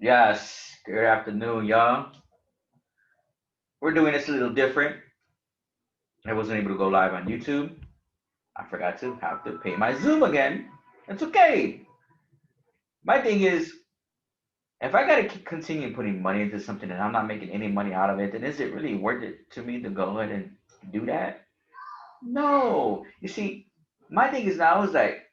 Yes, good afternoon, y'all. We're doing this a little different. I wasn't able to go live on YouTube. I forgot to have to pay my Zoom again. It's okay. My thing is, if I gotta keep continue putting money into something and I'm not making any money out of it, then is it really worth it to me to go ahead and do that? No. You see, my thing is now is like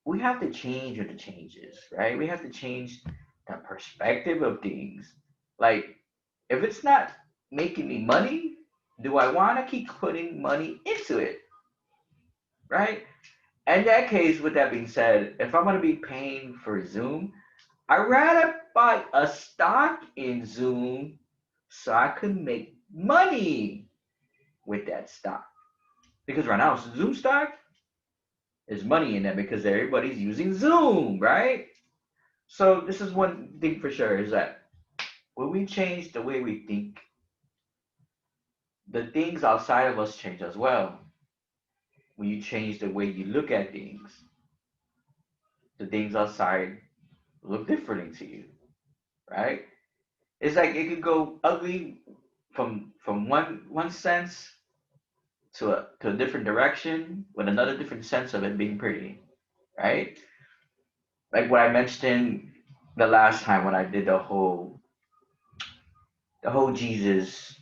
we have to change with the changes, right? We have to change the perspective of things. Like, if it's not making me money, do I want to keep putting money into it, right? In that case, with that being said, if I'm going to be paying for Zoom, I'd rather buy a stock in Zoom so I can make money with that stock. Because right now, Zoom stock is money in that because everybody's using Zoom, right? So this is one thing for sure is that when we change the way we think, the things outside of us change as well. When you change the way you look at things, the things outside look differently to you, right? It's like it could go ugly from one sense to a different direction with another different sense of it being pretty, right? Like what I mentioned the last time when I did the whole Jesus,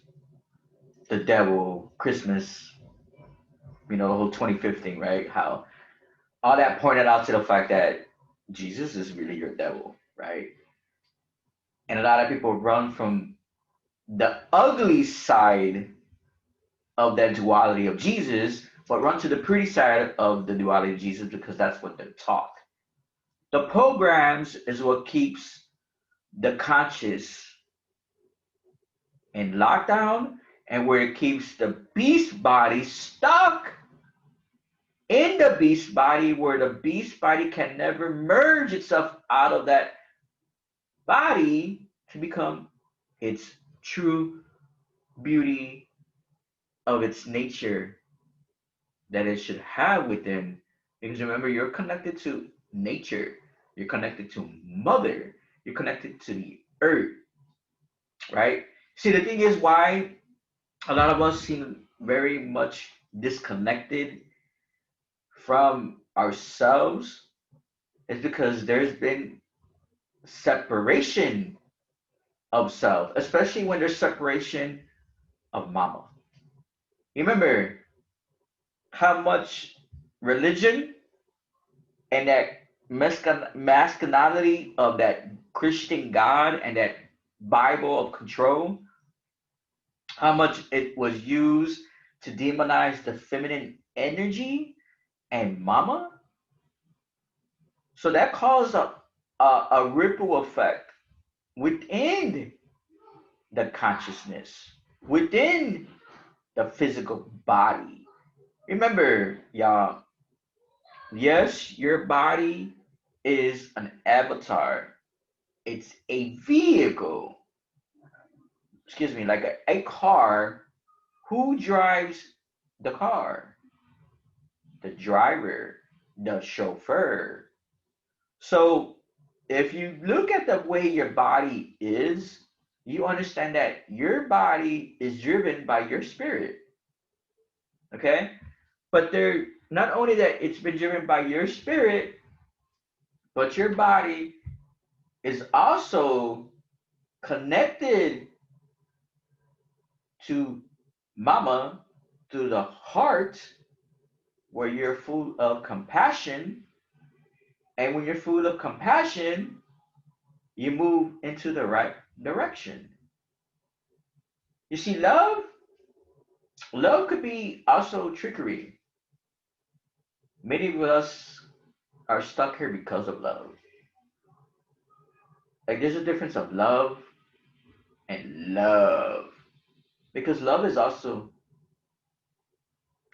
the devil, Christmas, the whole 25th thing, right? How all that pointed out to the fact that Jesus is really your devil, right? And a lot of people run from the ugly side of that duality of Jesus, but run to the pretty side of the duality of Jesus because that's what they're taught. The programs is what keeps the conscious in lockdown and where it keeps the beast body stuck in the beast body, where the beast body can never merge itself out of that body to become its true beauty of its nature that it should have within. Because remember, you're connected to nature, you're connected to mother, you're connected to the earth, right? See, the thing is why a lot of us seem very much disconnected from ourselves is because there's been separation of self, especially when there's separation of mama. You remember how much religion and that masculinity of that Christian God and that Bible of control, how much it was used to demonize the feminine energy and mama. So that caused a ripple effect within the consciousness, within the physical body. Remember, y'all, yes, your body is an avatar. It's a vehicle. Excuse me, like a car. Who drives the car? The driver, the chauffeur. So if you look at the way your body is, you understand that your body is driven by your spirit. Okay? But there not only that it's been driven by your spirit, but your body is also connected to mama through the heart where you're full of compassion. And when you're full of compassion, you move into the right direction. You see, love could be also trickery. Many of us are stuck here because of love. Like there's a difference of love and love. Because love is also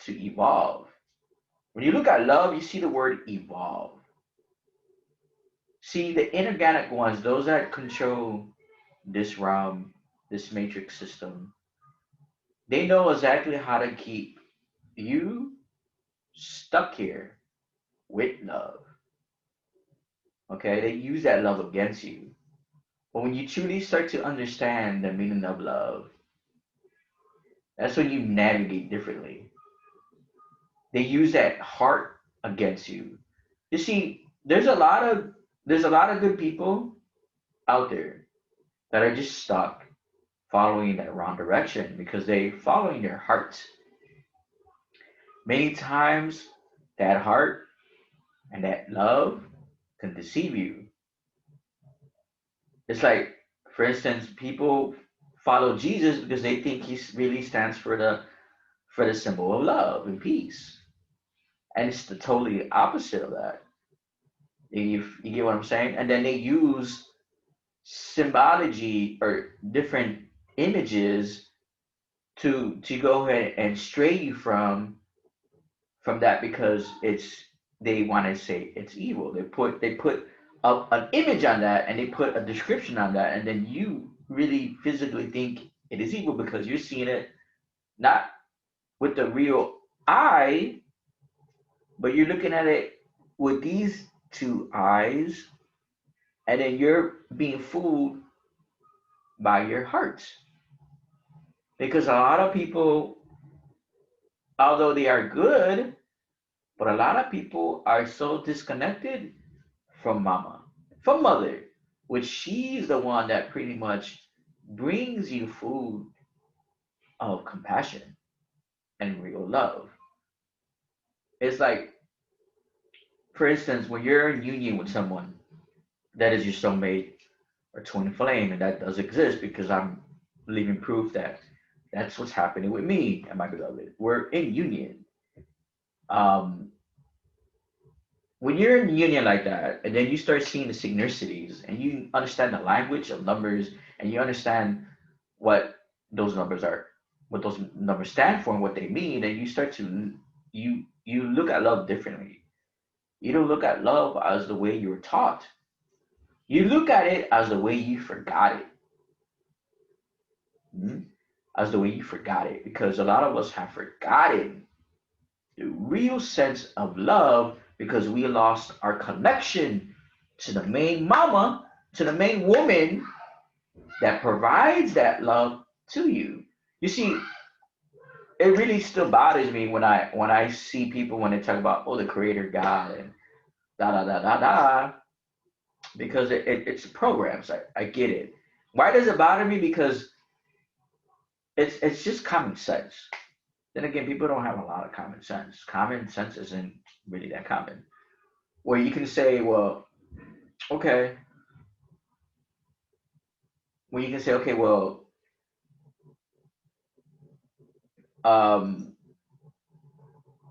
to evolve. When you look at love, you see the word evolve. See, the inorganic ones, those that control this realm, this matrix system, they know exactly how to keep you stuck here with love. Okay? They use that love against you. But when you truly start to understand the meaning of love, that's when you navigate differently. They use that heart against you. You see, there's a lot of good people out there that are just stuck following that wrong direction because they following their hearts. Many times that heart and that love can deceive you. It's like, for instance, people follow Jesus because they think he really stands for the symbol of love and peace, and it's the totally opposite of that. You get what I'm saying? And then they use symbology or different images to go ahead and stray you from that because they want to say it's evil. They put up an image on that and they put a description on that, and then you really physically think it is evil because you're seeing it not with the real eye, but you're looking at it with these two eyes, and then you're being fooled by your heart. Because a lot of people, although they are good, but a lot of people are so disconnected from mama, from mother, which she's the one that pretty much brings you food of compassion and real love. It's like, for instance, when you're in union with someone that is your soulmate or twin flame, and that does exist because I'm living proof that that's what's happening with me and my beloved. We're in union. Um, when you're in union like that, and then you start seeing the synchronicities, and you understand the language of numbers, and you understand what those numbers are, what those numbers stand for, and what they mean, and you start to you look at love differently. You don't look at love as the way you were taught. You look at it as the way you forgot it. Mhm. As the way you forgot it, because a lot of us have forgotten the real sense of love because we lost our connection to the main mama, to the main woman that provides that love to you. You see, it really still bothers me when I see people when they talk about, oh, the creator God and da da da da da, because it's programs. I get it. Why does it bother me? Because it's just common sense. Then again, people don't have a lot of common sense. Common sense isn't really that common. Where you can say, well, okay, when you can say, okay, well, um,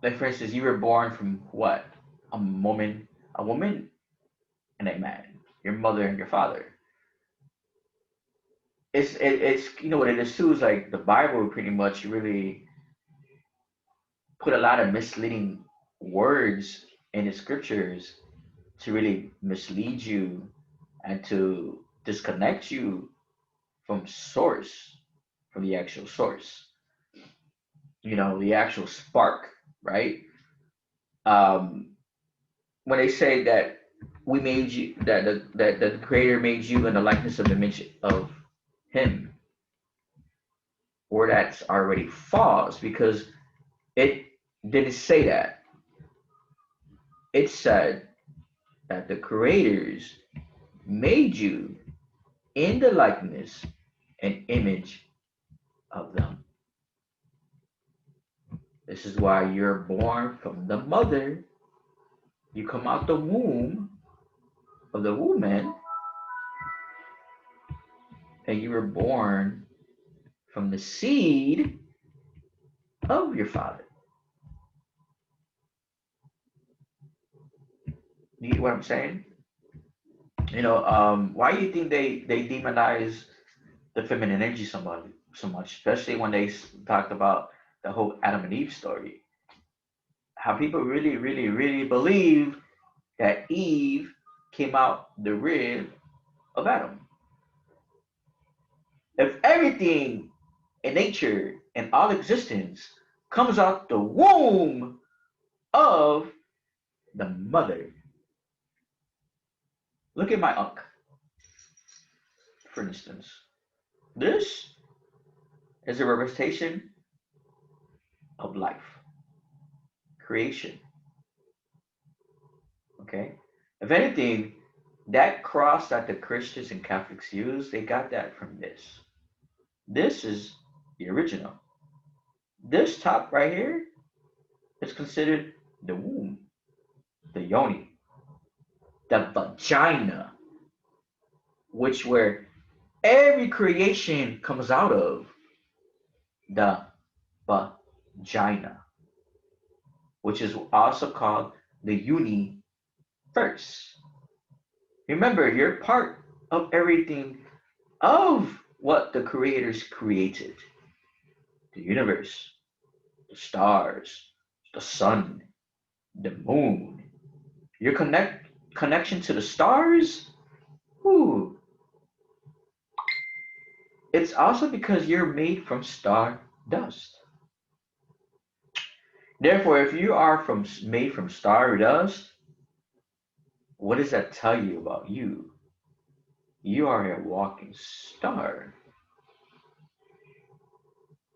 like for instance, you were born from what? A woman and a man, your mother and your father. It's what it is too is like the Bible pretty much really put a lot of misleading words in the scriptures to really mislead you and to disconnect you from source, from the actual source, the actual spark, right? Um, when they say that we made you, that the creator made you in the likeness of the image of him, or that's already false because it didn't say that. It said that the creators made you in the likeness and image of them. This is why you're born from the mother. You come out the womb of the woman, and you were born from the seed of your father. You get what I'm saying? Why do you think they demonize the feminine energy so much, especially when they talked about the whole Adam and Eve story? How people really, really, really believe that Eve came out the rib of Adam. If everything in nature and all existence comes out the womb of the mother. Look at my uncle. for instance, this is a representation of life, creation. Okay? If anything, that cross that the Christians and Catholics use, they got that from this. This is the original. This top right here is considered the womb, the yoni, the vagina, which where every creation comes out of, the vagina, which is also called the universe. Remember, you're part of everything of what the creators created: the universe, the stars, the sun, the moon. Your connection to the stars, ooh, it's also because you're made from star dust. Therefore, if you are made from star dust, what does that tell you about you? You are a walking star.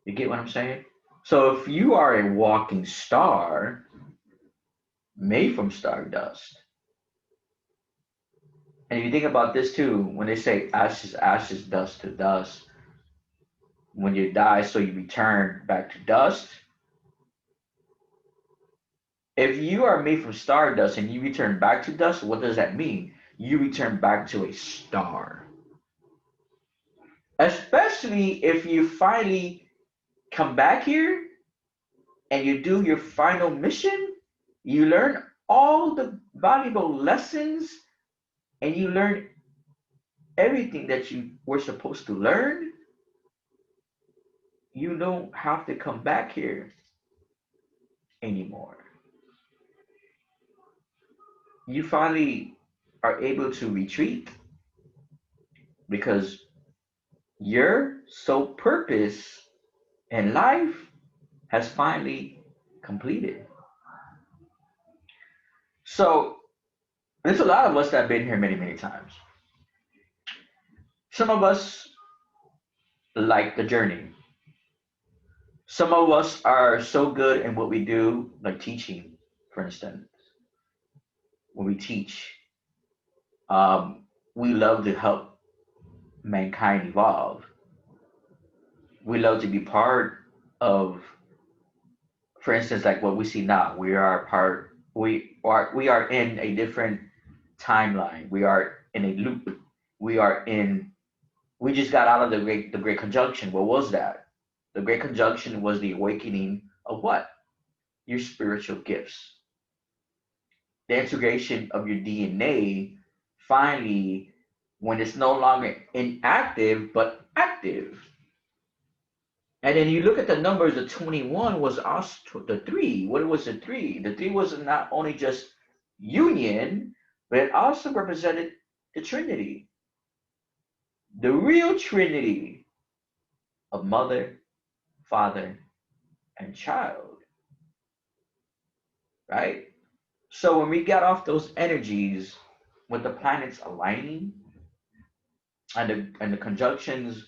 You get what I'm saying? So if you are a walking star made from stardust, and if you think about this too, when they say ashes, ashes, dust to dust, when you die, so you return back to dust. If you are made from stardust and you return back to dust, what does that mean? You return back to a star. Especially if you finally come back here and you do your final mission, you learn all the valuable lessons and you learn everything that you were supposed to learn. You don't have to come back here anymore. You finally are able to retreat because your sole purpose in life has finally completed. So there's a lot of us that have been here many, many times. Some of us like the journey. Some of us are so good in what we do, like teaching, for instance. When we teach, we love to help mankind evolve. We love to be part of, for instance, like what we see now. We are in a different timeline. We are in a loop. We are in. We just got out of the great conjunction. What was that? The great conjunction was the awakening of what? Your spiritual gifts. The integration of your DNA finally, when it's no longer inactive but active. And then you look at the numbers, the 21 was also the three. What was the three? The three was not only just union, but it also represented the Trinity, the real Trinity of mother, father, and child, right? So when we got off those energies with the planets aligning and the conjunctions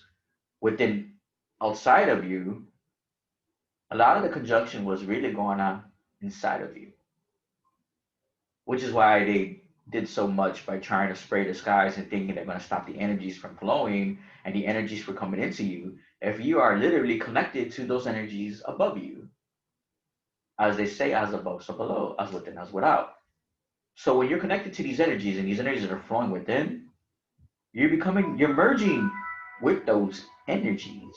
within outside of you, a lot of the conjunction was really going on inside of you, which is why they did so much by trying to spray the skies and thinking they're going to stop the energies from flowing and the energies from coming into you if you are literally connected to those energies above you. As they say, as above, so below, as within, as without. So when you're connected to these energies and these energies are flowing within, you're merging with those energies.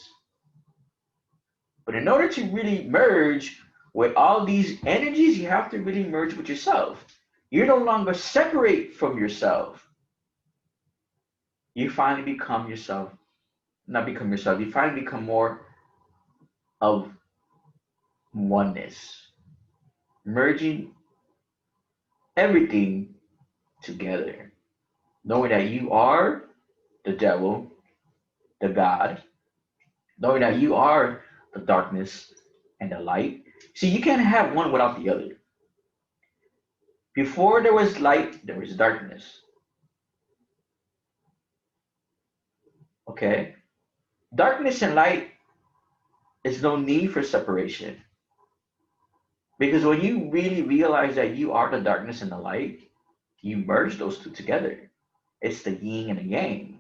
But in order to really merge with all these energies, you have to really merge with yourself. You no longer separate from yourself. You finally become yourself, not become yourself, you finally become more of oneness, merging everything together, knowing that you are the devil, the God, knowing that you are the darkness and the light. See, you can't have one without the other. Before there was light, there was darkness. Okay? Darkness and light is no need for separation. Because when you really realize that you are the darkness and the light, you merge those two together. It's the yin and the yang.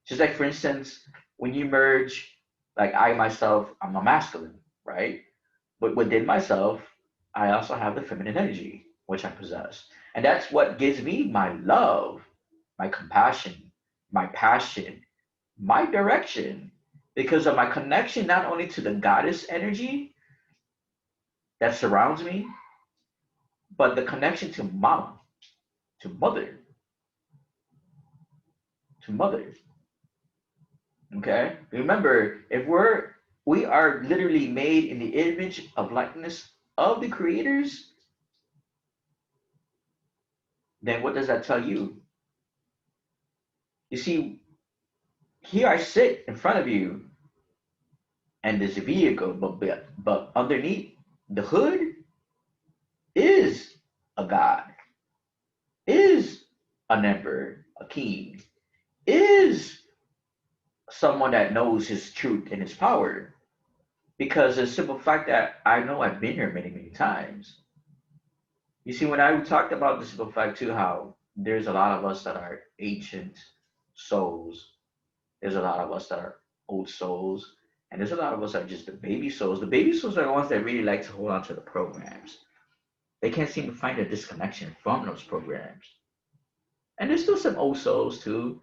Just like, for instance, when you merge, like I myself, I'm a masculine, right? But within myself, I also have the feminine energy, which I possess. And that's what gives me my love, my compassion, my passion, my direction, because of my connection not only to the goddess energy that surrounds me, but the connection to mama, to mother, to mother. Okay? Remember, if we are literally made in the image of likeness of the creators, then what does that tell you? You see, here I sit in front of you and this vehicle, but underneath the hood is a god, is an emperor, a king, is someone that knows his truth and his power. Because the simple fact that I know I've been here many, many times. You see, when I talked about the simple fact too, how there's a lot of us that are ancient souls, there's a lot of us that are old souls, and there's a lot of us that are just the baby souls. The baby souls are the ones that really like to hold on to the programs. They can't seem to find a disconnection from those programs. And there's still some old souls too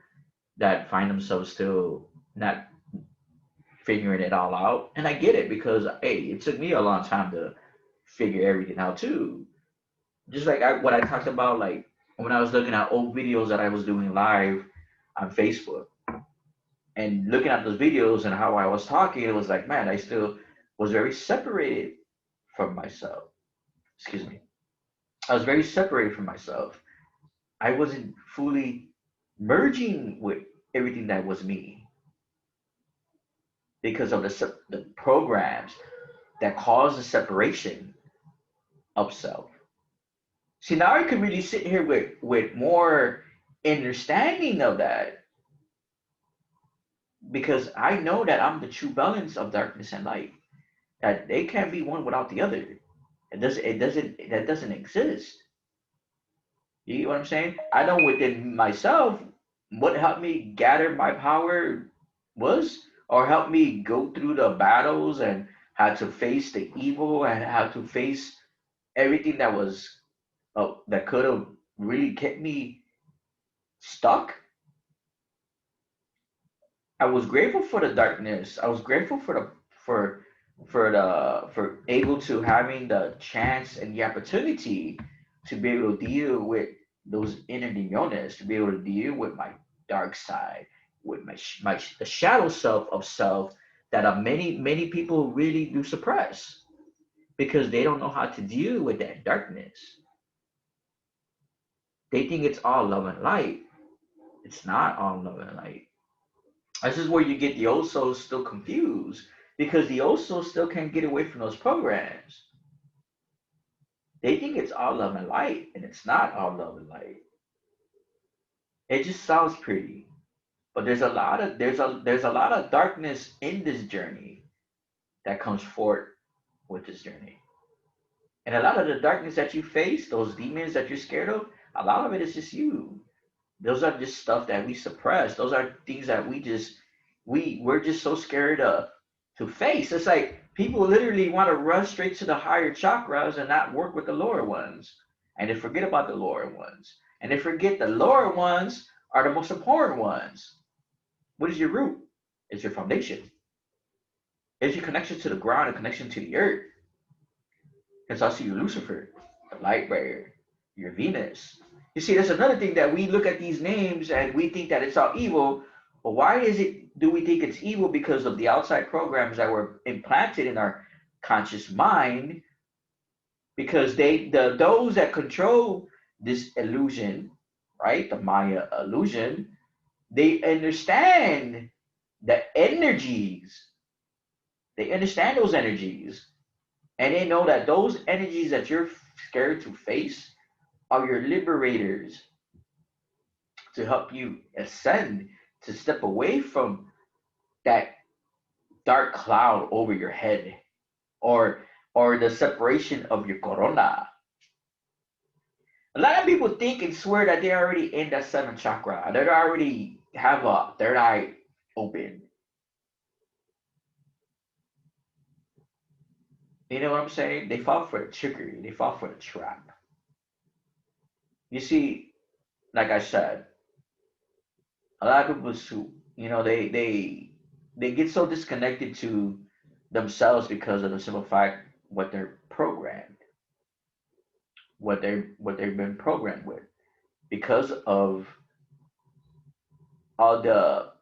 that find themselves still not figuring it all out. And I get it because hey, it took me a long time to figure everything out too. Just like what I talked about, like when I was looking at old videos that I was doing live on Facebook and looking at those videos and how I was talking, it was like, man, I still was very separated from myself. Excuse me. I was very separated from myself. I wasn't fully merging with everything that was me because of the programs that caused the separation of self. See, now I can really sit here with more understanding of that because I know that I'm the true balance of darkness and light. That they can't be one without the other. That doesn't exist. You get what I'm saying? I know within myself what helped me gather my power was, or helped me go through the battles and had to face the evil and had to face everything that was that could have really kept me stuck. I was grateful for the darkness. I was grateful for able to having the chance and the opportunity to be able to deal with those inner demons, to be able to deal with my dark side, with my the shadow self of self that many people really do suppress because they don't know how to deal with that darkness. They think it's all love and light. It's not all love and light. This is where you get the old souls still confused because the old souls still can't get away from those programs. They think it's all love and light, and it's not all love and light. It just sounds pretty, but there's a lot of darkness in this journey that comes forth with this journey. And a lot of the darkness that you face, those demons that you're scared of, a lot of it is just you. Those are just stuff that we suppress. Those are things that we're just so scared of to face. It's like people literally want to rush straight to the higher chakras and not work with the lower ones. And they forget about the lower ones. And they forget the lower ones are the most important ones. What is your root? It's your foundation. It's your connection to the ground and connection to the earth. Hence also your Lucifer, the light bearer, your Venus. You see, that's another thing that we look at these names and we think that it's all evil. But why is it do we think it's evil? Because of the outside programs that were implanted in our conscious mind. Because those that control this illusion, right? The Maya illusion, they understand the energies. They understand those energies. And they know that those energies that you're scared to face are your liberators to help you ascend, to step away from that dark cloud over your head, or the separation of your corona. A lot of people think and swear that they're already in that seventh chakra. They already have a third eye open. You know what I'm saying? They fall for the trickery. They fall for the trap. You see, like I said, a lot of people who, they get so disconnected to themselves because of the simple fact what they're programmed, what they've been programmed with, because of all the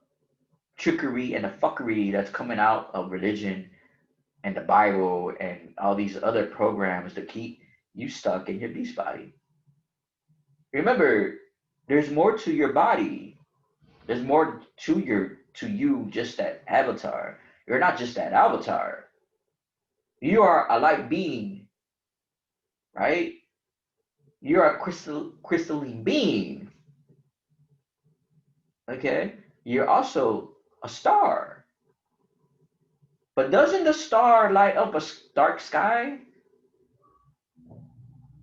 trickery and the fuckery that's coming out of religion and the Bible and all these other programs to keep you stuck in your beast body. Remember, there's more to your body. There's more to you just that avatar. You're not just that avatar. You are a light being, right? You're a crystalline being. Okay? You're also a star. But doesn't the star light up a dark sky?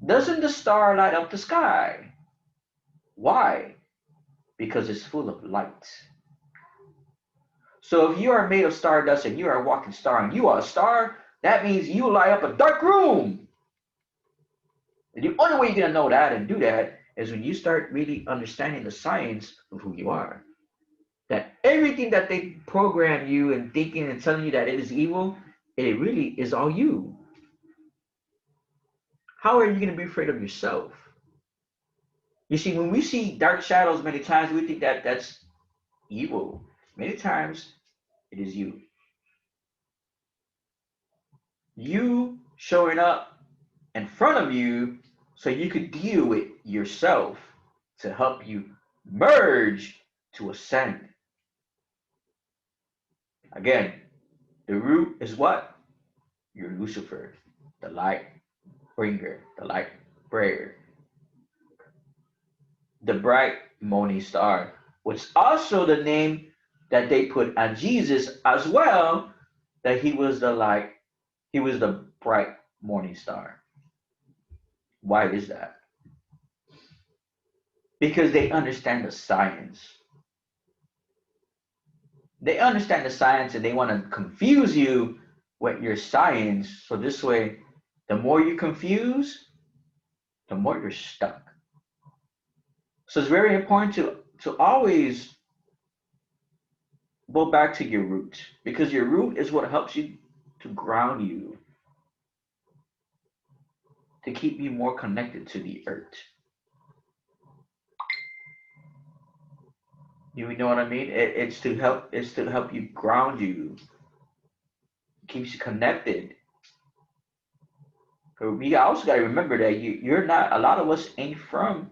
Doesn't the star light up the sky? Why? Because it's full of light. So if you are made of stardust and you are a walking star and you are a star, that means you light up a dark room. And the only way you're going to know that and do that is when you start really understanding the science of who you are. That everything that they program you and thinking and telling you that it is evil, it really is all you. How are you going to be afraid of yourself? You see, when we see dark shadows, many times we think that that's evil. Many times it is you. You showing up in front of you so you could deal with yourself to help you merge to ascend. Again, the root is what? You're Lucifer, the light bringer, the light bearer, the bright morning star, which is also the name that they put on Jesus as well, that he was the light, he was the bright morning star. Why is that? Because they understand the science. They understand the science and they want to confuse you with your science. So this way, the more you confuse, the more you're stuck. So it's very important to always go back to your root, because your root is what helps you to ground you, to keep you more connected to the earth. You know what I mean? It's to help you ground you, keeps you connected. But we also got to remember that you're not. A lot of us ain't from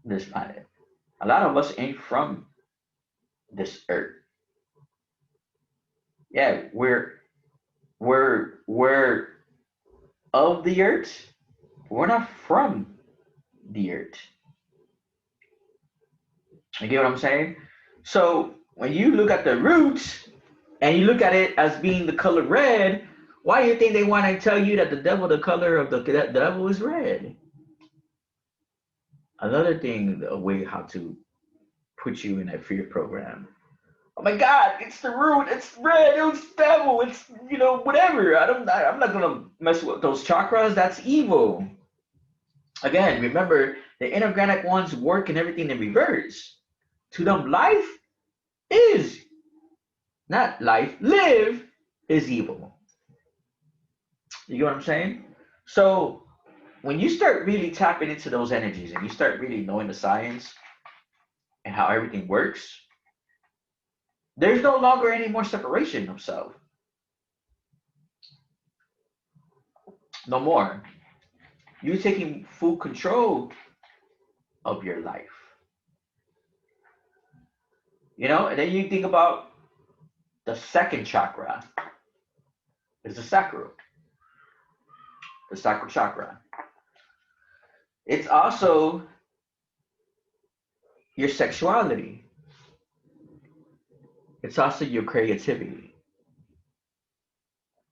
this planet. A lot of us ain't from this earth. Yeah, we're of the earth. We're not from the earth. You get what I'm saying? So when you look at the roots and you look at it as being the color red, why do you think they want to tell you that the color of the devil is red? Another thing, a way how to put you in that fear program. Oh my God, it's the root, it's red, it's devil, it's whatever. I'm not gonna mess with those chakras. That's evil. Again, remember the inorganic ones work and everything in reverse. To them, life is not life. Live is evil. You get what I'm saying? So when you start really tapping into those energies and you start really knowing the science and how everything works, there's no longer any more separation of self. No more. You're taking full control of your life. And then you think about the second chakra. It's the sacral chakra. It's also your sexuality. It's also your creativity.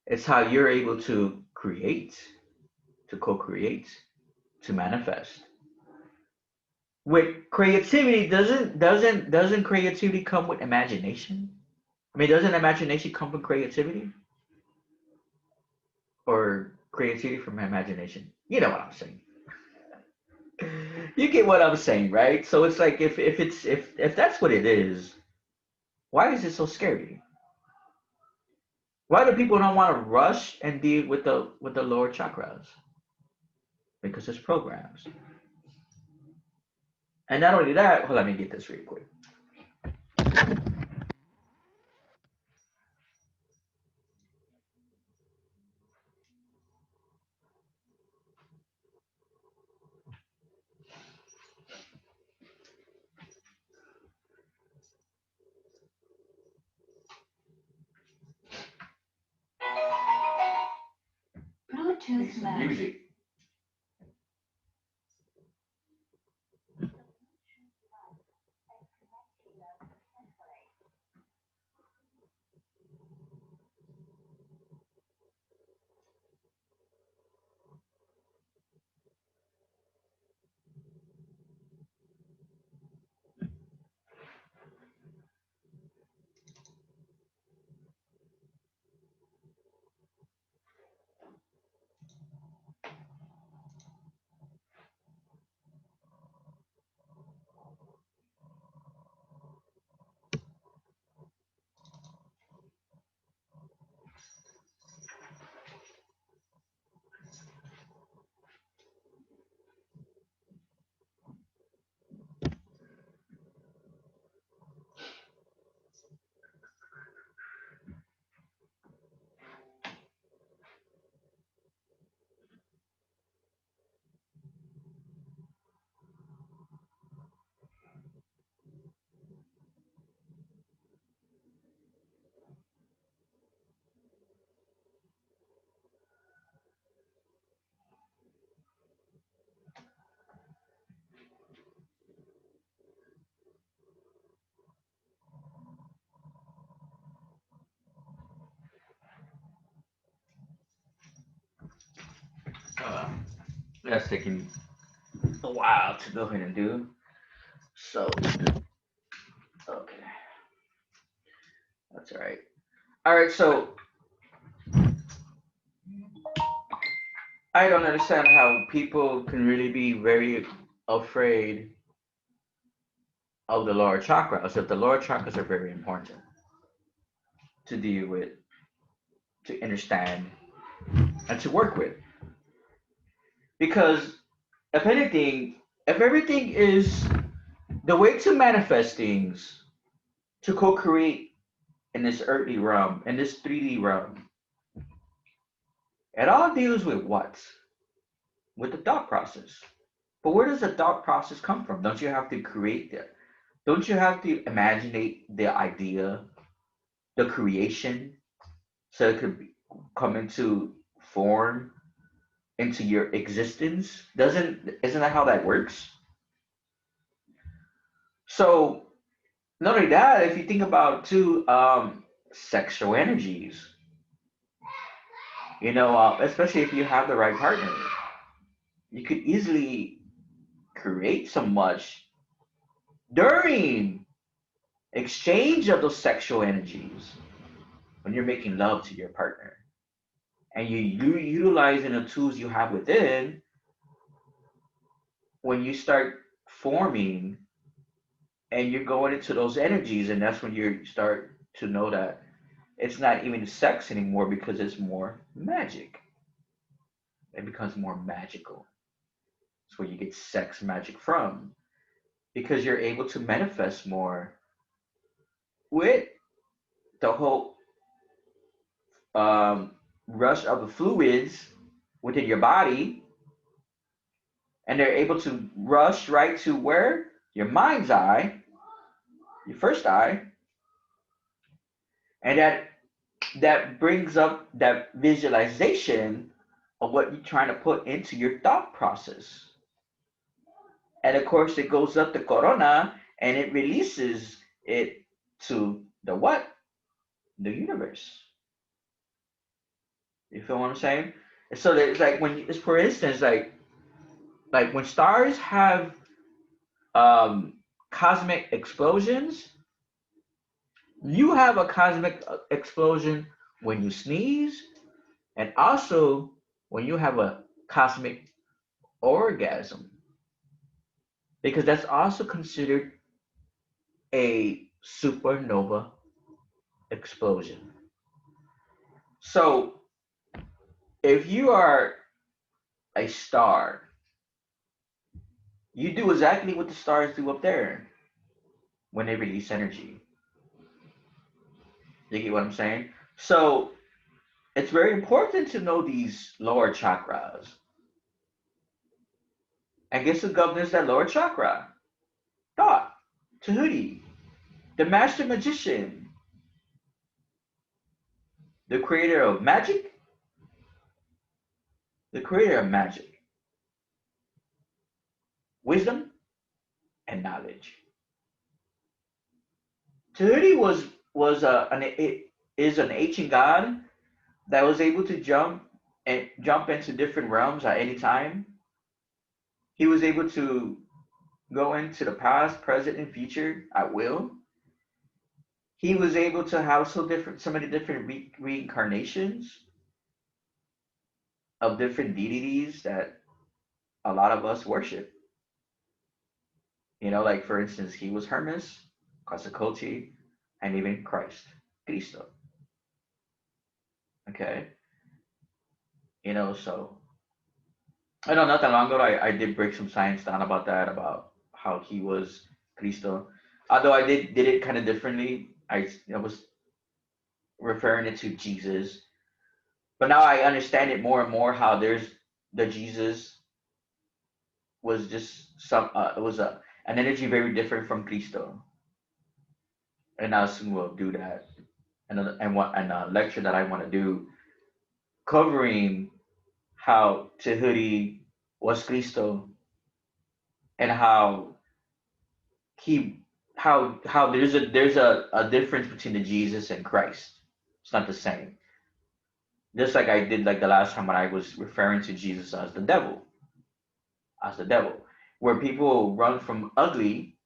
It's how you're able to create, to co-create, to manifest. With creativity, doesn't creativity come with imagination? I mean, doesn't imagination come from creativity, or creativity from imagination? You know what I'm saying. You get what I'm saying, right? So it's like if that's what it is, why is it so scary? Why do people don't want to rush and deal with the lower chakras? Because it's programs. And not only that, well, let me get this real quick. Bluetooth some music. Uh, that's taking a while to go ahead and do. So, okay, that's all right. All right, so I don't understand how people can really be very afraid of the lower chakras if the lower chakras are very important to deal with, to understand, and to work with. Because if anything, if everything is the way to manifest things, to co-create in this earthly realm, in this 3D realm, it all deals with what? With the thought process. But where does the thought process come from? Don't you have to create that? Don't you have to imagine the idea, the creation, so it could come into form, into your existence? Isn't that how that works? So not only that, if you think about too, sexual energies, especially if you have the right partner, you could easily create so much during exchange of those sexual energies when you're making love to your partner, and you utilizing the tools you have within. When you start forming and you're going into those energies, and that's when you start to know that it's not even sex anymore, because it's more magic. It becomes more magical. It's where you get sex magic from, because you're able to manifest more with the whole, um, rush of the fluids within your body, and they're able to rush right to where your mind's eye, your first eye, and that brings up that visualization of what you're trying to put into your thought process. And of course, it goes up to Corona, and it releases it to the what? the universe. You feel what I'm saying? And so it's like when, it's for instance, like when stars have um, cosmic explosions, you have a cosmic explosion when you sneeze, and also when you have a cosmic orgasm, because that's also considered a supernova explosion. So if you are a star, you do exactly what the stars do up there when they release energy. You get what I'm saying? So it's very important to know these lower chakras. And guess who governs that lower chakra? Thought, Tahuti, the master magician, the creator of magic, the creator of magic, wisdom, and knowledge. Tahuti is an ancient god that was able to jump into different realms at any time. He was able to go into the past, present, and future at will. He was able to have so many different reincarnations of different deities that a lot of us worship. Like for instance, he was Hermes, Quetzalcoatl, and even Christ, Cristo. Okay, so I know not that long ago I did break some science down about that, about how he was Cristo. Although I did it kind of differently. I was referring it to Jesus, but now I understand it more and more how there's the Jesus was just it was an energy very different from Cristo. And now soon we'll do that. And a lecture that I want to do covering how Tahuti was Cristo, and he how there's a difference between the Jesus and Christ. It's not the same. Just like I did like the last time when I was referring to Jesus as the devil, where people run from ugly,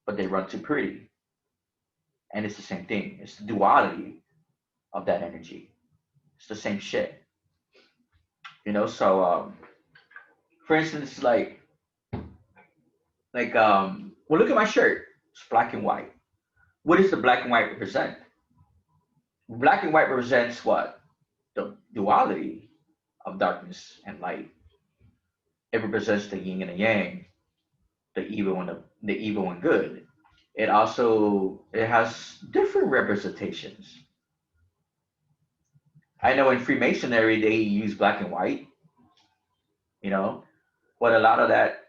but they run to pretty, and it's the same thing. It's the duality of that energy. It's the same shit, So, for instance, well, look at my shirt. It's black and white. What does the black and white represent? Black and white represents what? The duality of darkness and light. It represents the yin and the yang, the evil and the evil and good. It has different representations. I know in Freemasonry they use black and white, you know, but a lot of that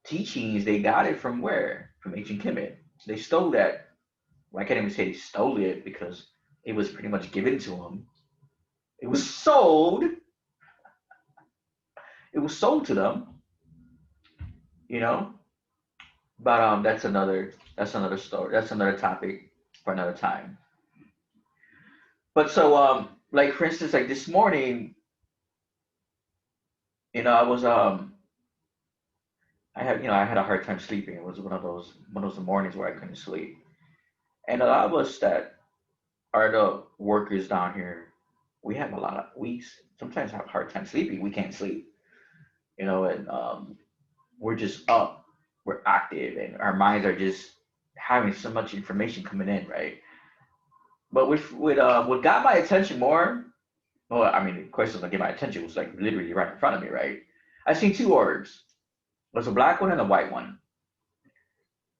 teachings they got it from where? From ancient Kemet. They stole that. Well, I can't even say they stole it because it was pretty much given to them. It was sold. It was sold to them, you know. But that's another story. That's another topic for another time. But so like for instance, like this morning, I was I had a hard time sleeping. It was one of those mornings where I couldn't sleep. And a lot of us that are the workers down here, we sometimes have a hard time sleeping. We can't sleep, and we're just up, we're active, and our minds are just having so much information coming in, right? But what got my attention more, well, I mean, the question that get my attention was like literally right in front of me, right? I seen two orbs. There's a black one and a white one,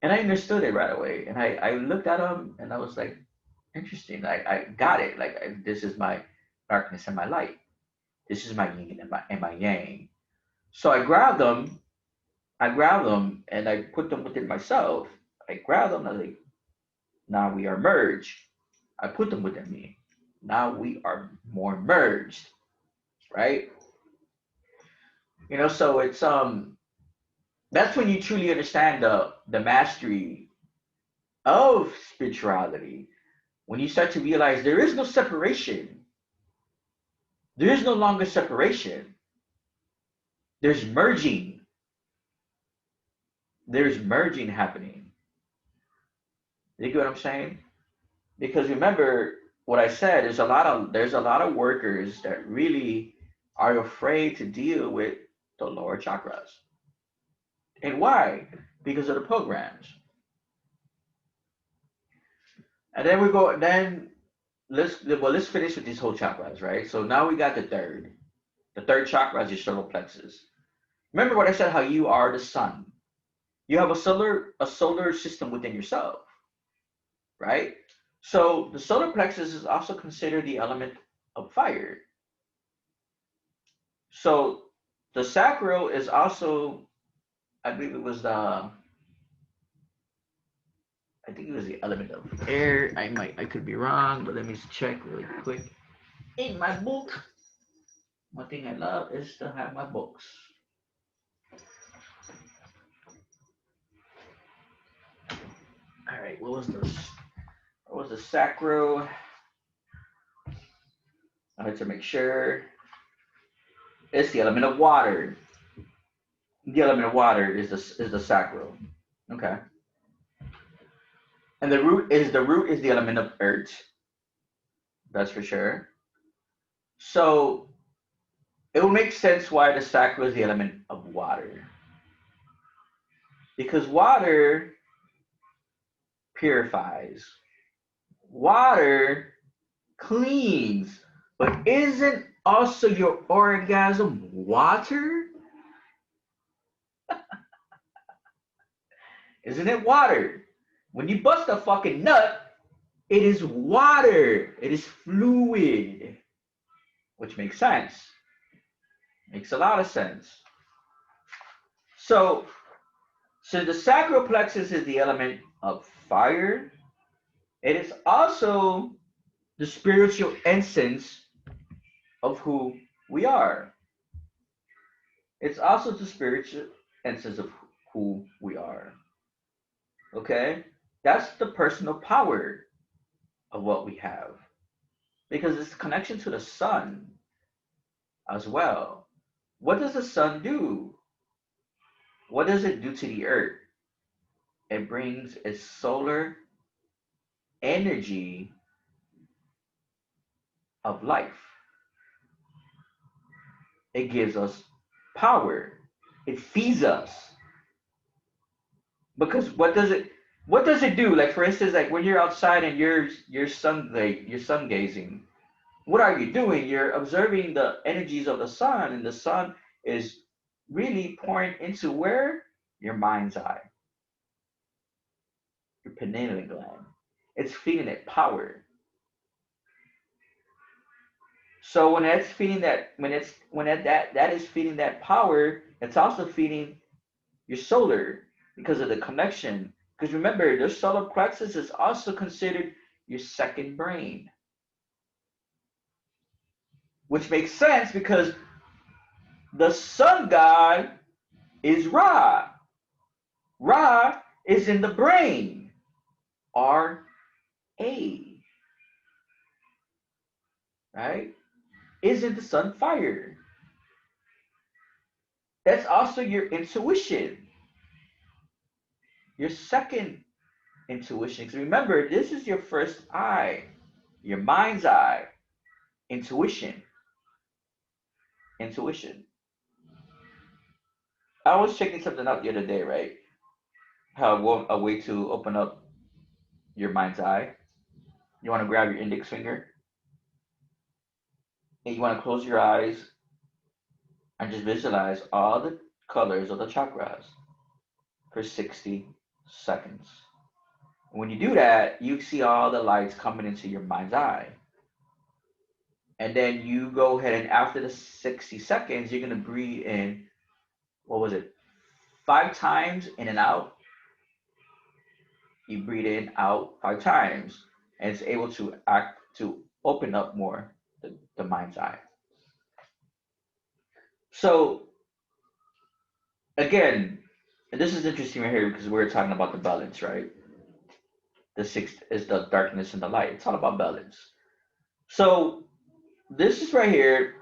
and I understood it right away. And I looked at them, and I was like, interesting. I got it. Like this is my darkness and my light. This is my yin and my yang. So I grabbed them and I put them within myself. I grabbed them and I was like, now we are merged. I put them within me. Now we are more merged, right? So it's that's when you truly understand the mastery of spirituality, when you start to realize there is no separation, there is no longer separation. There's merging. There's merging happening. You get what I'm saying? Because remember what I said, there's a lot of workers that really are afraid to deal with the lower chakras. And why? Because of the programs. And then we go then let's finish with these whole chakras, right? So now we got the third. The third chakra is your solar plexus. Remember what I said how you are the sun. You have a solar system within yourself, right? So the solar plexus is also considered the element of fire. So the sacral is also, I believe it was I think it was the element of air. I could be wrong, but let me check really quick. In my book, one thing I love is to have my books. All right, what was this? What was the sacral? I had to make sure. It's the element of water. The element of water is the sacral. Okay. And the root is the element of earth. That's for sure. So it will make sense why the sacral is the element of water. Because water purifies. Water cleans. But isn't also your orgasm water? Isn't it water? When you bust a fucking nut, it is water. It is fluid. Which makes sense. Makes a lot of sense. So, since the sacral plexus is the element of fire, it is also the spiritual essence of who we are. It's also the spiritual essence of who we are. Okay? That's the personal power of what we have. Because it's a connection to the sun as well. What does the sun do? What does it do to the earth? It brings its solar energy of life. It gives us power. It feeds us. Because what does it do? Like for instance, like when you're outside and you're sun gazing, what are you doing? You're observing the energies of the sun, and the sun is really pouring into where? Your mind's eye, your pineal gland. It's feeding it power. So when that's feeding that, that is feeding that power, it's also feeding your solar because of the connection. Because remember, the solar plexus is also considered your second brain, which makes sense because the sun god is Ra. Ra is in the brain. R-A, right? Isn't the sun fire? That's also your intuition, your second intuition. Because remember, this is your first eye, your mind's eye, intuition. Intuition. I was checking something out the other day, right? How a way to open up your mind's eye. You want to grab your index finger and you want to close your eyes and just visualize all the colors of the chakras for 60 seconds. When you do that, you see all the lights coming into your mind's eye. And then you go ahead and after the 60 seconds, you're going to breathe in, what was it, 5 times in and out. You breathe in, out 5 times, and it's able to act to open up more the mind's eye. So again, this is interesting right here because we're talking about the balance, right? The sixth is the darkness and the light. It's all about balance. So this is right here.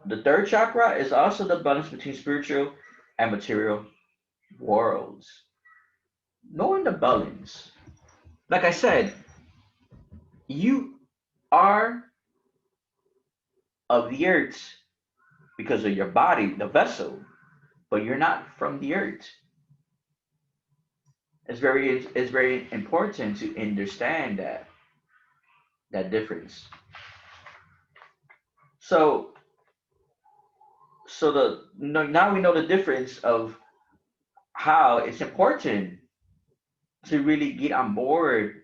The third chakra is also the balance between spiritual and material worlds. Knowing the balance, like I said, you are of the earth because of your body, the vessel, but you're not from the earth. It's very important to understand that difference. So now we know the difference of how it's important to really get on board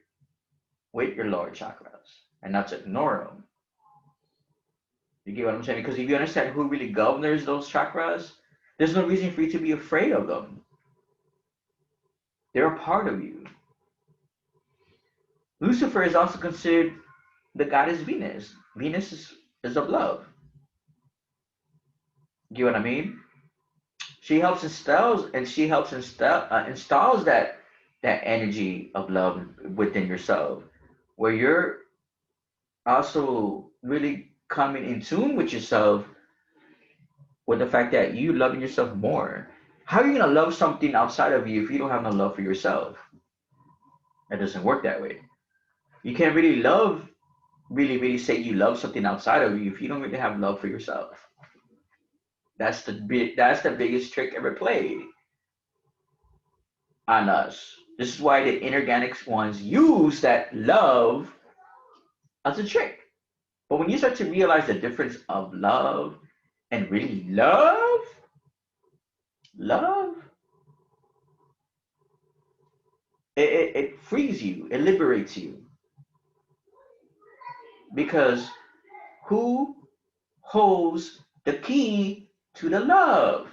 with your lower chakras and not to ignore them. You get what I'm saying? Because if you understand who really governs those chakras, there's no reason for you to be afraid of them. They're a part of you. Lucifer is also considered the goddess Venus. Venus is of love. You know what I mean? She helps installs that energy of love within yourself, where you're also really coming in tune with yourself, with the fact that you loving yourself more. How are you gonna love something outside of you if you don't have no love for yourself? It doesn't work that way. You can't really really say you love something outside of you if you don't really have love for yourself. That's the biggest trick ever played on us. This is why the inorganic ones use that love as a trick. But when you start to realize the difference of love and really love, it frees you, it liberates you. Because who holds the key to the love?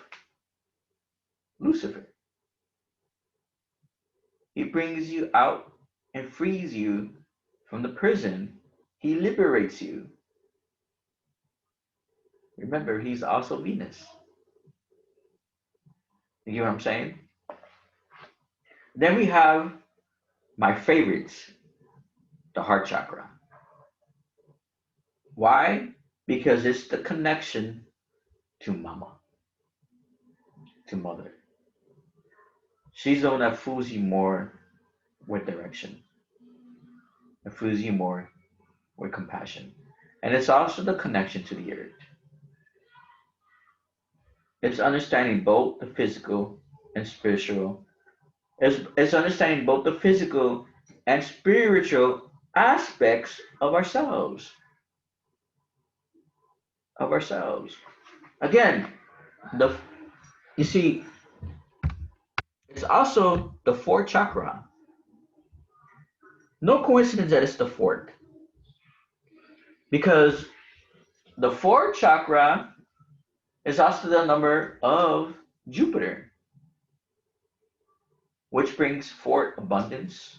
Lucifer. He brings you out and frees you from the prison. He liberates you. Remember, he's also Venus. You get what I'm saying? Then we have my favorites, the heart chakra. Why? Because it's the connection to mama, to mother. She's the one that fools you more with direction, that fools you more with compassion. And it's also the connection to the earth. It's understanding both the physical and spiritual. It's understanding both the physical and spiritual aspects of ourselves. Again, the you see, it's also the fourth chakra. No coincidence that it's the fourth, because the fourth chakra is also the number of Jupiter, which brings forth abundance,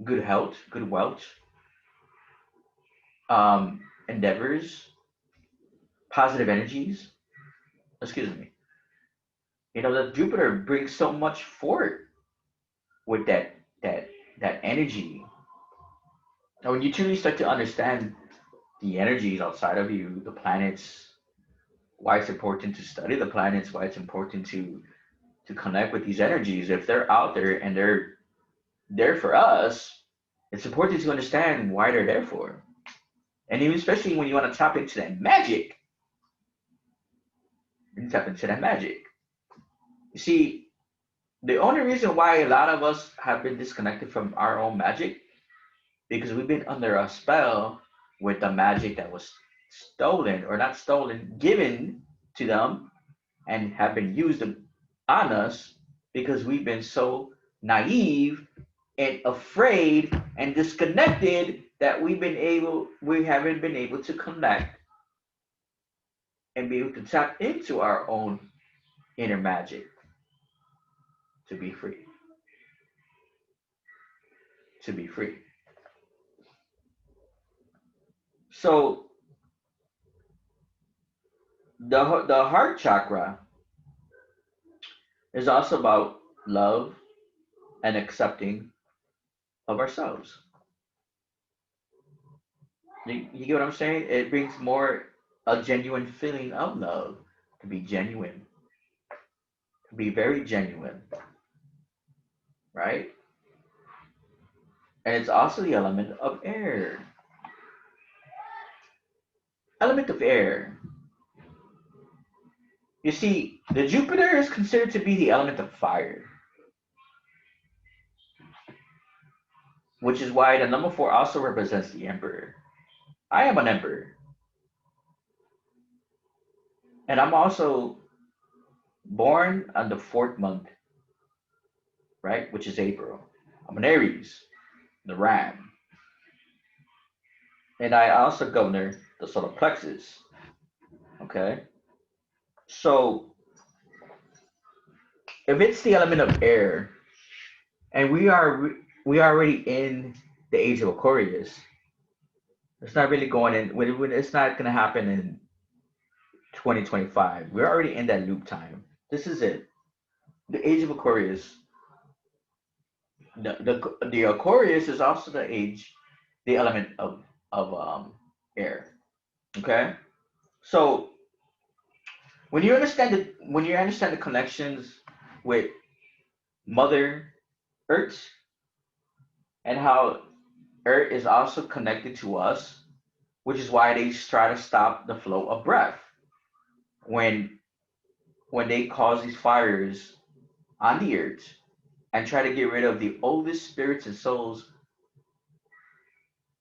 good health, good wealth, endeavors, positive energies. Excuse me. That Jupiter brings so much forth with that that energy. Now, when you truly start to understand the energies outside of you, the planets, why it's important to study the planets, why it's important to connect with these energies. If they're out there and they're there for us, it's important to understand why they're there for. And even especially when you want to tap into that magic, you tap into that magic. You see, the only reason why a lot of us have been disconnected from our own magic, because we've been under a spell with the magic that was stolen, or not stolen, given to them, and have been used on us, because we've been so naive and afraid and disconnected that we haven't been able to connect and be able to tap into our own inner magic to be free. To be free. So the heart chakra is also about love, and accepting of ourselves. You get what I'm saying? It brings more a genuine feeling of love, to be genuine, to be very genuine, right? And it's also the element of air. Element of air. You see, the Jupiter is considered to be the element of fire, which is why the number four also represents the emperor. I am an emperor, and I'm also born on the fourth month, right, which is April. I'm an Aries, the Ram, and I also govern the solar plexus. Okay, so if it's the element of air, and we are already in the age of Aquarius, it's not really going in. It's not going to happen in 2025. We're already in that loop time. This is it. The age of Aquarius. The Aquarius is also the age, the element of air. Okay, so when you understand the connections with Mother Earth and how Earth is also connected to us, which is why they try to stop the flow of breath when they cause these fires on the earth and try to get rid of the oldest spirits and souls.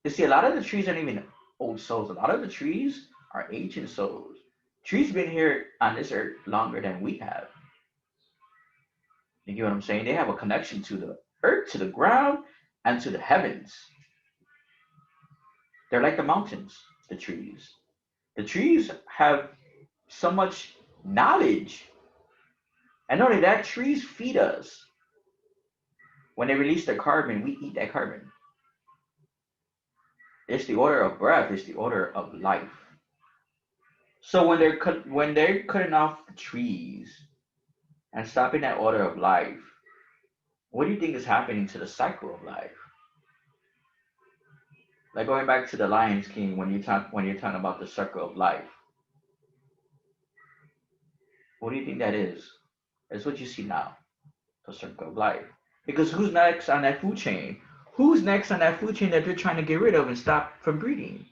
You see, a lot of the trees aren't even old souls. A lot of the trees are ancient souls. Trees been here on this earth longer than we have. You get what I'm saying? They have a connection to the earth, to the ground, and to the heavens. They're like the mountains, the trees. The trees have so much knowledge. And not only that, trees feed us. When they release their carbon, we eat that carbon. It's the order of breath, it's the order of life. So when they're cutting off the trees and stopping that order of life, what do you think is happening to the cycle of life? Like going back to the Lion's King when you're talking about the circle of life. What do you think that is? It's what you see now, the circle of life. Because who's next on that food chain? Who's next on that food chain that they're trying to get rid of and stop from breeding?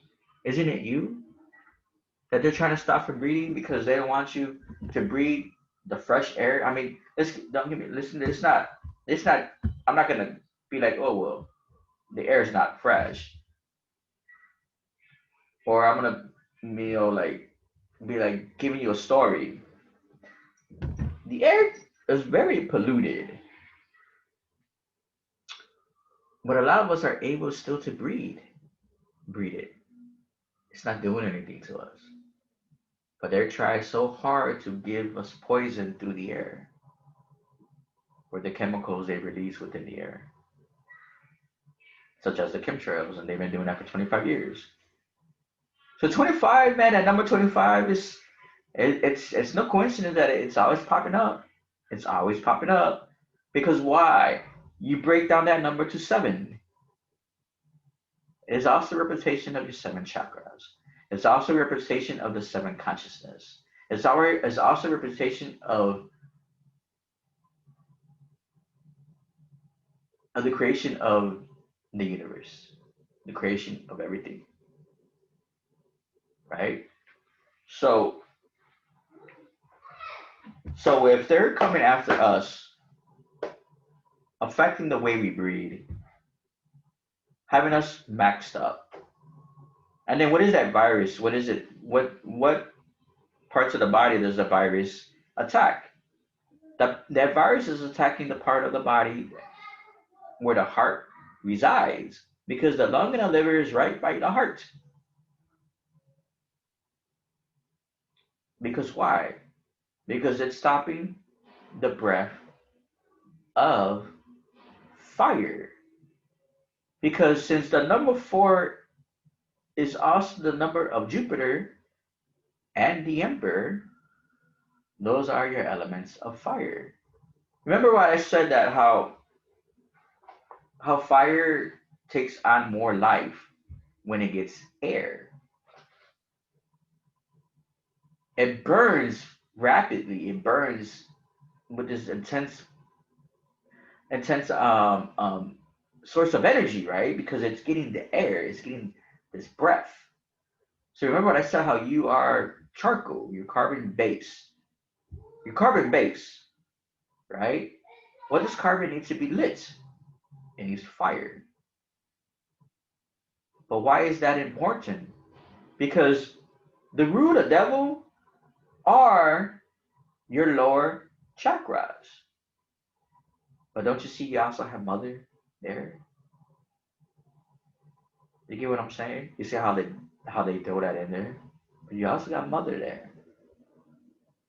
Isn't it you? That they're trying to stop from breeding because they don't want you to breathe the fresh air. I mean, don't get me listen. It's not. It's not. I'm not gonna be like, oh well, the air is not fresh, or I'm gonna, like be like giving you a story. The air is very polluted, but a lot of us are able still to breathe it. It's not doing anything to us, but they're trying so hard to give us poison through the air, or the chemicals they release within the air, such as the chemtrails, and they've been doing that for 25 years. So 25, man, that number 25 is it's no coincidence that it's always popping up. It's always popping up because why? You break down that number to seven. It is also a representation of your seven chakras. It's also a representation of the seven consciousness. It's also a representation of the creation of the universe, the creation of everything, right? So so if they're coming after us, affecting the way we breathe, having us maxed up, and then what is that virus? What is it? What parts of the body does the virus attack? That virus is attacking the part of the body where the heart resides, because the lung and the liver is right by the heart. Because why? Because it's stopping the breath of fire. Because since the number four is also the number of Jupiter and the Emperor, those are your elements of fire. Remember what I said that how how fire takes on more life when it gets air. It burns rapidly. It burns with this intense source of energy, right? Because it's getting the air, it's getting this breath. So remember what I said, how you are charcoal, you're carbon base. You're carbon base, right? What does carbon need to be lit? It needs fire. But why is that important? Because the root of devil are your lower chakras. But don't you see you also have mother there? You get what I'm saying? You see how they throw that in there? But you also got mother there.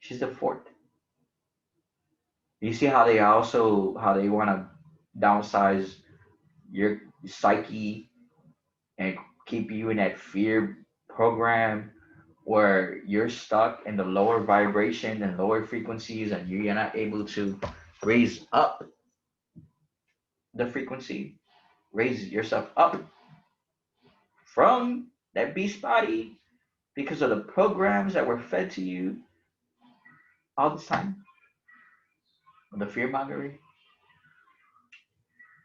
She's the fourth. You see how they want to downsize your psyche and keep you in that fear program where you're stuck in the lower vibration and lower frequencies and you're not able to raise up the frequency, raise yourself up from that beast body because of the programs that were fed to you all this time, the fear mongering.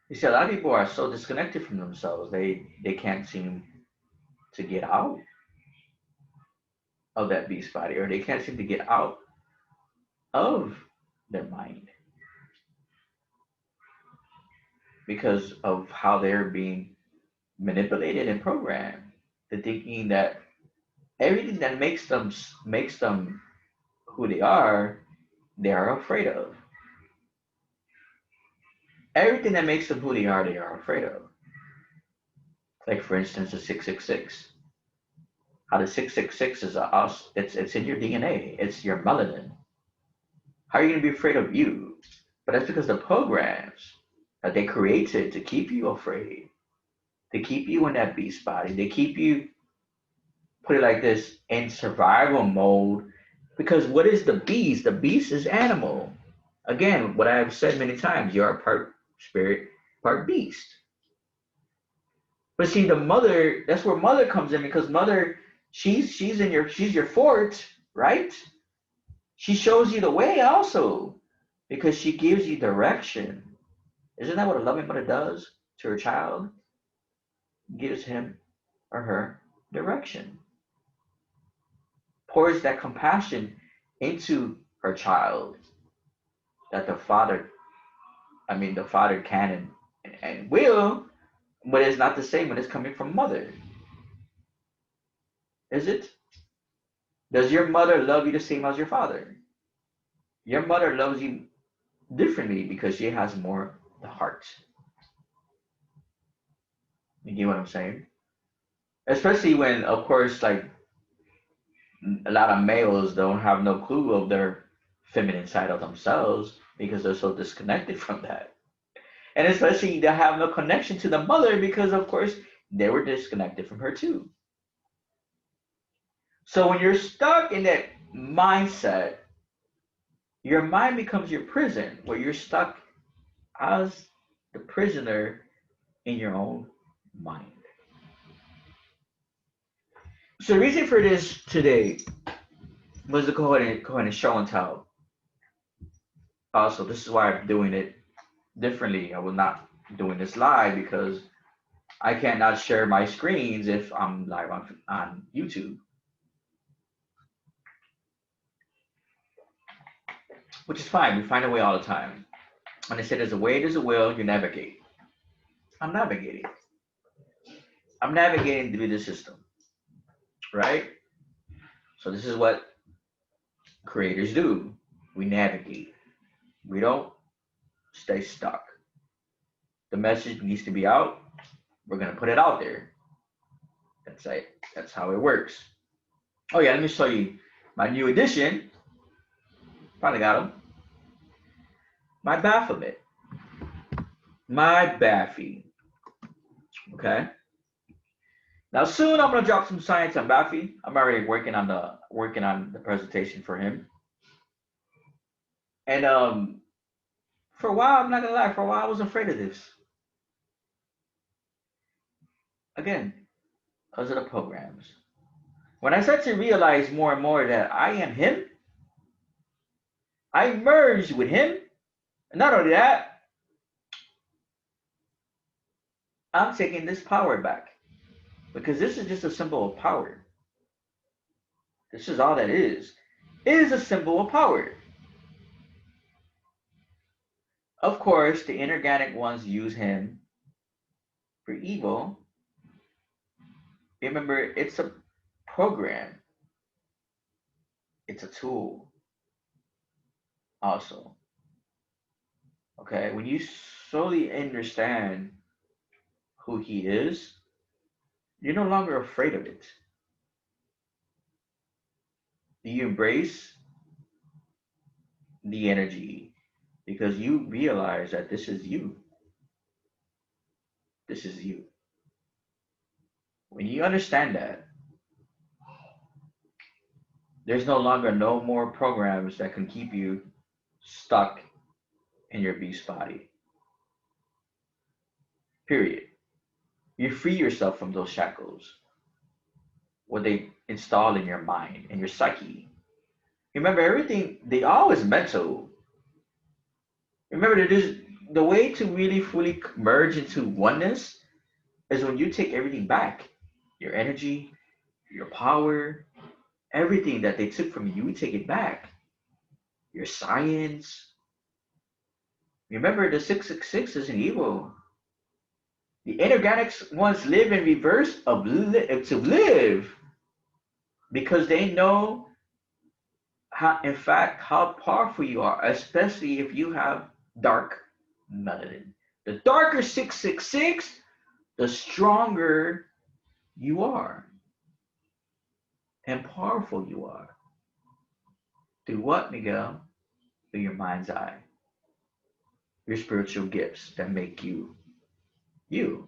You see, a lot of people are so disconnected from themselves, they can't seem to get out of that beast body, or they can't seem to get out of their mind because of how they're being manipulated and programmed to thinking that everything that makes them who they are afraid of. Everything that makes them who they are afraid of. Like for instance, the 666. How the 666 is a us. It's in your DNA. It's your melanin. How are you gonna be afraid of you? But that's because the programs that they created to keep you afraid, to keep you in that beast body, they keep you, put it like this, in survival mode. Because what is the beast? The beast is animal. Again, what I've said many times, you are part spirit, part beast. But see, the mother, that's where mother comes in because mother, she's your fort, right? She shows you the way also because she gives you direction. Isn't that what a loving mother does to her child? Gives him or her direction, pours that compassion into her child that the father can and will, but it's not the same when it's coming from mother, is it? Does your mother love you the same as your father? Your mother loves you differently because she has more the heart. You get what I'm saying? Especially when, of course, like a lot of males don't have no clue of their feminine side of themselves because they're so disconnected from that. And especially they have no connection to the mother because, of course, they were disconnected from her too. So when you're stuck in that mindset, your mind becomes your prison where you're stuck as the prisoner in your own mind. So the reason for this today was to go ahead and show and tell. Also, this is why I'm doing it differently. I was not doing this live because I cannot share my screens if I'm live on YouTube, which is fine. We find a way all the time. When they say there's a way, there's a will, you navigate. I'm navigating. I'm navigating through the system, right? So this is what creators do. We navigate. We don't stay stuck. The message needs to be out. We're gonna put it out there. That's it. That's how it works. Oh yeah, let me show you my new edition. Finally got them. My Baphomet. My Baffy. Okay. Now soon I'm gonna drop some science on Baffy. I'm already working on the presentation for him. And for a while, I'm not gonna lie, for a while I was afraid of this. Again, because of the programs. When I start to realize more and more that I am him, I merge with him. And not only that, I'm taking this power back. Because this is just a symbol of power. This is all that is. It is a symbol of power. Of course, the inorganic ones use him for evil. Remember, it's a program, it's a tool also. Okay, when you slowly understand who he is, you're no longer afraid of it. You embrace the energy because you realize that this is you. This is you. When you understand that, there's no longer no more programs that can keep you stuck in your beast body. Period. You free yourself from those shackles, what they install in your mind and your psyche. Remember, everything they always mental. Remember that the way to really fully merge into oneness is when you take everything back, your energy, your power, everything that they took from you, you take it back. Your science. Remember, the 666 isn't evil. The inorganics ones live in reverse of to live because they know how, in fact, how powerful you are, especially if you have dark melanin. The darker 666, the stronger you are and powerful you are. Through what, Miguel? Through your mind's eye, your spiritual gifts that make you you.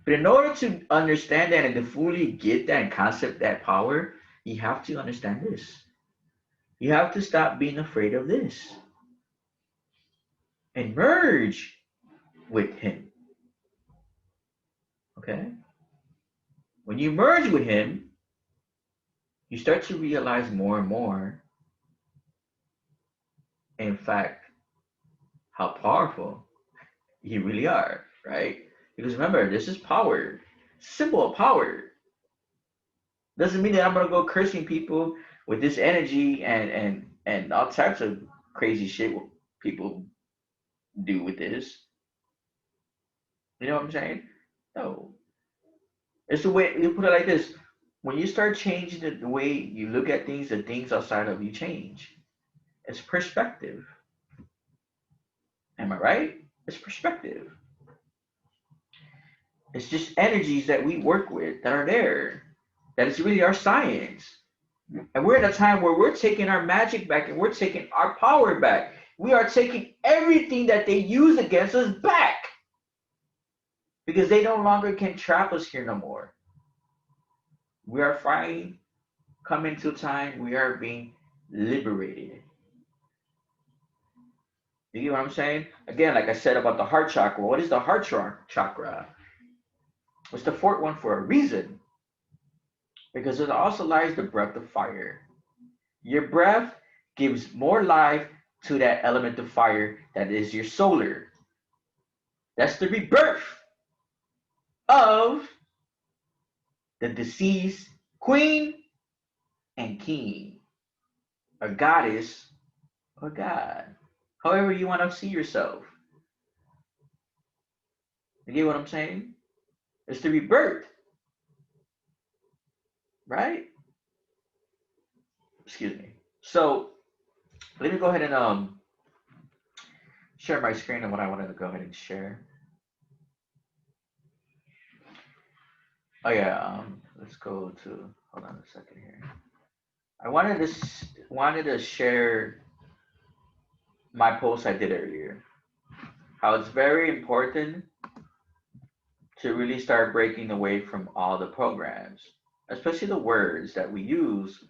But in order to understand that and to fully get that concept, that power, you have to understand this. You have to stop being afraid of this and merge with him. Okay? When you merge with him, you start to realize more and more, in fact, how powerful you really are, right? Because remember, this is power, symbol of power. Doesn't mean that I'm gonna go cursing people with this energy and all types of crazy shit people do with this. You know what I'm saying? No. It's the way you put it like this. When you start changing the way you look at things, the things outside of you change. It's perspective. Am I right? It's perspective. It's just energies that we work with that are there. That is really our science. And we're in a time where we're taking our magic back and we're taking our power back. We are taking everything that they use against us back because they no longer can trap us here no more. We are finally coming to a time we are being liberated. You get what I'm saying? Again, like I said about the heart chakra, what is the heart chakra? It's the fourth one for a reason because it also lies the breath of fire. Your breath gives more life to that element of fire that is your solar. That's the rebirth of the deceased queen and king, or goddess, or god. However you want to see yourself. You get what I'm saying? It's the rebirth, right? Excuse me. So let me go ahead and share my screen and what I wanted to go ahead and share. Oh yeah, let's go to hold on a second here. I wanted to share my post I did earlier. How it's very important to really start breaking away from all the programs, especially the words that we use,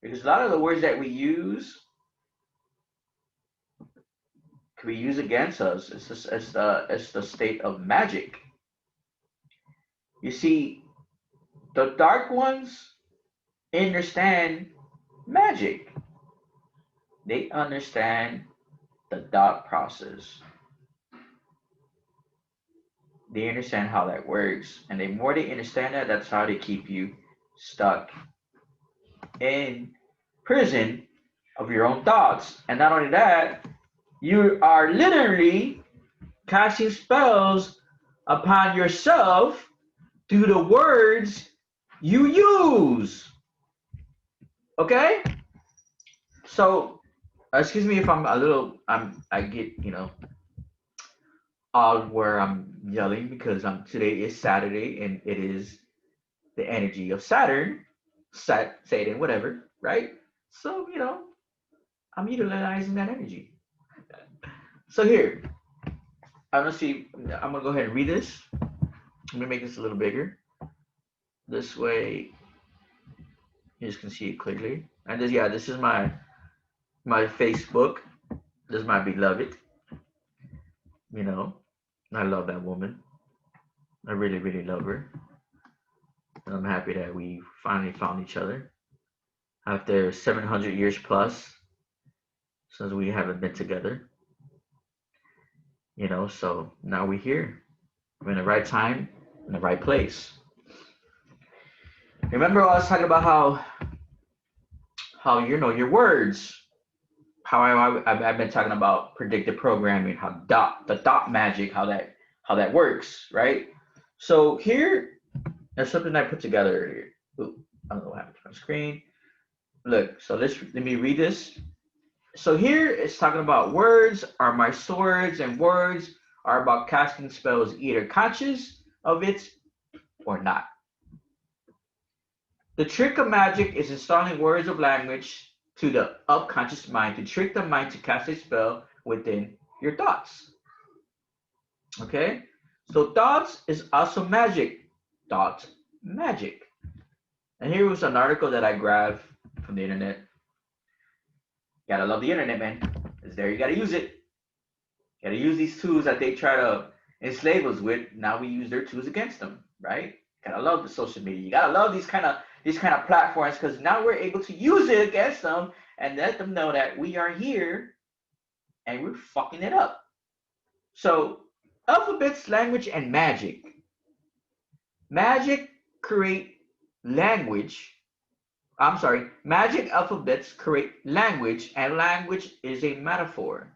because a lot of the words that we use can be used against us. It's the state of magic. You see, the dark ones understand magic. They understand the dot process. They understand how that works. And the more they understand that, that's how they keep you stuck in prison of your own thoughts. And not only that, you are literally casting spells upon yourself through the words you use. Okay? So, excuse me if I'm a little, I get, odd where I'm yelling because today is Saturday and it is the energy of Saturn, Satan, whatever, right? So, I'm utilizing that energy. So here, I'm gonna see. I'm gonna go ahead and read this. Let me make this a little bigger. This way, you just can see it clearly. And this, yeah, this is my Facebook. This is my beloved. You know, I love that woman. I really, really love her. And I'm happy that we finally found each other after 700 years plus since we haven't been together. So now we're here. We're in the right time, in the right place. Remember, I was talking about how your words, how I've been talking about predictive programming, how the dot magic, how that works, right? So here, there's something I put together earlier. Ooh, I don't know what happened to my screen. Look, so let me read this. So here it's talking about words are my swords, and words are about casting spells, either conscious of it or not. The trick of magic is installing words of language to the unconscious mind to trick the mind to cast a spell within your thoughts. Okay? So thoughts is also magic. Thoughts, magic. And here was an article that I grabbed from the internet. Gotta love the internet, man. It's there, you gotta use it. Gotta use these tools that they try to enslave us with. Now we use their tools against them, right? Gotta love the social media. You gotta love these kind of platforms because now we're able to use it against them and let them know that we are here and we're fucking it up. So, alphabets, language, and magic. Magic create language. I'm sorry, magic alphabets create language, and language is a metaphor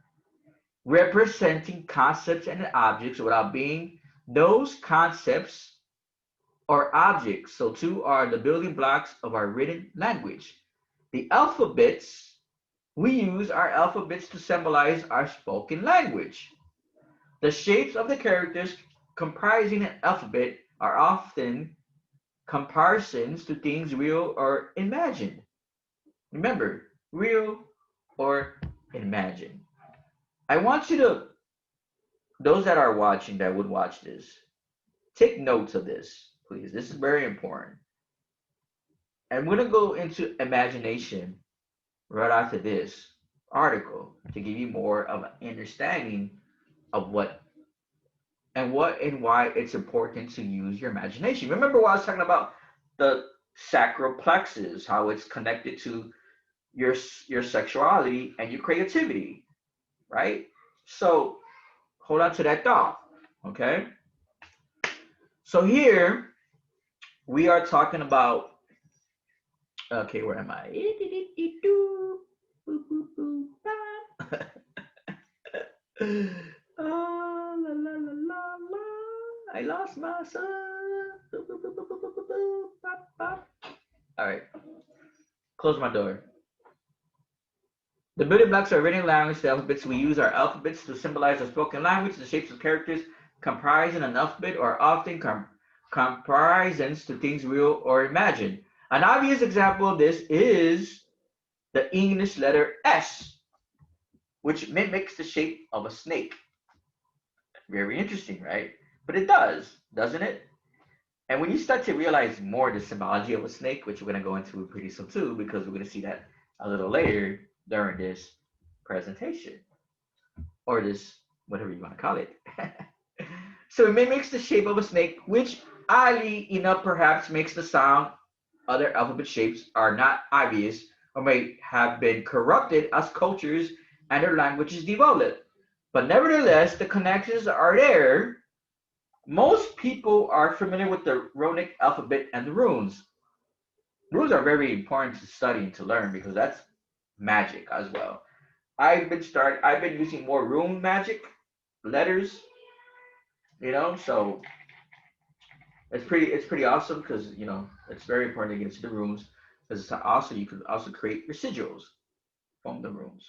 representing concepts and objects without being those concepts or objects. So two are the building blocks of our written language. The alphabets, we use our alphabets to symbolize our spoken language. The shapes of the characters comprising an alphabet are often comparisons to things real or imagined. Remember, real or imagined. I want you to, those that are watching that would watch this, take notes of this, please. This is very important. I'm going to go into imagination right after this article to give you more of an understanding of what and why it's important to use your imagination. Remember what I was talking about the sacral plexus, how it's connected to your sexuality and your creativity, right? So hold on to that thought, okay? So here we are talking about, okay, where am I? Oh, la, la, la, la, la. I lost my son. All right, close my door. The building blocks are written language. The alphabets we use are alphabets to symbolize our spoken language. The shapes of characters comprising an alphabet are often comparisons to things real or imagined. An obvious example of this is the English letter S, which mimics the shape of a snake. Very interesting, right? But it does, doesn't it? And when you start to realize more the symbology of a snake, which we're going to go into pretty soon too, because we're going to see that a little later during this presentation, or this, whatever you want to call it. So it mimics the shape of a snake, which oddly enough perhaps makes the sound other alphabet shapes are not obvious or may have been corrupted as cultures and their languages developed. But nevertheless, the connections are there. Most people are familiar with the runic alphabet and the runes. Runes are very important to study and to learn because that's magic as well. I've been using more rune magic letters, so it's pretty awesome because it's very important to get into the runes because it's also you can also create residuals from the runes.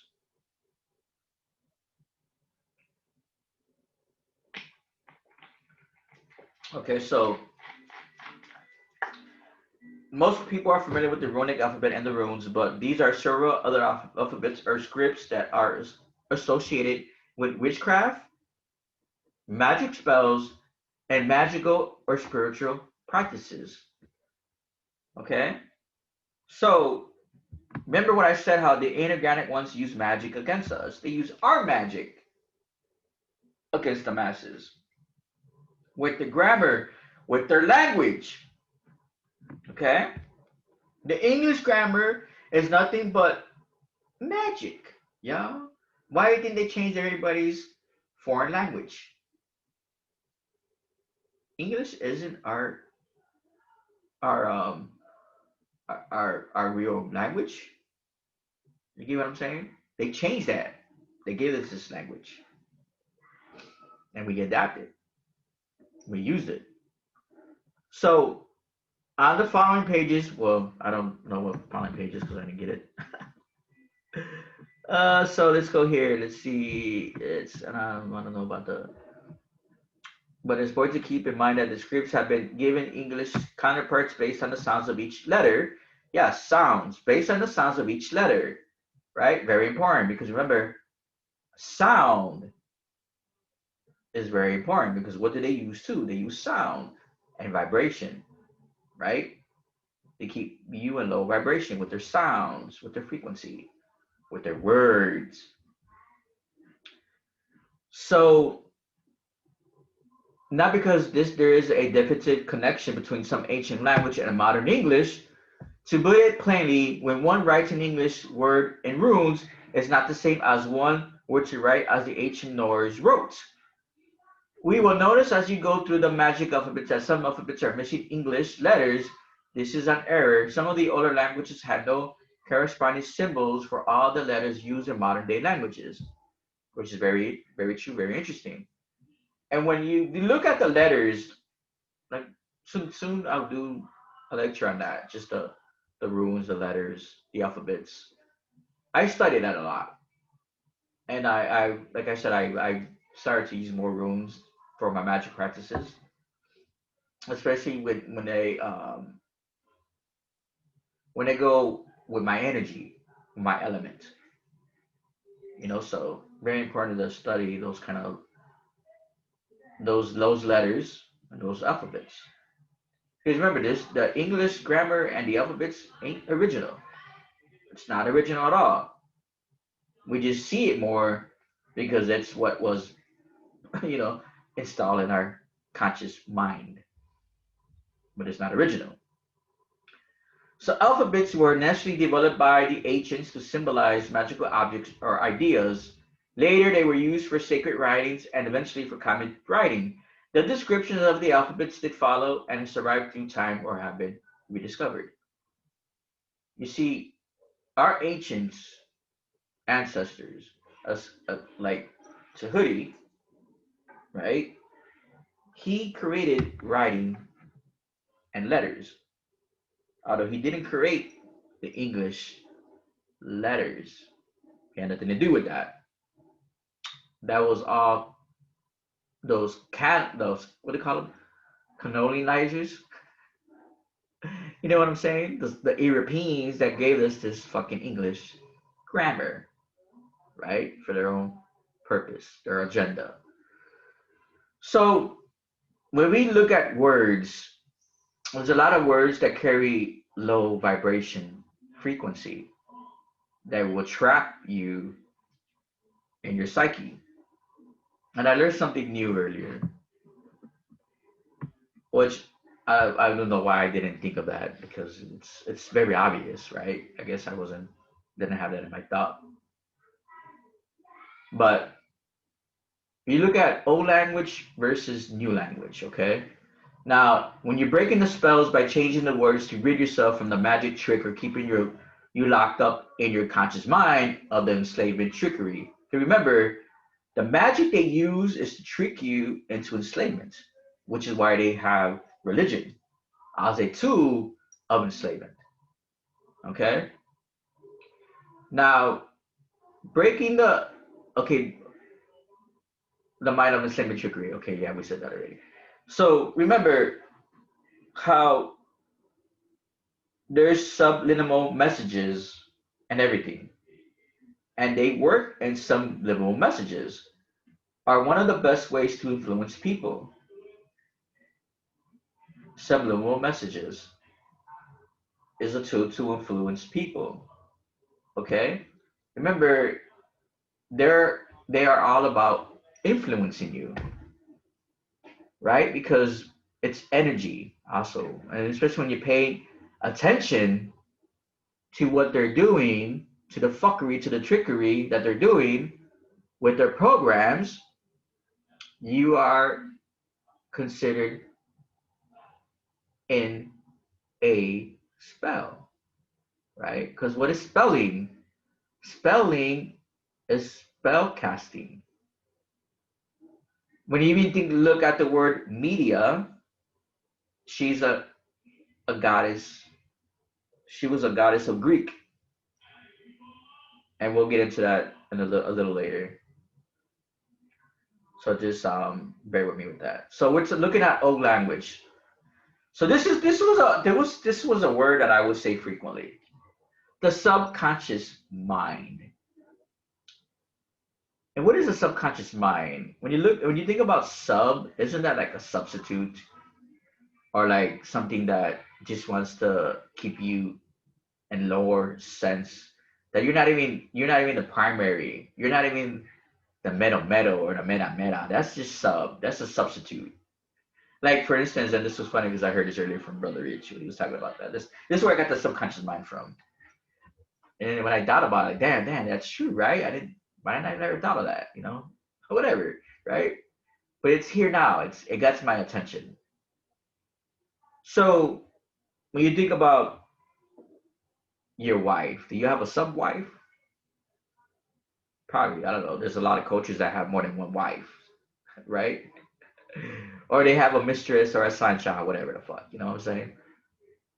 Okay, so most people are familiar with the runic alphabet and the runes, but these are several other alphabets or scripts that are associated with witchcraft, magic spells, and magical or spiritual practices. Okay, so remember what I said how the inorganic ones use magic against us. They use our magic against the masses with the grammar, with their language. Okay, the English grammar is nothing but magic. Yeah. Why didn't they change everybody's foreign language? English isn't our our real language. You get what I'm saying? They changed that. They gave us this language, and we adapted. We used it. So on the following pages, well, I don't know what following pages because I didn't get it. So let's go here. Let's see. It's I don't know about the, but it's important to keep in mind that the scripts have been given English counterparts based on the sounds of each letter. Yeah, sounds based on the sounds of each letter, right? Very important because remember, sound is very important because what do they use too? They use sound and vibration, right? They keep you in low vibration with their sounds, with their frequency, with their words. So not because there is a definitive connection between some ancient language and a modern English. To put it plainly, when one writes an English word in runes, it's not the same as one were to write as the ancient Norse wrote. We will notice as you go through the magic alphabets that some alphabets are missing English letters. This is an error. Some of the older languages had no corresponding symbols for all the letters used in modern day languages, which is very, very true, very interesting. And when you look at the letters, like soon I'll do a lecture on that, just the runes, the letters, the alphabets. I studied that a lot, and I like I said, I started to use more runes for my magic practices, especially when they go with my energy, my element. So very important to study those kind of those letters and those alphabets. Because remember this, the English grammar and the alphabets ain't original. It's not original at all. We just see it more because that's what was, you know, installed in our conscious mind. But it's not original. So alphabets were naturally developed by the ancients to symbolize magical objects or ideas. Later, they were used for sacred writings and eventually for common writing. The descriptions of the alphabets that follow and survive through time or have been rediscovered. You see, our ancient ancestors, like Tahuti, right? He created writing and letters, although he didn't create the English letters. He had nothing to do with that. That was all those what do you call them? Colonizers. You know what I'm saying? The Europeans that gave us this fucking English grammar, right? For their own purpose, their agenda. So when we look at words, there's a lot of words that carry low vibration frequency that will trap you in your psyche. And I learned something new earlier, which I don't know why I didn't think of that because it's very obvious, right? I guess I wasn't didn't have that in my thought. But you look at old language versus new language, okay? Now, when you're breaking the spells by changing the words to rid yourself from the magic trick or keeping you locked up in your conscious mind of the enslavement trickery. Okay, remember, the magic they use is to trick you into enslavement, which is why they have religion as a tool of enslavement. Okay? Now, breaking okay, the mind of enslavement trickery. Okay, yeah, we said that already. So remember how there's subliminal messages and everything, and they work, and subliminal messages are one of the best ways to influence people. Subliminal messages is a tool to influence people. Okay? Remember, they are all about influencing you, right? Because it's energy also. And especially when you pay attention to what they're doing, to the fuckery, to the trickery that they're doing with their programs, you are considered in a spell, right? Because what is spelling? Spelling is spell casting. When you even look at the word media, she's a goddess. She was a goddess of Greek, and we'll get into that in a little later. So just bear with me with that. So we're looking at old language. So this was a word that I would say frequently. The subconscious mind. And what is a subconscious mind? When you think about sub, isn't that like a substitute or like something that just wants to keep you in lower sense that you're not even the primary. You're not even the meta or the meta. That's just sub. That's a substitute. Like for instance, and this was funny because I heard this earlier from Brother Rich. He was talking about that. This is where I got the subconscious mind from. And when I thought about it, damn, that's true, right? Why didn't I never thought of that? Whatever, right? But it's here now. It gets my attention. So when you think about your wife, do you have a sub wife? Probably. I don't know. There's a lot of cultures that have more than one wife, right? Or they have a mistress or a side child, whatever the fuck. You know what I'm saying?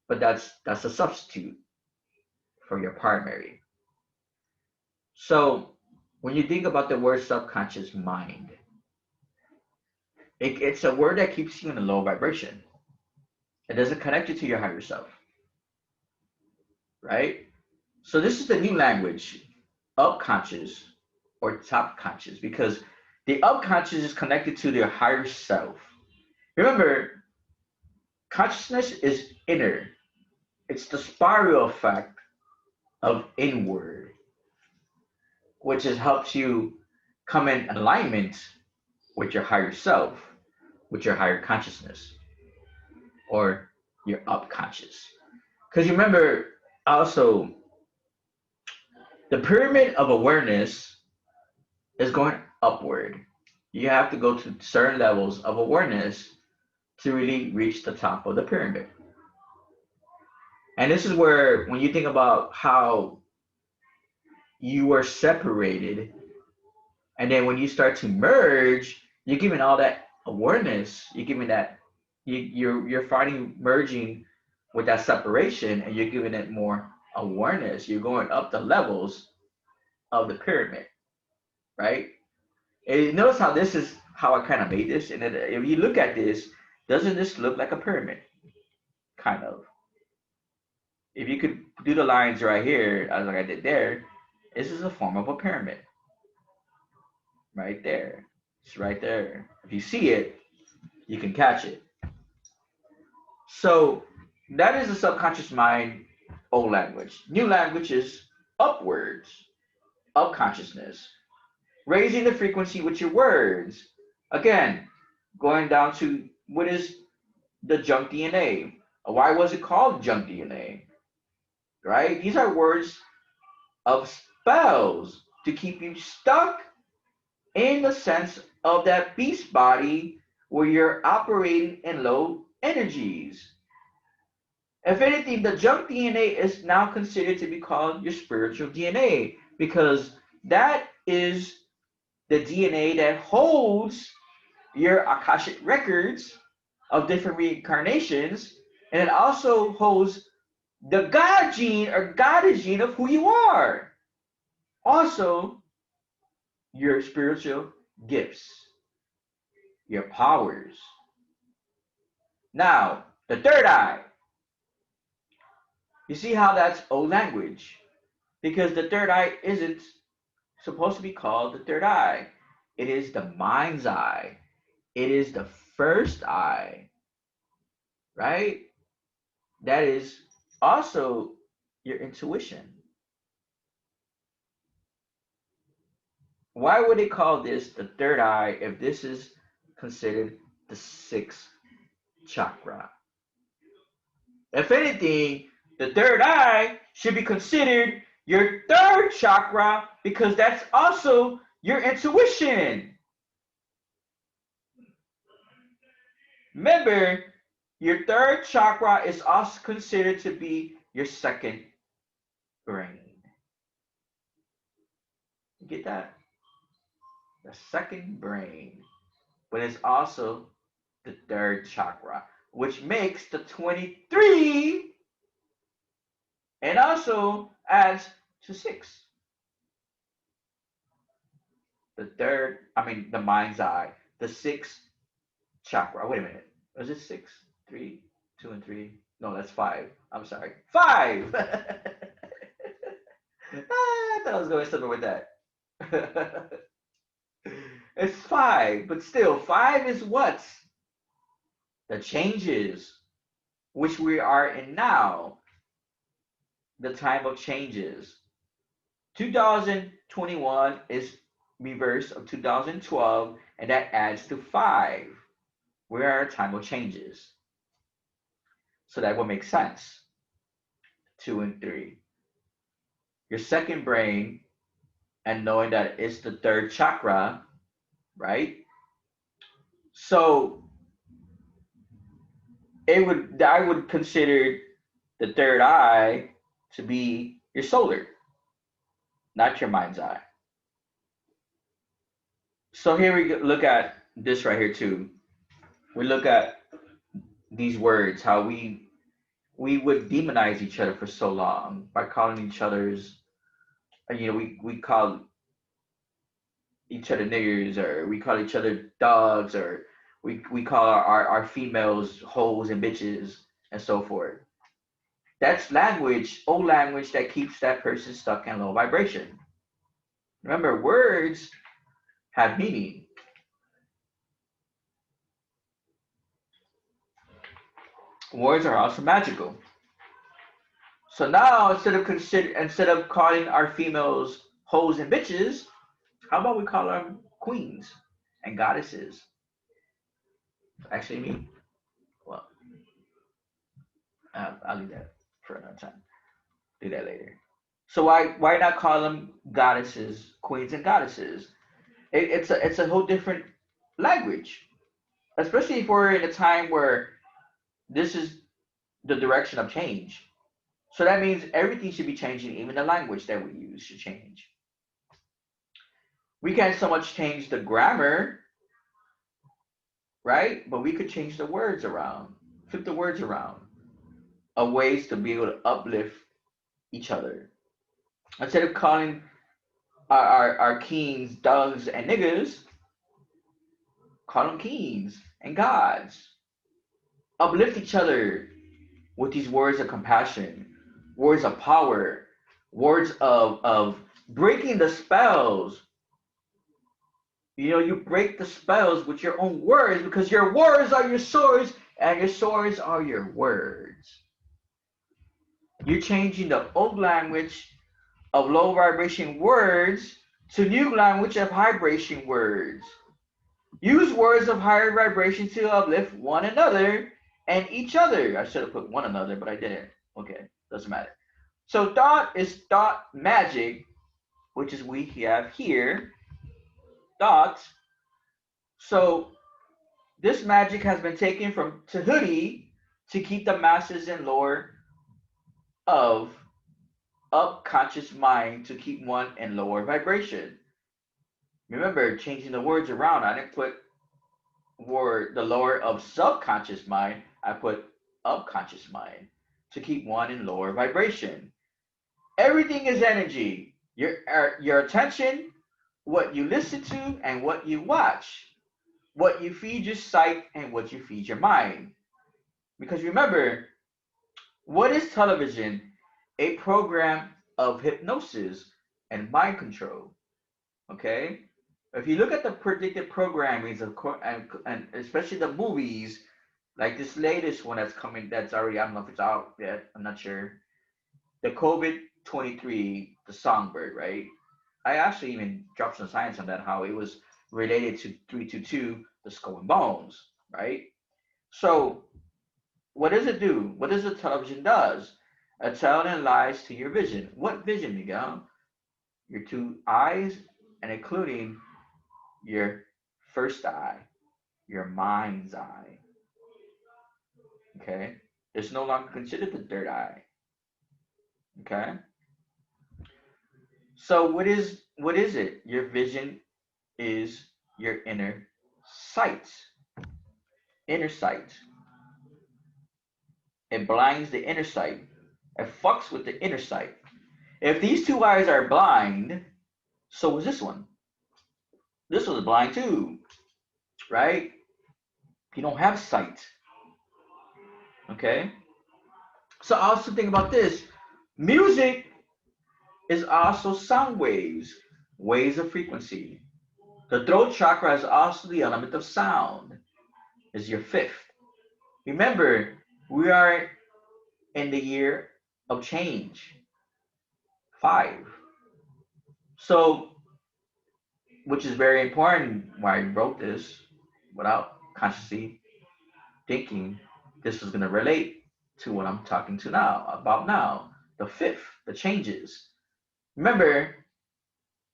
But that's a substitute for your primary. So when you think about the word subconscious mind, it's a word that keeps you in a low vibration. It doesn't connect you to your higher self, right? So this is the new language, upconscious or top conscious, because the upconscious is connected to their higher self. Remember, consciousness is inner. It's the spiral effect of inward, which has helped you come in alignment with your higher self, with your higher consciousness, or your upconscious. Because you remember also the pyramid of awareness is going upward. You have to go to certain levels of awareness to really reach the top of the pyramid. And this is where, when you think about how you were separated, and then when you start to merge, you're giving all that awareness. You're giving that you're finding merging with that separation, and you're giving it more awareness. You're going up the levels of the pyramid, right? And notice how this is how I kind of made this. And then if you look at this, doesn't this look like a pyramid? Kind of. If you could do the lines right here, as like I did there, this is a form of a pyramid. Right there. It's right there. If you see it, you can catch it. So that is the subconscious mind, old language. New language is upwards, up consciousness. Raising the frequency with your words. Again, going down to what is the junk DNA. Why was it called junk DNA? Right? These are words of spells to keep you stuck in the sense of that beast body where you're operating in low energies. If anything, the junk DNA is now considered to be called your spiritual DNA because that is the DNA that holds your Akashic records of different reincarnations, and it also holds the God gene or goddess gene of who you are. Also, your spiritual gifts, your powers. Now, the third eye. You see how that's old language? Because the third eye isn't supposed to be called the third eye. It is the mind's eye. It is the first eye, right? That is also your intuition. Why would they call this the third eye if this is considered the sixth chakra? If anything, the third eye should be considered your third chakra because that's also your intuition. Remember, your third chakra is also considered to be your second brain. You get that? The second brain, but it's also the third chakra, which makes the 23 and also adds to 6. The mind's eye, the sixth chakra. Wait a minute. Was it 6? 3, 2, and 3? No, that's 5. I'm sorry. 5! I thought I was going somewhere with that. It's 5, but still, 5 is what? The changes, which we are in now, the time of changes. 2021 is reverse of 2012, and that adds to 5. We are a time of changes. So that would make sense. 2 and 3. Your second brain, and knowing that it's the third chakra, right? So I would consider the third eye to be your solar, not your mind's eye. So here we look at this right here too. We look at these words, how we would demonize each other for so long by calling each other's, we call each other niggers, or we call each other dogs, or we call our females hoes and bitches and so forth. That's language, old language that keeps that person stuck in low vibration. Remember, words have meaning. Words are also magical. So now instead of calling our females hoes and bitches, how about we call them queens and goddesses? Actually, me. Well, I'll leave that for another time. Do that later. So why not call them goddesses, queens, and goddesses? It's a whole different language, especially if we're in a time where this is the direction of change. So that means everything should be changing, even the language that we use should change. We can't so much change the grammar, right? But we could change the words around, flip the words around, of ways to be able to uplift each other. Instead of calling our kings dogs and niggas, call them kings and gods. Uplift each other with these words of compassion, words of power, words of breaking the spells. You break the spells with your own words because your words are your swords and your swords are your words. You're changing the old language of low vibration words to new language of high vibration words. Use words of higher vibration to uplift one another and each other. I should have put one another, but I didn't. Okay, doesn't matter. So thought is thought magic, which is we have here, thought. So this magic has been taken from Tahuti to keep the masses in lower of upconscious mind to keep one in lower vibration. Remember, changing the words around, I didn't put word the lower of subconscious mind, I put upconscious mind to keep one in lower vibration. Everything is energy. Your attention, what you listen to, and what you watch, what you feed your sight, and what you feed your mind. Because remember, what is television? A program of hypnosis and mind control. Okay? If you look at the predicted programmings of and especially the movies, like this latest one that's coming, that's already, I don't know if it's out yet, I'm not sure. The COVID 23, the songbird, right? I actually even dropped some science on that, how it was related to 322, the skull and bones, right? So what does it do? What does the television does? A television lies to your vision. What vision, Miguel? Your two eyes, and including your first eye, your mind's eye. Okay? It's no longer considered the third eye. Okay? So what is it? Your vision is your inner sight. Inner sight. It blinds the inner sight. It fucks with the inner sight. If these two eyes are blind, so was this one. This was blind too, right? You don't have sight. Okay? So also think about this. Music is also sound waves, waves of frequency. The throat chakra is also the element of sound, is your fifth. Remember, we are in the year of change, five. So, which is very important why I wrote this without consciously thinking this was going to relate to what I'm talking to now about now. The fifth, the changes. Remember,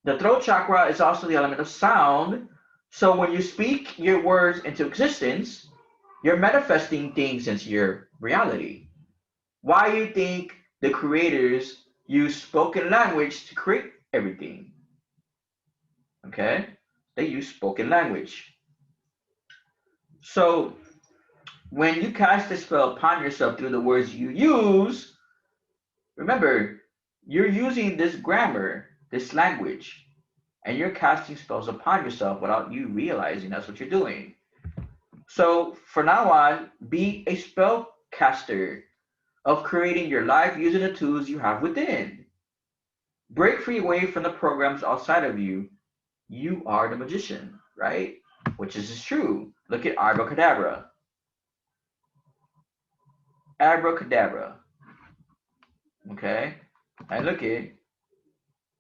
the throat chakra is also the element of sound. So when you speak your words into existence, you're manifesting things into your reality. Why you think the creators use spoken language to create everything? Okay? They use spoken language. So when you cast a spell upon yourself through the words you use, remember, you're using this grammar, this language, and you're casting spells upon yourself without you realizing that's what you're doing. So for now on, be a spellcaster of creating your life using the tools you have within. Break free away from the programs outside of you. You are the magician, right? Which is true. Look at abracadabra. Abracadabra. Okay? And look at,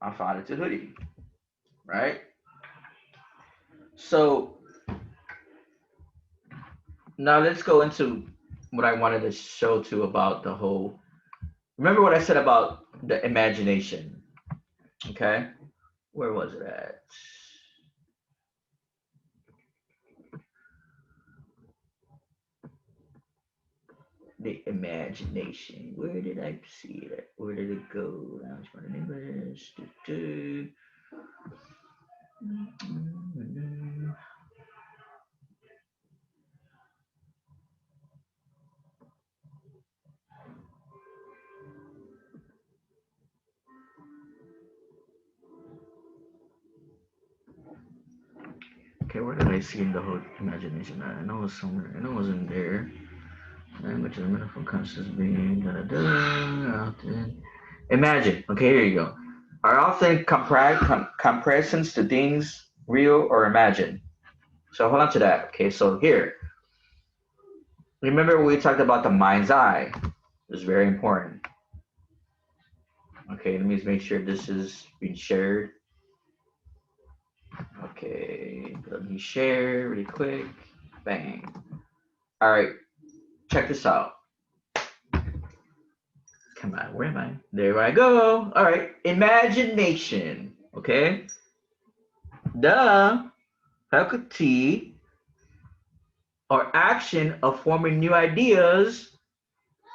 I found it to hoodie, right? So now let's go into what I wanted to show to about the whole. Remember what I said about the imagination, okay? Where was it at? The imagination. Where did I see it? Where did it go? Lounge for English. Okay, where did I see the whole imagination? I know it was somewhere. I know it wasn't there. Language is a metaphor, conscious being. Da, da, da, often. Imagine. Okay, here you go. Are often comparisons to things real or imagined. So hold on to that. Okay, so here. Remember we talked about the mind's eye. It's very important. Okay, let me just make sure this is being shared. Okay, let me share really quick. Bang. All right, check this out. Come on, where am I? There I go. All right, imagination. Okay, the faculty or action of forming new ideas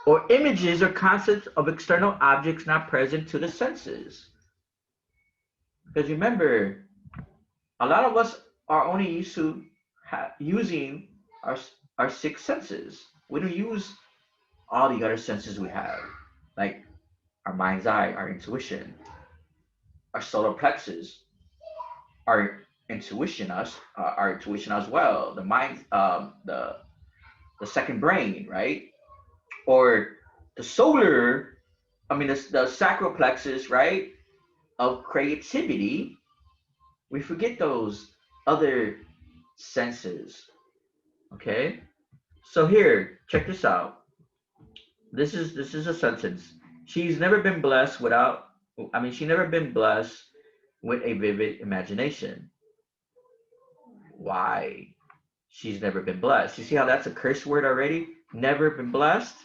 or images or concepts of external objects not present to the senses. Because remember, a lot of us are only used to using our our six senses. We don't use all the other senses we have, like our mind's eye, our intuition, our solar plexus, our our intuition as well. The mind, the second brain, right? Or the solar, I mean the sacral plexus, right? Of creativity. We forget those other senses. Okay. So here, check this out. This is a sentence. She's never been blessed without. I mean, she never been blessed with a vivid imagination. Why? She's never been blessed. You see how that's a curse word already? Never been blessed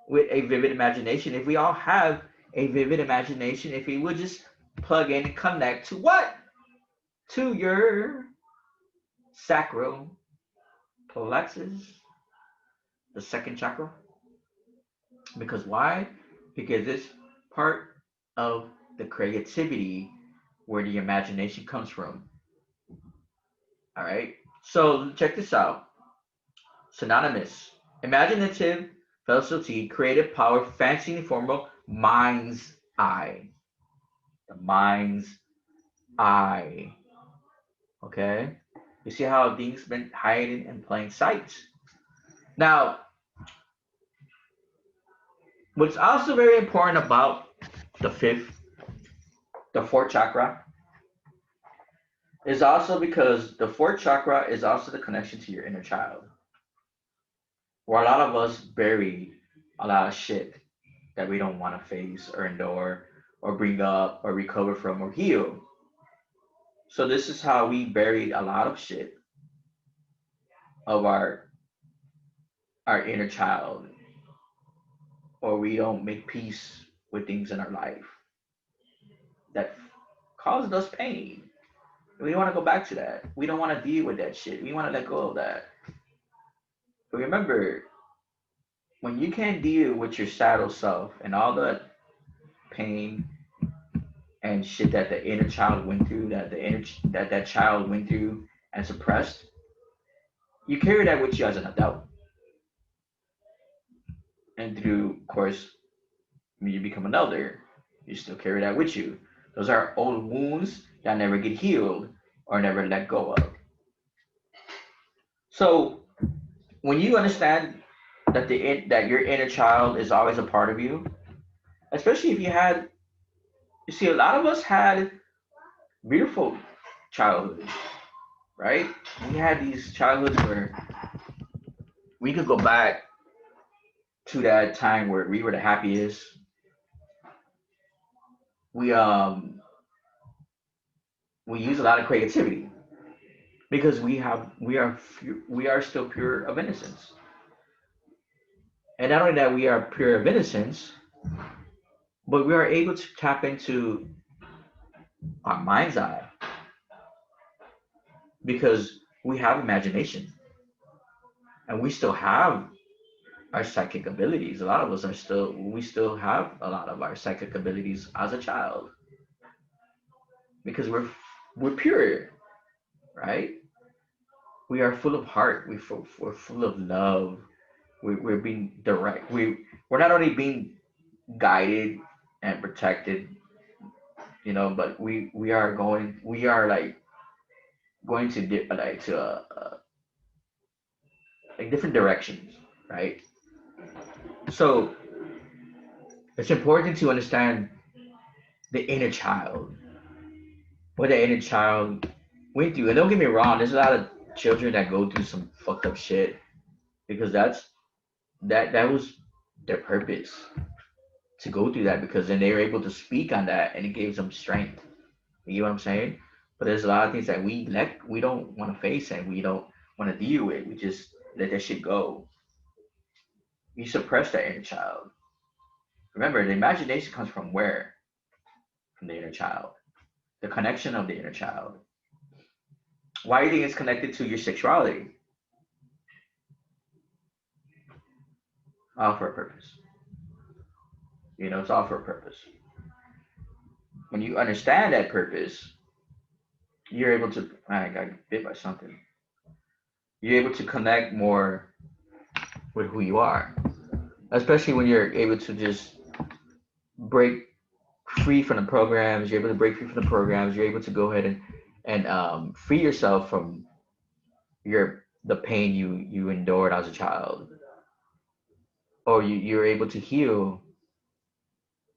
with a vivid imagination. If we all have a vivid imagination, if we would just plug in and connect to what? To your sacral plexus, the second chakra. Because why? Because it's part of the creativity where the imagination comes from. All right. So check this out. Synonymous. Imaginative, facility, creative power, fancy, informal, mind's eye. The mind's eye. Okay. You see how things been hiding in plain sight. Now, what's also very important about the fifth, the fourth chakra, is also because the fourth chakra is also the connection to your inner child, where a lot of us bury a lot of shit that we don't want to face or endure or bring up or recover from or heal. So this is how we buried a lot of shit of our inner child, or we don't make peace with things in our life that caused us pain. We want to go back to that. We don't want to deal with that shit. We want to let go of that. But remember, when you can't deal with your shadow self and all the pain and shit that the inner child went through, that child went through and suppressed, you carry that with you as an adult. And through, of course, when you become an elder, you still carry that with you. Those are old wounds that never get healed or never let go of. So when you understand that your inner child is always a part of you, especially if you see, a lot of us had beautiful childhoods, right? We had these childhoods where we could go back to that time where we were the happiest. We we use a lot of creativity because we are still pure of innocence, and not only that we are pure of innocence, but we are able to tap into our mind's eye because we have imagination and we still have our psychic abilities. A lot of us we still have a lot of our psychic abilities as a child because we're pure, right? We are full of heart. We're full of love. We're being direct. We're not only being guided and protected, but we are like going to like to like different directions, right? So it's important to understand the inner child, what the inner child went through. And don't get me wrong, there's a lot of children that go through some fucked up shit because that was their purpose to go through that because then they were able to speak on that and it gives them strength. You know what I'm saying? But there's a lot of things that we don't want to face and we don't want to deal with. We just Let that shit go. You suppress that inner child. Remember, the imagination comes from where? From the inner child. The connection of the inner child. Why do you think it's connected to your sexuality? All for a purpose. It's all for a purpose. When you understand that purpose, you're able to. I got bit by something. You're able to connect more with who you are, especially when you're able to just break free from the programs. You're able to break free from the programs. You're able to go ahead and free yourself from the pain you endured as a child, or you're able to heal,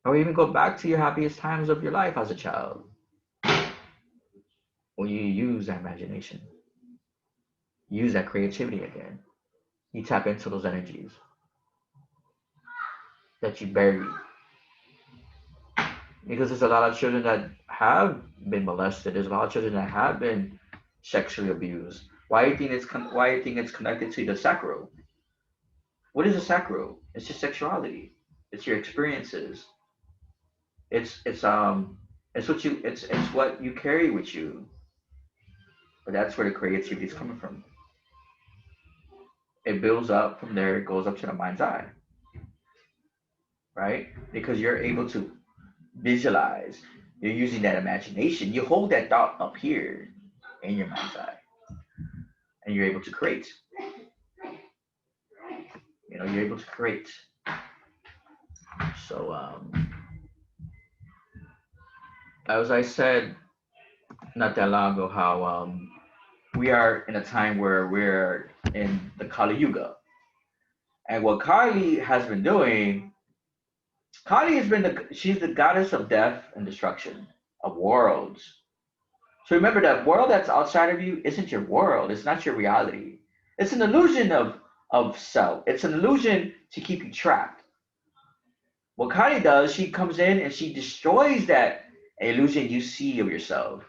or even go back to your happiest times of your life as a child when you use that imagination, use that creativity again. You tap into those energies that you buried, because there's a lot of children that have been molested. There's a lot of children that have been sexually abused. Why do you think it's connected to the sacral? What is a sacral? It's your sexuality. It's your experiences. It's what you carry with you. But that's where the creativity is coming from. It builds up from there. It goes up to the mind's eye, right? Because you're able to visualize. You're using that imagination. You hold that thought up here in your mind's eye, and you're able to create. You're able to create. So, as I said not that long ago, how we are in a time where we're in the Kali Yuga, and what Kali has been doing. Kali has been she's the goddess of death and destruction, of worlds. So remember that world that's outside of you isn't your world. It's not your reality. It's an illusion of self. It's an illusion to keep you trapped. What Kali does, she comes in and she destroys that illusion you see of yourself.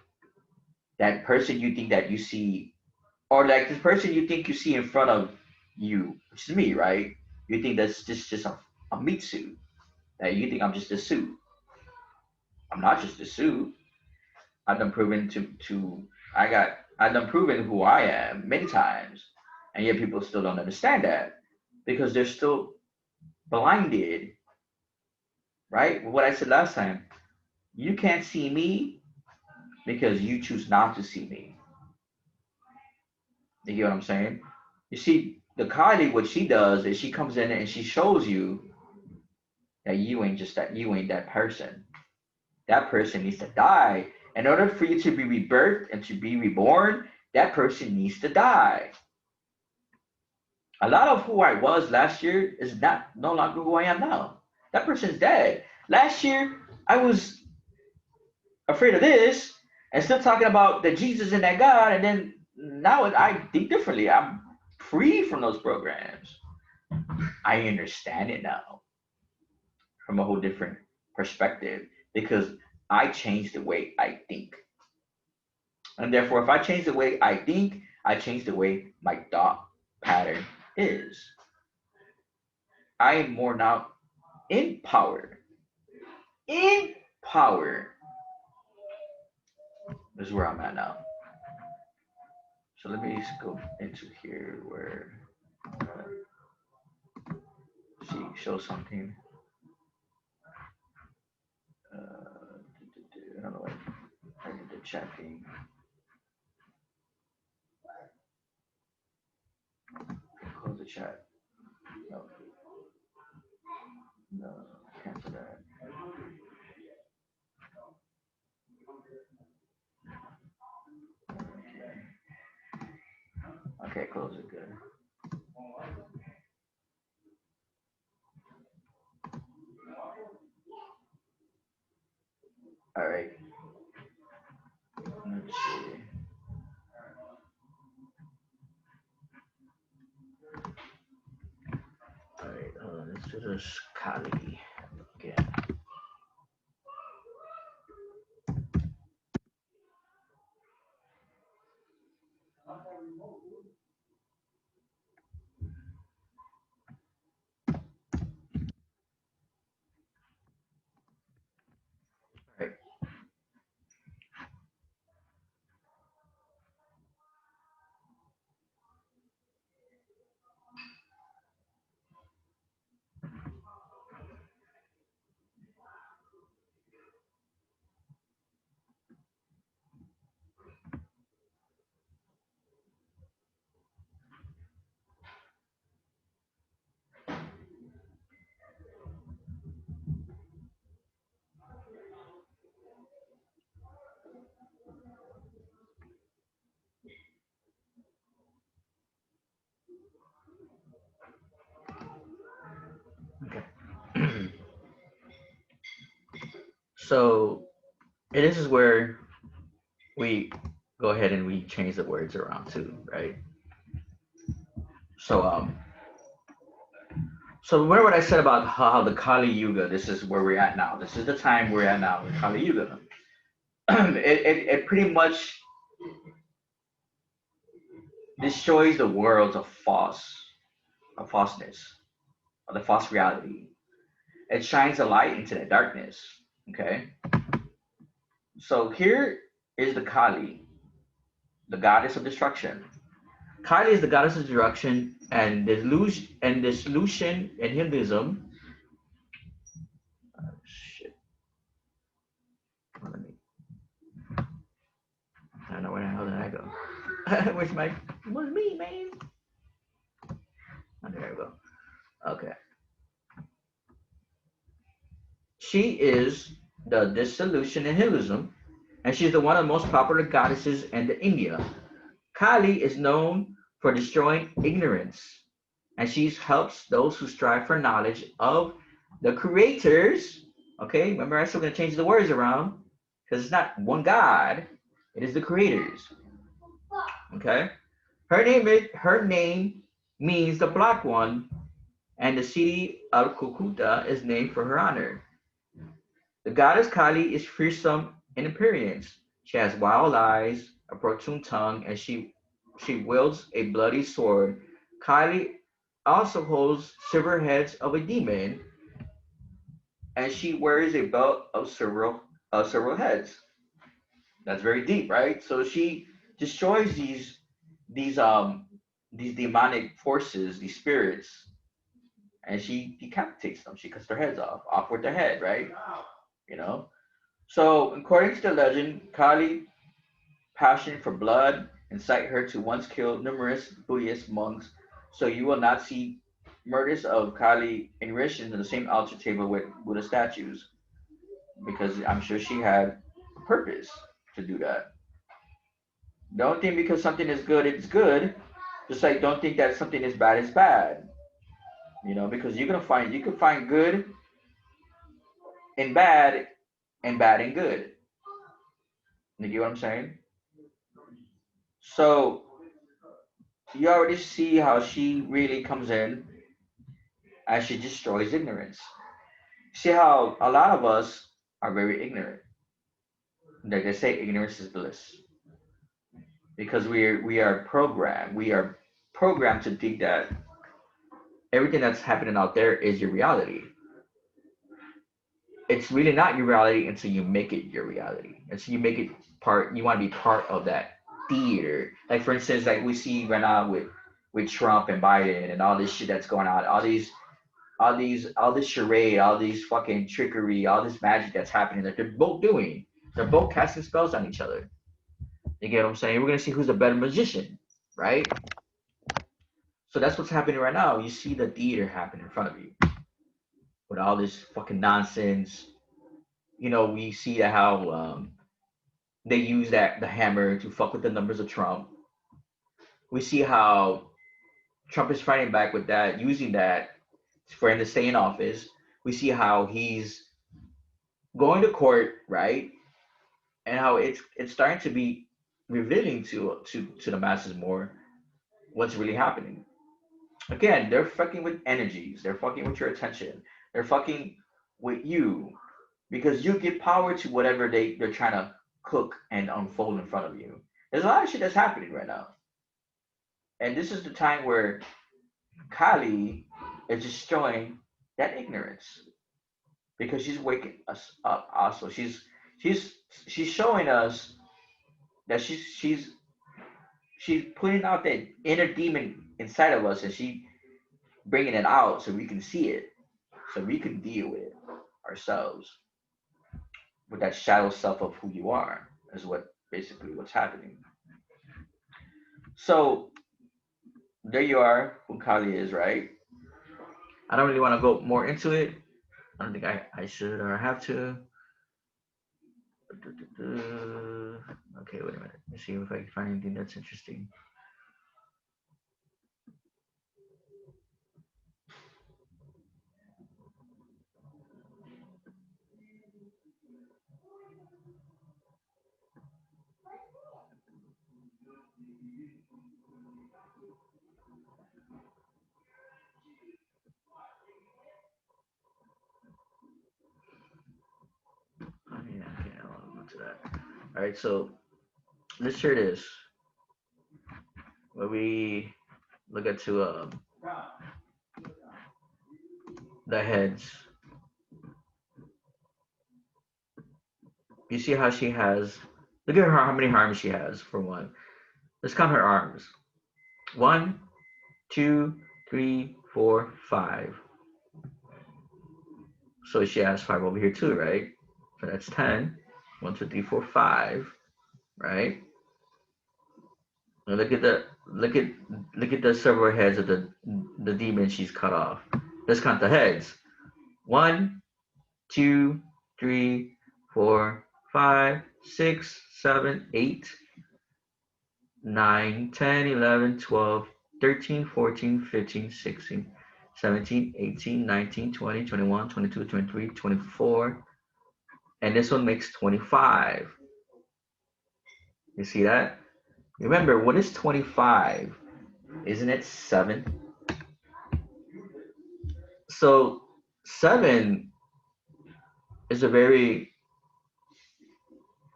That person you think that you see, or like this person you think you see in front of you, which is me, right? You think that's just a meat suit. That you think I'm just a suit. I'm not just a suit. I've done proven I've done proven who I am many times, and yet people still don't understand that because they're still blinded, right? What I said last time, you can't see me because you choose not to see me. You get what I'm saying? You see, the Kylie, what she does is she comes in and she shows you that you ain't that person. That person needs to die. In order for you to be rebirthed and to be reborn, that person needs to die. A lot of who I was last year is not no longer who I am now. That person's dead. Last year, I was afraid of this and still talking about the Jesus and that God, and then now I think differently. I'm free from those programs. I understand it now from a whole different perspective because I changed the way I think. And therefore, if I change the way I think, I change the way my thought pattern is. I am more now in power. In power is where I'm at now. So let me just go into here where she shows something. I don't know what I did the chat thing. Close the chat. No, no, cancel that. Okay, close it. Good. All right. Let's see. All right. Let's do this Kali again. So this is where we go ahead and we change the words around too, right? So so remember what I said about how the Kali Yuga, this is where we're at now. This is the time we're at now, the Kali Yuga. It pretty much destroys the worlds of falseness, of the false reality. It shines a light into the darkness. Okay. So here is the Kali, the goddess of destruction. Kali is the goddess of destruction and dissolution in Hinduism. Shit. Let me, I don't know where the hell did I go. Where's my was me, man? Oh, there we go. Okay. She is the dissolution in Hinduism, and she's the one of the most popular goddesses in the India. Kali is known for destroying ignorance, and she helps those who strive for knowledge of the creators. Okay, remember I still gonna change the words around because it's not one God; it is the creators. Okay, her name means the black one, and the city of Calcutta is named for her honor. The goddess Kali is fearsome in appearance. She has wild eyes, a protruding tongue, and she wields a bloody sword. Kali also holds several heads of a demon, and she wears a belt of several heads. That's very deep, right? So she destroys these um these demonic forces, these spirits, and she decapitates them. She cuts their heads off with their head, right? You know. So according to the legend, Kali passion for blood incite her to once kill numerous Buddhist monks. So you will not see murders of Kali enriched into the same altar table with Buddha statues, because I'm sure she had a purpose to do that. Don't think because something is good, it's good. Just like don't think that something is bad is bad. Because you can find good in bad and bad in good. You get what I'm saying? So you already see how she really comes in and she destroys ignorance. See how a lot of us are very ignorant. Like they say, ignorance is bliss because we are programmed to think that everything that's happening out there is your reality. It's really not your reality until you make it your reality. Until you make it part, you want to be part of that theater. Like for instance, like we see right now with Trump and Biden and all this shit that's going on, all this charade, all these fucking trickery, all this magic that's happening that they're both doing. They're both casting spells on each other. You get what I'm saying? We're gonna see who's a better magician, right? So that's what's happening right now. You see the theater happen in front of you with all this fucking nonsense. We see that how they use that the hammer to fuck with the numbers of Trump. We see how Trump is fighting back with that, using that for him to stay in office. We see how he's going to court, right? And how it's starting to be revealing to the masses more what's really happening. Again, they're fucking with energies. They're fucking with your attention. They're fucking with you because you give power to whatever they're trying to cook and unfold in front of you. There's a lot of shit that's happening right now, and this is the time where Kali is destroying that ignorance because she's waking us up. Also, she's she's showing us that she's putting out that inner demon inside of us, and she bringing it out so we can see it, so we can deal with it ourselves with that shadow self of who you are. Is what basically what's happening. So there you are, who Kali is, right? I don't really want to go more into it. I don't think I should or have to. Okay, wait a minute. Let me see if I can find anything that's interesting. All right, so let's share this. When we look at the heads, you see how she has. Look at her, how many arms she has. For one, let's count her arms. 1, 2, 3, 4, 5. So she has 5 over here too, right? So that's 10. 1, 2, 3, 4, 5, right? Now look at the several heads of the demon she's cut off. Let's count the heads. 1, 2, 3, 4, 5, 6, 7, 8, 9, 10, 11, 12, 13, 14, 15, 16, 17, 18, 19, 20, 21, 22, 23, 24, and this one makes 25. You see that? Remember, what is 25? Isn't it 7? So 7 is a very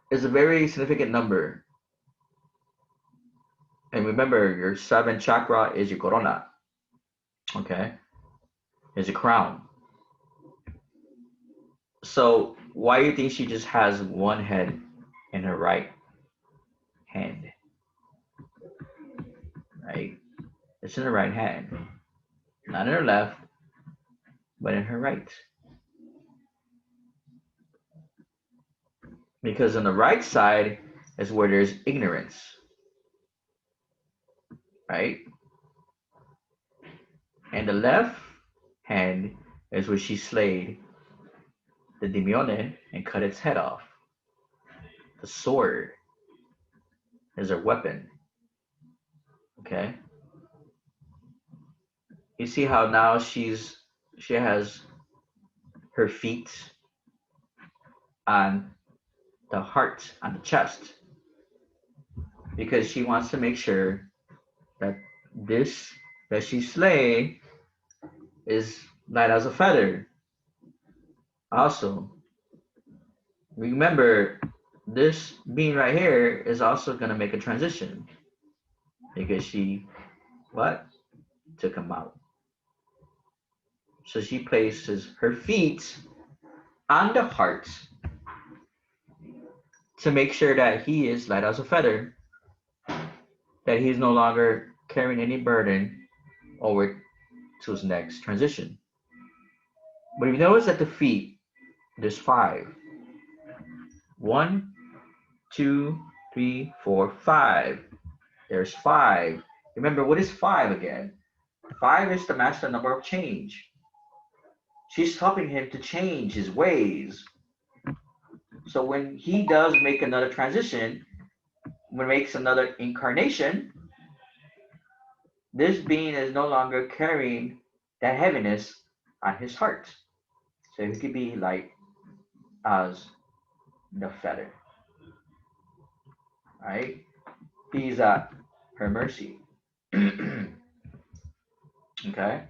significant number. And remember, your 7th chakra is your corona. Okay? Is your crown. So why do you think she just has one head in her right hand? Right? It's in her right hand. Not in her left, but in her right. Because on the right side is where there's ignorance. Right? And the left hand is where she slayed the Dimione and cut its head off. The sword is her weapon. Okay? You see how now she has her feet on the heart, on the chest, because she wants to make sure that this that she slay is light as a feather. Also, remember this being right here is also gonna make a transition because she what took him out. So she places her feet on the heart to make sure that he is light as a feather, that he's no longer carrying any burden over to his next transition. But if you notice at the feet, there's 5. 1, 2, 3, 4, 5. There's 5. Remember, what is 5 again? 5 is the master number of change. She's helping him to change his ways. So when he does make another transition, when he makes another incarnation, this being is no longer carrying that heaviness on his heart. So he could be light as the feather. Right? He's at her mercy. Okay?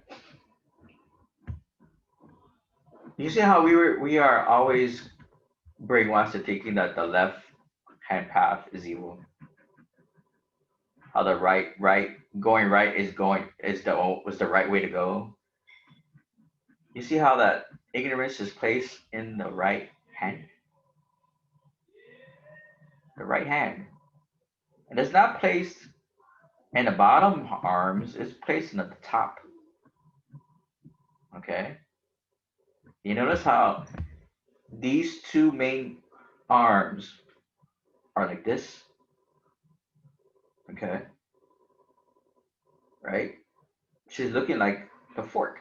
You see how we are always brainwashed to thinking that the left hand path is evil. How the going right is the right way to go. You see how that ignorance is placed in the right hand? The right hand. And it's not placed in the bottom arms, it's placed in the top. Okay? You notice how these two main arms are like this? Okay? Right? She's looking like a fork.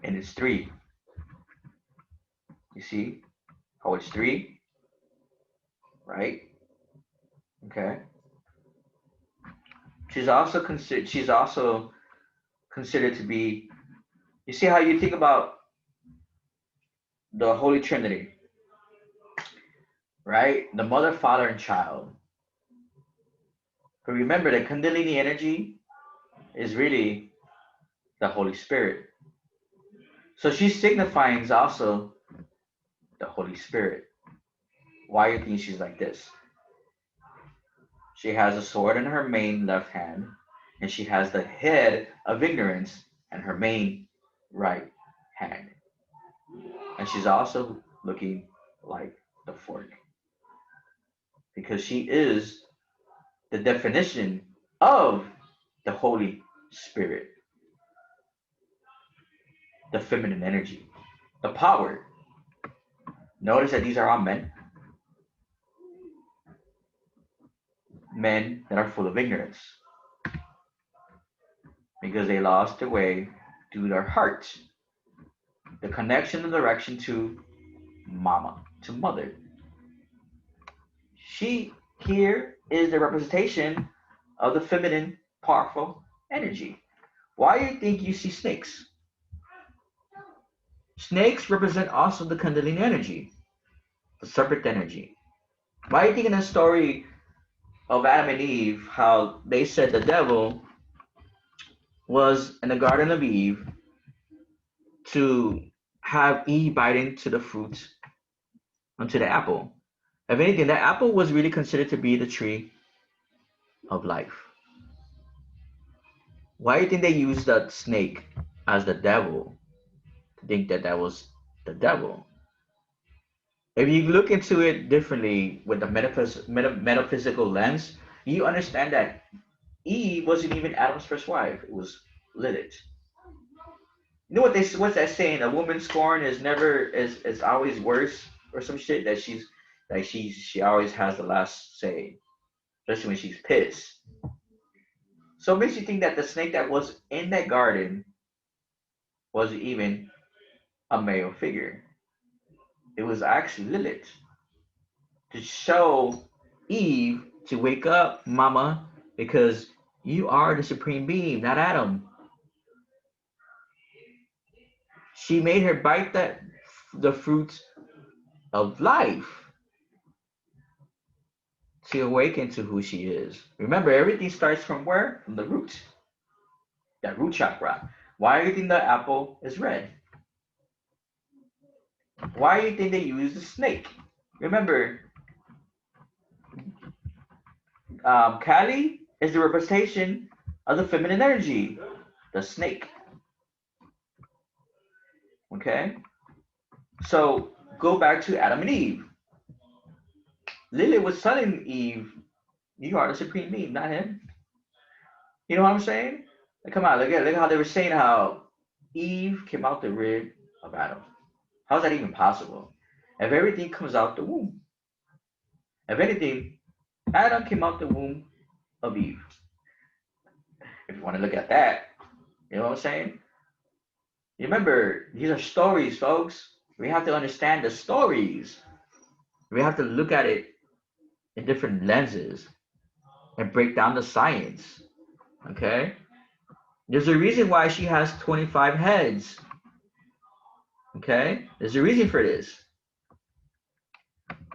And it's 3. You see how it's 3? Right? Okay? She's also considered to be, you see how you think about the Holy Trinity, right? The mother, father, and child. But remember that Kundalini energy is really the Holy Spirit. So she's signifying also the Holy Spirit. Why do you think she's like this? She has a sword in her main left hand, and she has the head of ignorance in her main right hand. And she's also looking like the fork because she is the definition of the Holy Spirit, the feminine energy, the power. Notice that these are all men, men that are full of ignorance because they lost their way to their heart, the connection and direction to mama, to mother. She here is the representation of the feminine, powerful energy. Why do you think you see snakes? Snakes represent also the Kundalini energy, the serpent energy. Why do you think in the story of Adam and Eve, how they said the devil was in the Garden of Eve to have Eve bite into the fruit, onto the apple? If anything, that apple was really considered to be the tree of life. Why do you think they used the snake as the devil to think that that was the devil? If you look into it differently with the metaphysical lens, you understand that Eve wasn't even Adam's first wife. It was Lilith. You know what's that saying? A woman's scorn is never is always worse or some shit that she's like she always has the last say, especially when she's pissed. So it makes you think that the snake that was in that garden wasn't even a male figure. It was actually Lilith to show Eve to wake up, mama, because you are the supreme being, not Adam. She made her bite the fruit of life to awaken to who she is. Remember, everything starts from where? From the root, that root chakra. Why do you think the apple is red? Why do you think they use the snake? Remember, Kali is the representation of the feminine energy, the snake. Okay? So go back to Adam and Eve. Lilith was telling Eve, you are the supreme being, not him. You know what I'm saying? Like, come on, look how they were saying how Eve came out the rib of Adam. How's that even possible? If everything comes out the womb. If anything, Adam came out the womb of Eve. If you want to look at that, you know what I'm saying? You remember, these are stories, folks. We have to understand the stories. We have to look at it in different lenses and break down the science. Okay? There's a reason why she has 25 heads. Okay? There's a reason for this.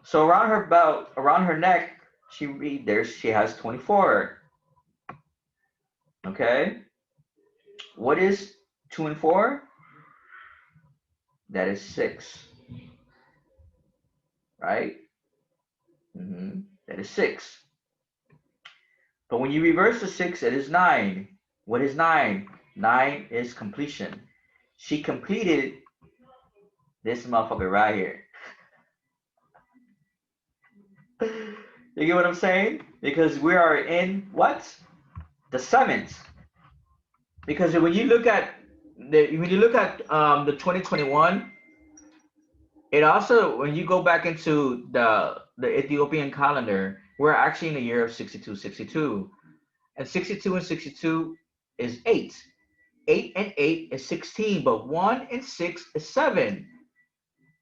So around her belt, around her neck, she has 24. Okay? What is 2 and 4? That is 6. Right? That is 6. But when you reverse the 6, it is 9. What is 9? 9 is completion. She completed this motherfucker right here. You get what I'm saying? Because we are in what? The 7th. Because when you look at the 2021, it also, when you go back into the Ethiopian calendar, we're actually in the year of 6262. And 62 and 62 is 8. 8 and 8 is 16, but 1 and 6 is 7.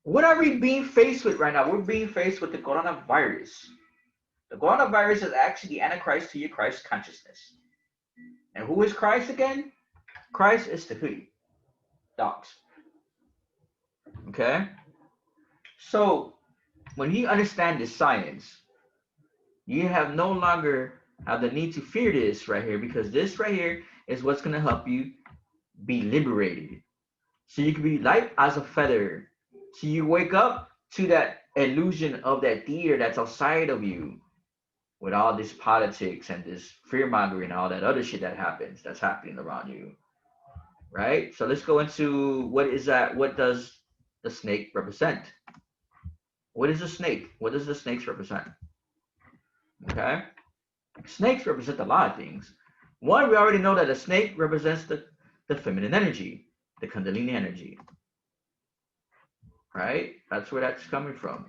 What are we being faced with right now? We're being faced with the coronavirus. The coronavirus is actually the Antichrist to your Christ consciousness. And who is Christ again? Christ is the hoodie. Dogs. Okay? So, when you understand this science, you have no longer have the need to fear this right here, because this right here is what's going to help you be liberated. So you can be light as a feather. So you wake up to that illusion of that theater that's outside of you, with all this politics and this fear mongering and all that other shit that's happening around you, right? So let's go into what is that? What does the snake represent? What is a snake? What does the snakes represent? Okay, snakes represent a lot of things. One, we already know that a snake represents the feminine energy, the Kundalini energy, right? That's where that's coming from.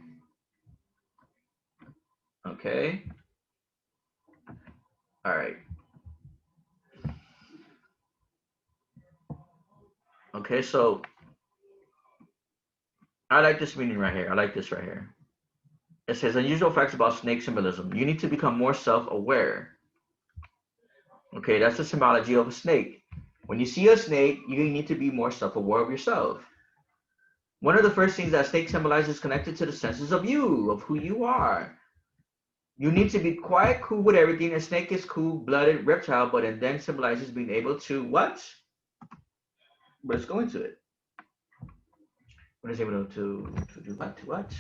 Okay. All right. Okay, so I like this meaning right here. I like this right here. It says unusual facts about snake symbolism. You need to become more self-aware. Okay, that's the symbology of a snake. When you see a snake, you need to be more self-aware of yourself. One of the first things that snake symbolizes is connected to the senses of you, of who you are. You need to be quite cool with everything. A snake is cool-blooded reptile, but it then symbolizes being able to what? Let's go into it. What is able to do what? To what?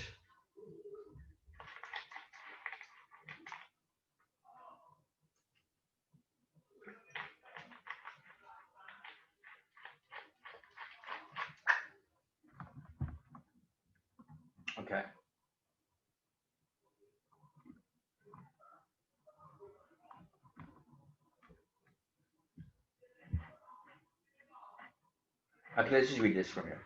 Okay. Okay, let's just read this from here.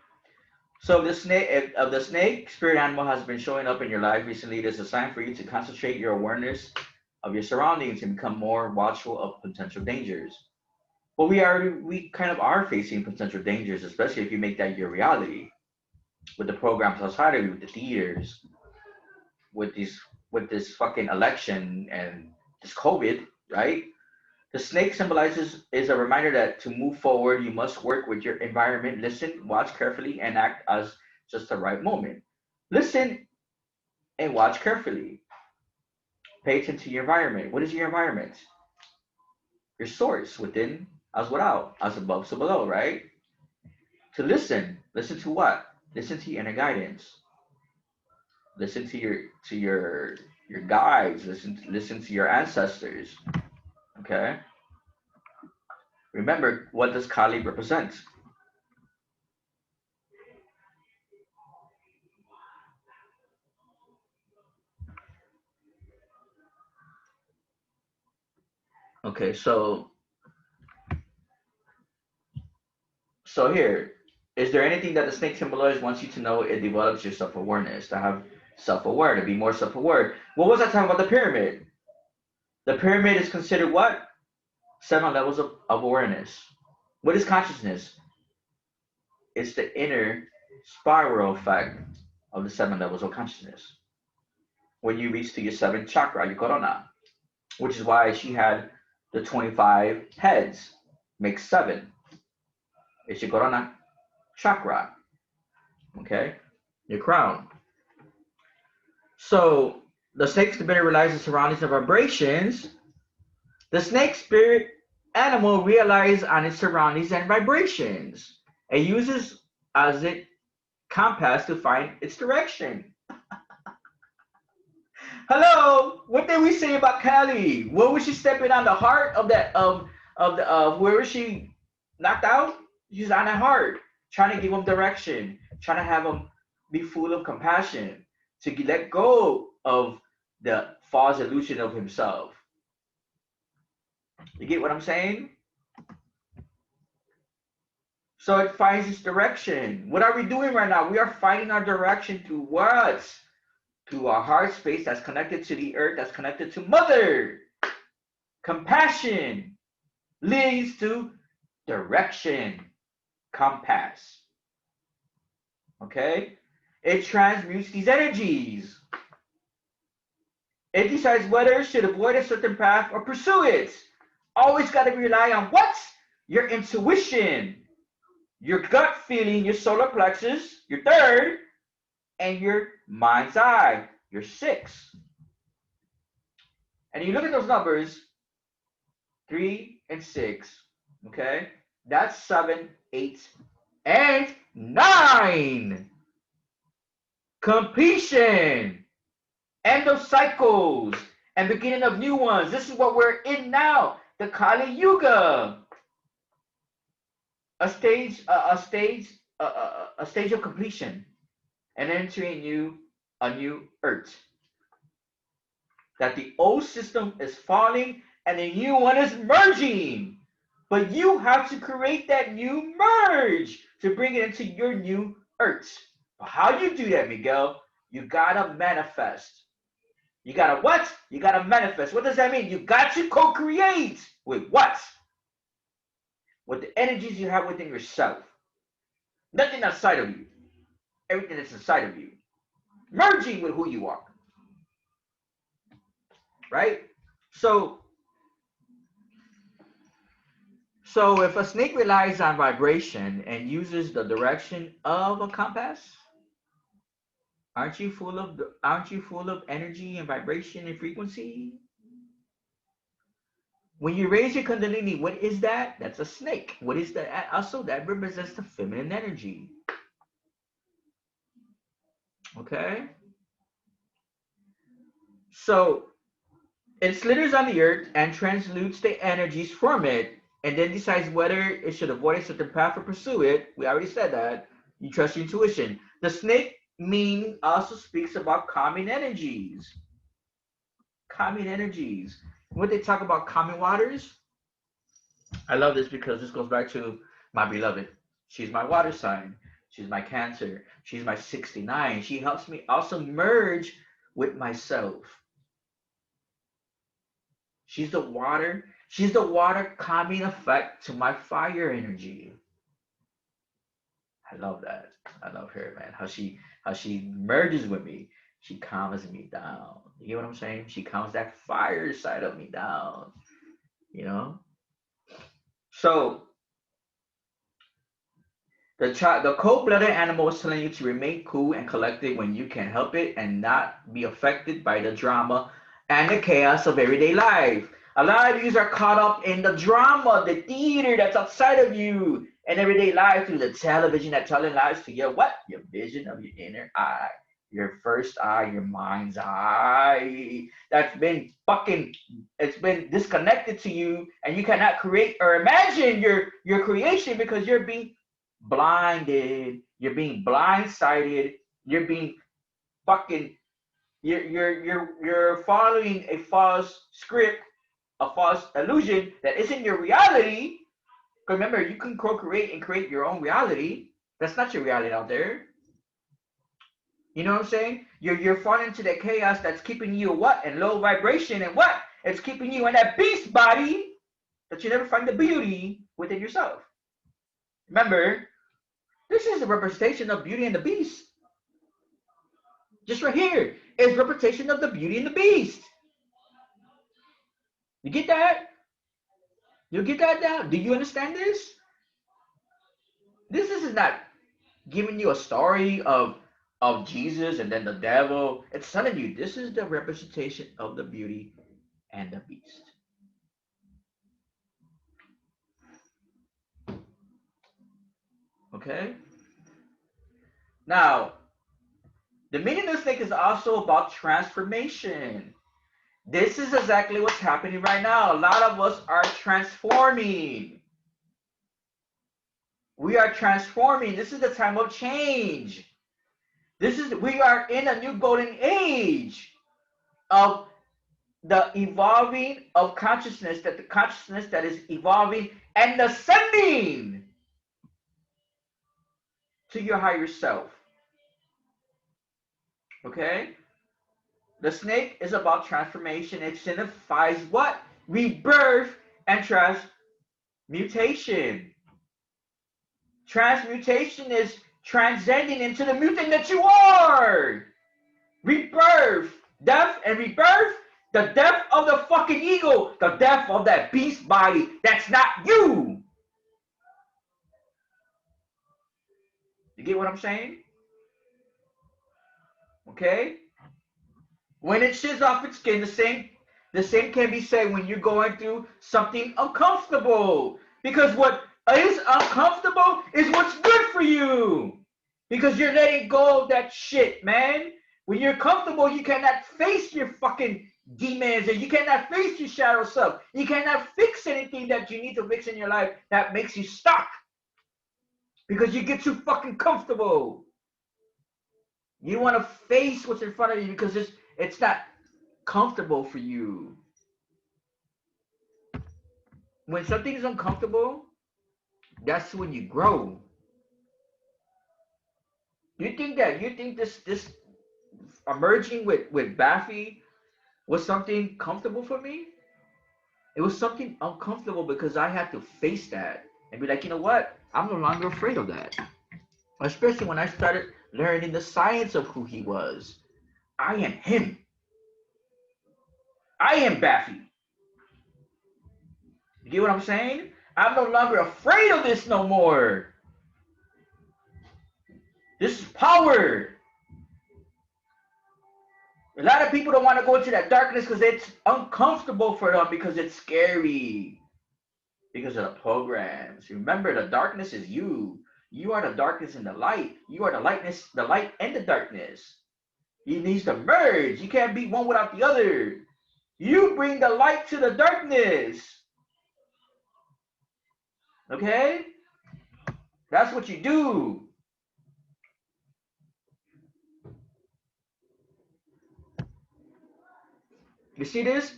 So the snake spirit animal has been showing up in your life recently. It is a sign for you to concentrate your awareness of your surroundings and become more watchful of potential dangers. But we kind of are facing potential dangers, especially if you make that your reality with the programs outside of you, with the theaters, with these with this fucking election and this COVID, right? The snake symbolizes is a reminder that to move forward, you must work with your environment, listen, watch carefully, and act as just the right moment. Listen and watch carefully. Pay attention to your environment. What is your environment? Your source within as without, as above, so below, right? To listen. Listen to what? Listen to your inner guidance. Listen to your guides. Listen to your ancestors. Okay. Remember, what does Kali represent? Okay, so here, is there anything that the snake symbolizes wants you to know? It develops your self-awareness, to have self-aware, to be more self-aware. What was I talking about the pyramid? The pyramid is considered what? 7 levels of awareness. What is consciousness? It's the inner spiral effect of the 7 levels of consciousness. When you reach to your seventh chakra, your corona, which is why she had the 25 heads, makes 7. It's your corona chakra, okay? Your crown. So the snake spirit realizes the surroundings and vibrations. The snake spirit animal realizes on its surroundings and vibrations. It uses as it compass to find its direction. Hello, what did we say about Kelly? What was she stepping on the heart of that of the where was she knocked out? She's on the heart, trying to give him direction, trying to have him be full of compassion, to let go of the false illusion of himself. You get what I'm saying? So it finds its direction. What are we doing right now? We are finding our direction to what? To our heart space that's connected to the earth, that's connected to Mother. Compassion leads to direction. Compass. Okay? It transmutes these energies. It decides whether it should avoid a certain path or pursue it. Always got to rely on what? Your intuition, your gut feeling, your solar plexus, your third, and your mind's eye, your 6. And you look at those numbers, 3 and 6, okay? That's 7, 8, and 9. completion, end of cycles, and beginning of new ones. This is what we're in now, the Kali Yuga, a stage of completion, and entering a new earth. That the old system is falling and the new one is merging. But you have to create that new merge to bring it into your new earth. How do you do that, Miguel? You gotta manifest. You gotta what? You gotta manifest. What does that mean? You got to co-create with what? With the energies you have within yourself. Nothing outside of you. Everything that's inside of you. Merging with who you are. Right? So if a snake relies on vibration and uses the direction of a compass, aren't you full of energy and vibration and frequency? When you raise your kundalini, what is that? That's a snake. What is that? Also, that represents the feminine energy. Okay? So it slithers on the earth and transmutes the energies from it, and then decides whether it should avoid a certain path or pursue it. We already said that. You trust your intuition. The snake meaning also speaks about calming energies. Calming energies. When they talk about calming waters, I love this because this goes back to my beloved. She's my water sign. She's my Cancer. She's my 69. She helps me also merge with myself. She's the water. She's the water calming effect to my fire energy. I love that. I love her, man. How she merges with me. She calms me down. You get what I'm saying? She calms that fire side of me down. You know? So the cold-blooded animal is telling you to remain cool and collected when you can help it and not be affected by the drama and the chaos of everyday life. A lot of you are caught up in the drama, the theater that's outside of you, and everyday life through the television that telling lies to your what? Your vision of your inner eye, your first eye, your mind's eye. That's been it's been disconnected to you, and you cannot create or imagine your creation because you're being blinded, you're being blindsided, you're being fucking you're following a false script, a false illusion that isn't your reality. Remember, you can co-create and create your own reality. That's not your reality out there. You know what I'm saying? You're falling into that chaos that's keeping you what? In low vibration, and what? It's keeping you in that beast body that you never find the beauty within yourself. Remember, this is a representation of Beauty and the Beast. Just right here is representation of the Beauty and the Beast. You get that? You get that now? Do you understand this? This is not giving you a story of Jesus and then the devil. It's telling you this is the representation of the Beauty and the Beast. Okay? Now, the meaning of the snake is also about transformation. This is exactly what's happening right now. A lot of us are transforming. We are transforming. This is the time of change. We are in a new golden age of the evolving of consciousness, that the consciousness that is evolving and ascending to your higher self. Okay? The snake is about transformation. It signifies what? Rebirth and transmutation. Transmutation is transcending into the mutant that you are. Rebirth, death and rebirth, the death of the fucking ego, the death of that beast body. That's not you. You get what I'm saying? Okay? When it shits off its skin, the same can be said when you're going through something uncomfortable. Because what is uncomfortable is what's good for you. Because you're letting go of that shit, man. When you're comfortable, you cannot face your fucking demons and you cannot face your shadow self. You cannot fix anything that you need to fix in your life that makes you stuck. Because you get too fucking comfortable. You want to face what's in front of you because it's not comfortable for you. When something's uncomfortable, that's when you grow. You think this emerging with Baffy was something comfortable for me? It was something uncomfortable because I had to face that and be like, you know what? I'm no longer afraid of that. Especially when I started learning the science of who he was. I am him. I am Baffy. You get what I'm saying? I'm no longer afraid of this no more. This is power. A lot of people don't want to go into that darkness because it's uncomfortable for them because it's scary. Because of the programs. Remember, the darkness is you. You are the darkness and the light. You are the lightness, the light and the darkness. It needs to merge. You can't be one without the other. You bring the light to the darkness. Okay? That's what you do. You see this?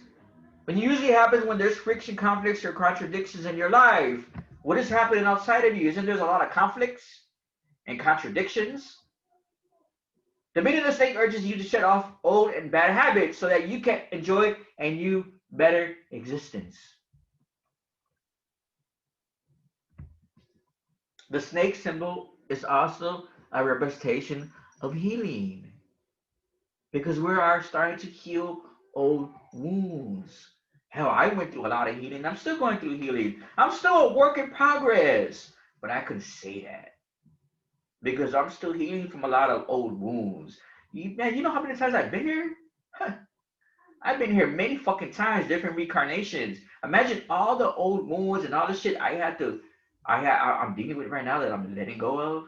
When usually happens when there's friction, conflicts, or contradictions in your life. What is happening outside of you? Isn't there a lot of conflicts and contradictions? The minute the snake urges you to shut off old and bad habits so that you can enjoy a new, better existence. The snake symbol is also a representation of healing because we are starting to heal old wounds. Hell, I went through a lot of healing. I'm still going through healing. I'm still a work in progress, but I couldn't say that because I'm still healing from a lot of old wounds. Man, you know how many times I've been here? Huh. I've been here many fucking times, different reincarnations. Imagine all the old wounds and all the shit I'm dealing with right now that I'm letting go of.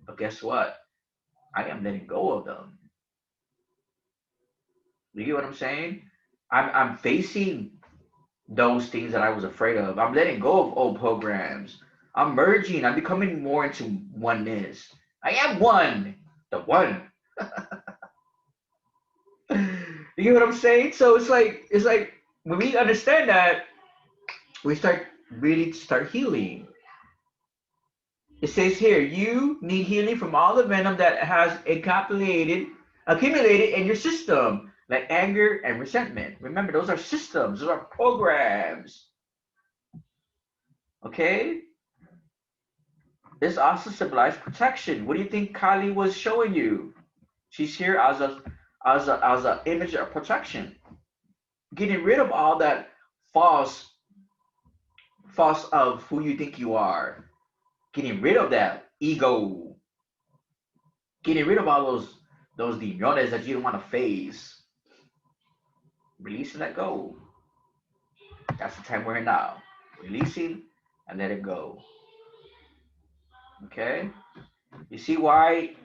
But guess what? I am letting go of them. You get what I'm saying? I'm facing those things that I was afraid of. I'm letting go of old programs. I'm merging. I'm becoming more into oneness. I am one. The one. You get what I'm saying? So it's like when we understand that, we start healing. It says here, you need healing from all the venom that has accumulated in your system, like anger and resentment. Remember, those are systems, those are programs. Okay? This also symbolizes protection. What do you think Kali was showing you? She's here as a image of protection. Getting rid of all that false of who you think you are. Getting rid of that ego. Getting rid of all those demons that you don't want to face. Release and let go. That's the time we're in now. Releasing and let it go. Okay? You see why?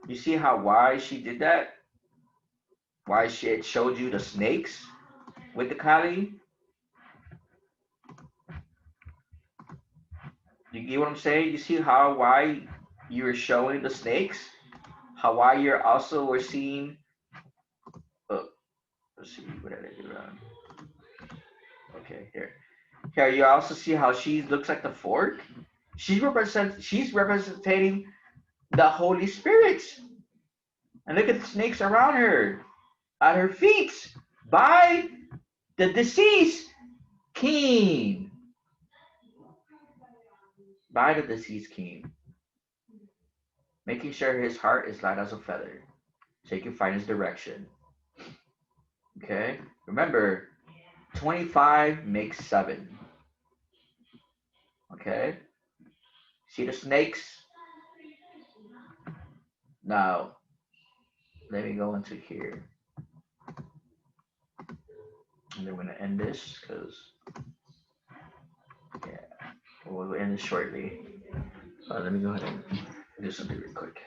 You see why she did that? Why she had showed you the snakes with the Kali? You get what I'm saying? You see why you were showing the snakes? Why you're also were seeing. Let's see what I did around. Okay, here. Here you also see how she looks like the fork. She's representing the Holy Spirit. And look at the snakes around her, at her feet, by the deceased king. By the deceased king. Making sure his heart is light as a feather, so he can find his direction. Okay? Remember, 25 makes 7. Okay? See the snakes? Now, let me go into here. And then we're going to end this because, yeah, we'll end this shortly. Let me go ahead and do something real quick.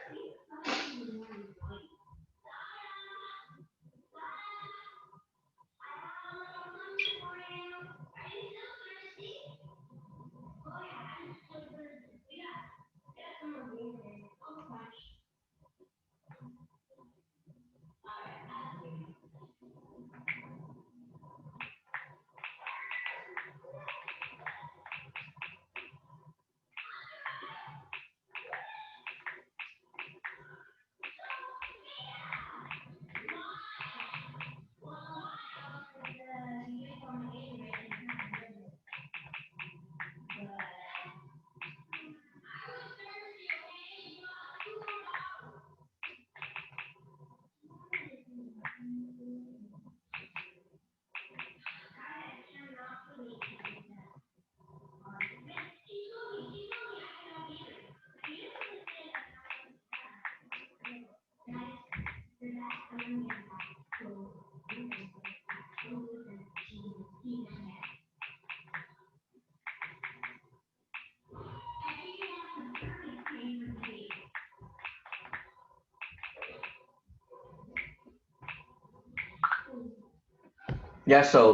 Yeah, so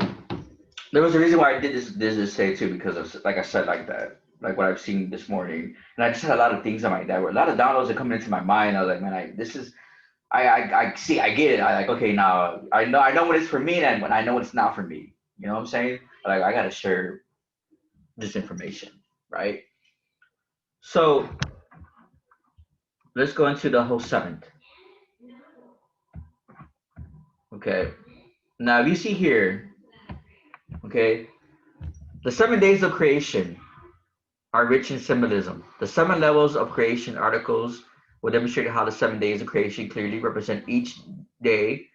there was a reason why I did this day too, because of, like I said, like that, like what I've seen this morning, and I just had a lot of things on my that were a lot of downloads that coming into my mind. I was like, man, this is I see, I get it. I like, okay, now I know what it's for me, and when I know it's not for me. You know what I'm saying? Like I gotta share this information, right? So let's go into the whole seventh. Okay. Now if you see here, okay, the 7 days of creation are rich in symbolism. The 7 levels of creation articles will demonstrate how the 7 days of creation clearly represent each day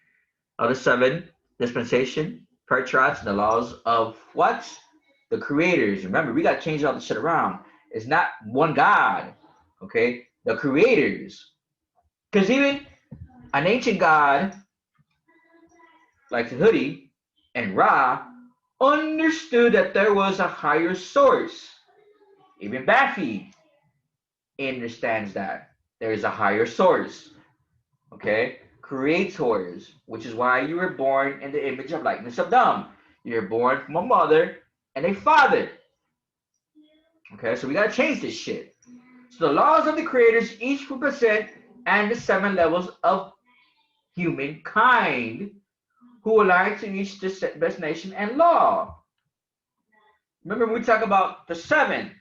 of the seven dispensation, patriarchs, and the laws of what? The creators. Remember, we got to change all this shit around. It's not one God, okay? The creators. Because even an ancient God like the Hoodie and Ra understood that there was a higher source. Even Baffy understands that there is a higher source, okay? Creators, which is why you were born in the image of likeness of them. You're born from a mother and a father. Okay, so we gotta change this shit. So the laws of the creators each represent and the 7 levels of humankind who align to each destination and law. Remember, we talk about the seven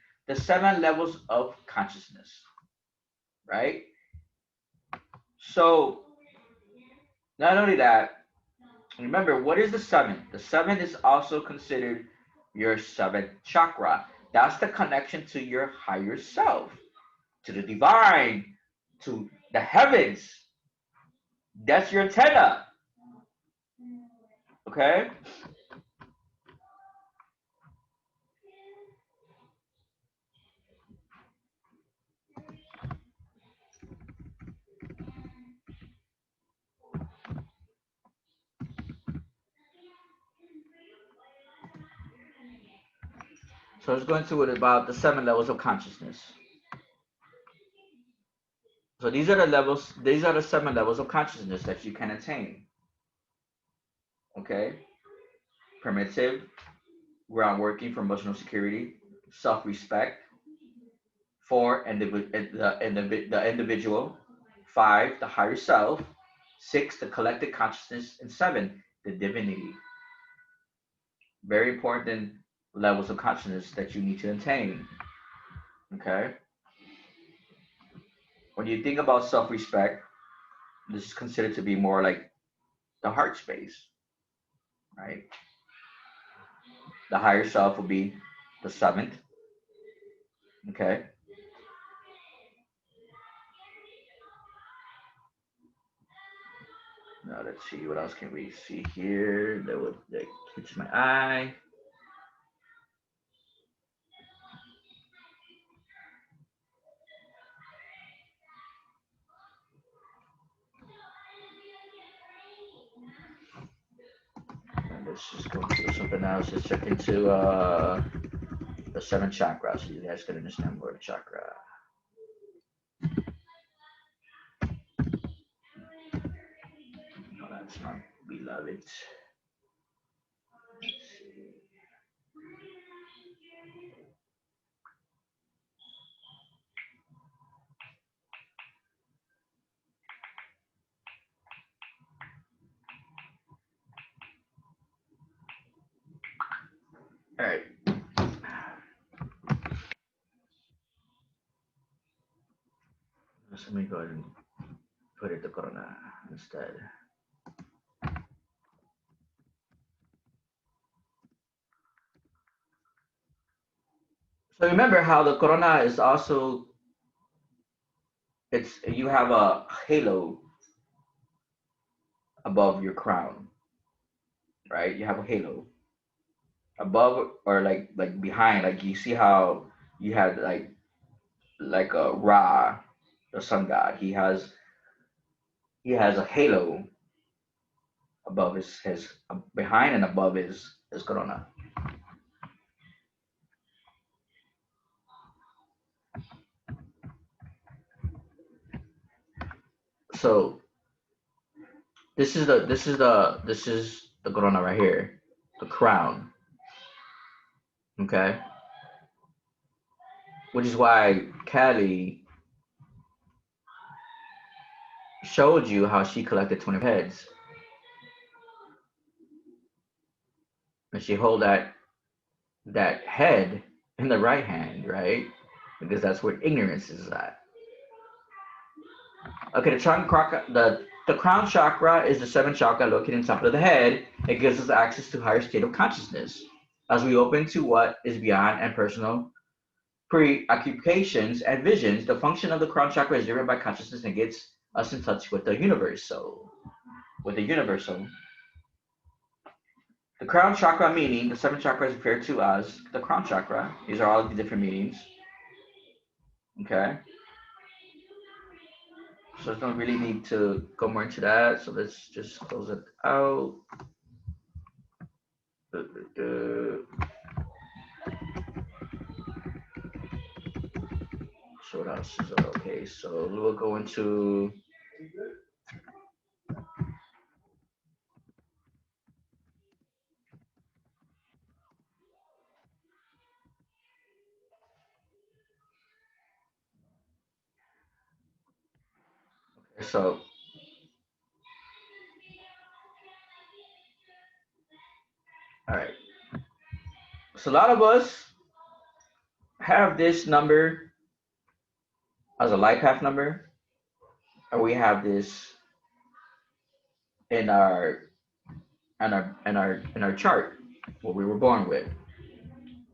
levels of consciousness, right? So not only that, remember, what is the seven? The seven is also considered your seventh chakra. That's the connection to your higher self, to the divine, to the heavens. That's your antenna. Okay? So let's go into it about the 7 levels of consciousness. So these are the 7 levels of consciousness that you can attain. Okay? Primitive, ground working for emotional security, self-respect, 4, the individual, 5, the higher self, 6, the collective consciousness, and 7, the divinity. Very important levels of consciousness that you need to attain. Okay? When you think about self-respect, this is considered to be more like the heart space, right? The higher self will be the 7th. Okay? Now let's see, what else can we see here that catches my eye. And let's just go through something else. Let's check into the 7 chakras so you guys can understand more of chakra. love it. All right. Let me go ahead and put it to Corona instead. So remember how the Corona is also, it's, you have a halo above your crown, right? You have a halo above or like behind. Like you see how you had like a Ra, the sun god. He has a halo above his behind and above his corona. So this is the corona right here, the crown. Okay, which is why Callie showed you how she collected 20 heads, and she hold that head in the right hand, right? Because that's where ignorance is at. Okay, the crown chakra is the seventh chakra located in top of the head. It gives us access to higher state of consciousness. As we open to what is beyond and personal preoccupations and visions, the function of the crown chakra is driven by consciousness and gets us in touch with the universe. So, with the universal. The crown chakra meaning, the seven chakras referred to as the crown chakra. These are all the different meanings. Okay. So I don't really need to go more into that. So let's just close it out. So what else is okay? So we'll go into so all right. So a lot of us have this number as a life path number, and we have this in our chart, what we were born with.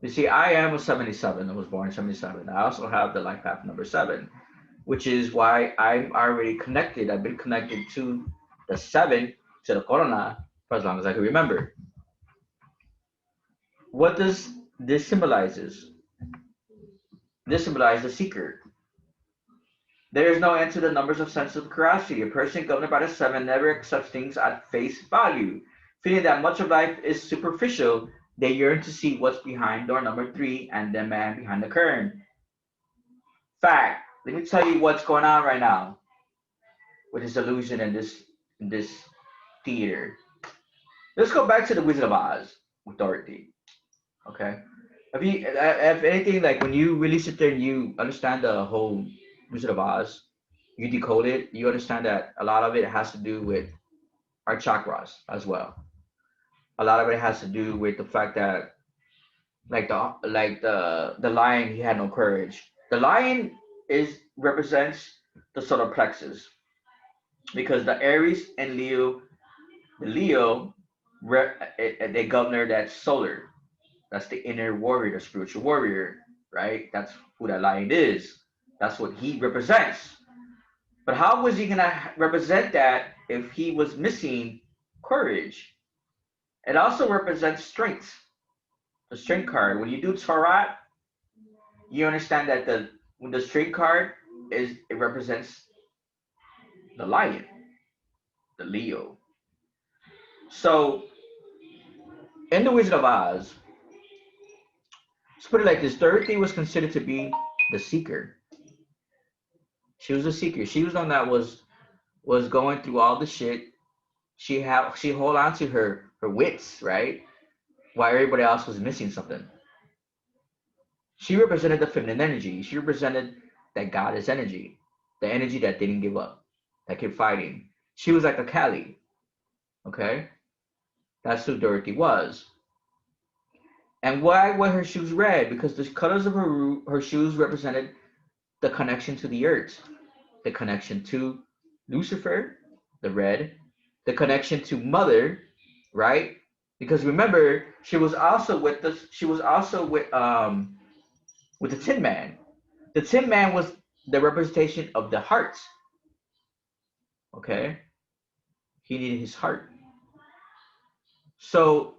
You see, I am a 77. I was born in 77. I also have the life path number 7, which is why I'm already connected. I've been connected to the 7, to the corona, for as long as I can remember. What does this symbolizes? This symbolizes the seeker. There is no end to the numbers of senses of curiosity. A person governed by the 7 never accepts things at face value. Feeling that much of life is superficial, they yearn to see what's behind door number 3 and the man behind the curtain. Fact, let me tell you what's going on right now with this illusion in this theater. Let's go back to the Wizard of Oz with Dorothy. Okay, if anything, like when you really sit there and you understand the whole Wizard of Oz, you decode it, you understand that a lot of it has to do with our chakras as well. A lot of it has to do with the fact that the lion, he had no courage. The lion is represents the solar plexus because the Aries and Leo, the Leo, they governor that solar. That's the inner warrior, the spiritual warrior, right? That's who that lion is. That's what he represents. But how was he gonna represent that if he was missing courage? It also represents strength. The strength card. When you do tarot, you understand that the strength card it represents the lion, the Leo. So in the Wizard of Oz, let's put it like this: Dorothy was considered to be the seeker. She was a seeker. She was the one that was going through all the shit She hold on to her wits, right? While everybody else was missing something. She represented the feminine energy. She represented that goddess energy, the energy that didn't give up, that kept fighting. She was like a Kali, okay? That's who Dorothy was. And why were her shoes red? Because the colors of her shoes represented the connection to the earth, the connection to Lucifer, the red, the connection to Mother, right? Because remember, she was also with the she was also with the Tin Man. The Tin Man was the representation of the heart. Okay, he needed his heart. So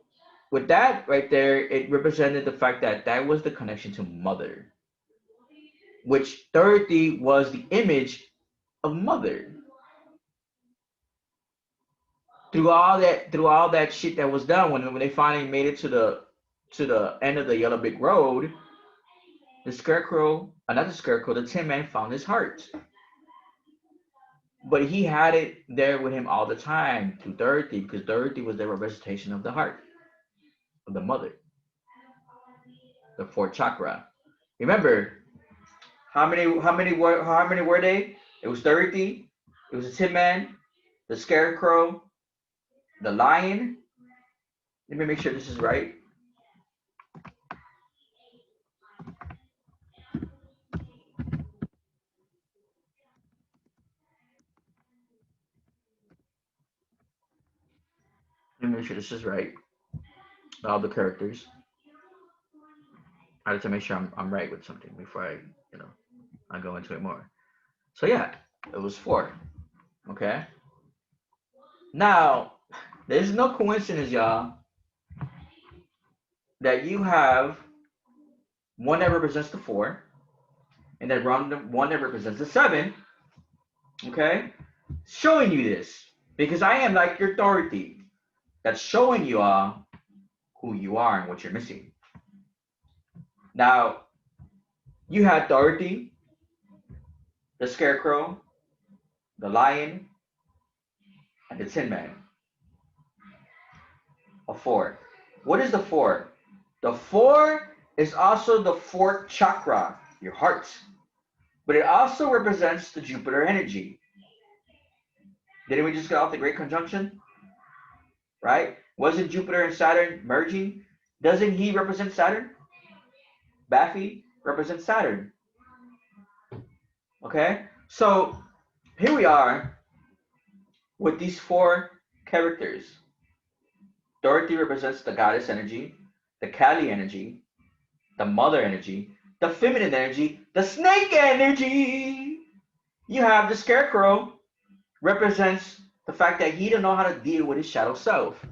with that right there, it represented the fact that that was the connection to Mother, which Dorothy was the image of Mother. Through all that shit that was done, when they finally made it to the end of the Yellow Brick Road, the Scarecrow, another Scarecrow, the Tin Man found his heart. But he had it there with him all the time through Dorothy, because Dorothy was the representation of the heart, of the mother, the fourth chakra. Remember, how many were they? It was Dorothy, it was the Tin Man, the Scarecrow, the Lion. Let me make sure this is right. Let me make sure this is right. All the characters. I have to make sure I'm right with something before I go into it more. So yeah, it was four. Okay. Now, there's no coincidence, y'all, that you have one that represents the four, and then one that represents the seven. Okay, showing you this because I am like your Dorothy, that's showing you all who you are and what you're missing. Now, you had Dorothy, the Scarecrow, the Lion, and the Tin Man. A four. What is the four? The four is also the fourth chakra, your heart, but it also represents the Jupiter energy. Didn't we just get off the Great Conjunction? Right? Wasn't Jupiter and Saturn merging? Doesn't he represent Saturn? Baffy represents Saturn. Okay? So here we are with these four characters. Dorothy represents the goddess energy, the Kali energy, the mother energy, the feminine energy, the snake energy. You have the Scarecrow, represents the fact that he didn't know how to deal with his shadow self.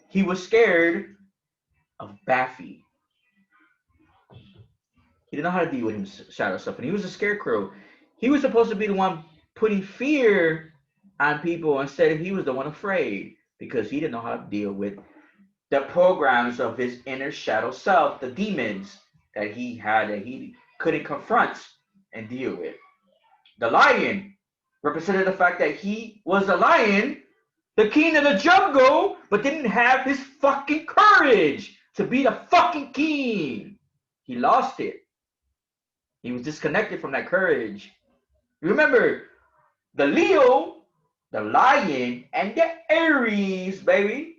He was scared of Baffy. He didn't know how to deal with his shadow self, and he was a Scarecrow. He was supposed to be the one putting fear on people. Instead, he was the one afraid because he didn't know how to deal with the programs of his inner shadow self, the demons that he had that he couldn't confront and deal with. The Lion represented the fact that he was a lion, the king of the jungle, but didn't have his fucking courage to be the fucking king. He lost it. He was disconnected from that courage. Remember, the Leo, the lion, and the Aries, baby,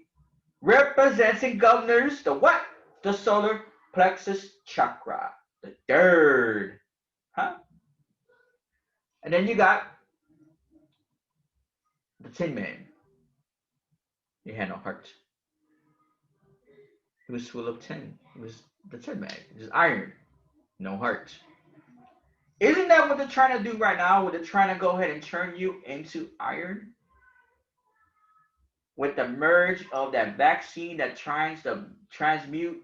represents and governors the what? The solar plexus chakra, the third. Huh? And then you got the Tin Man. He had no heart. He was full of tin. He was the Tin Man. He was iron. No heart. Isn't that what they're trying to do right now? Where they're trying to go ahead and turn you into iron? With the merge of that vaccine that tries to transmute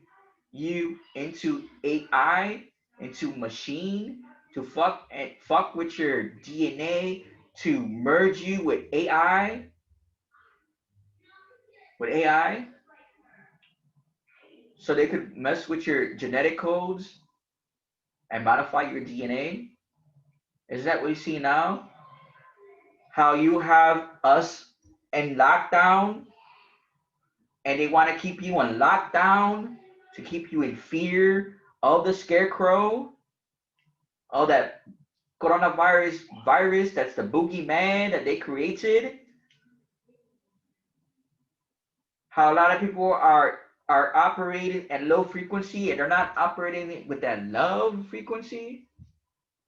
you into AI, into machine, to fuck with your DNA, to merge you with AI, so they could mess with your genetic codes and modify your DNA. Is that what you see now? How you have us in lockdown, and they want to keep you on lockdown to keep you in fear of the scarecrow, of that virus that's the boogeyman that they created. How a lot of people are operating at low frequency and they're not operating with that love frequency.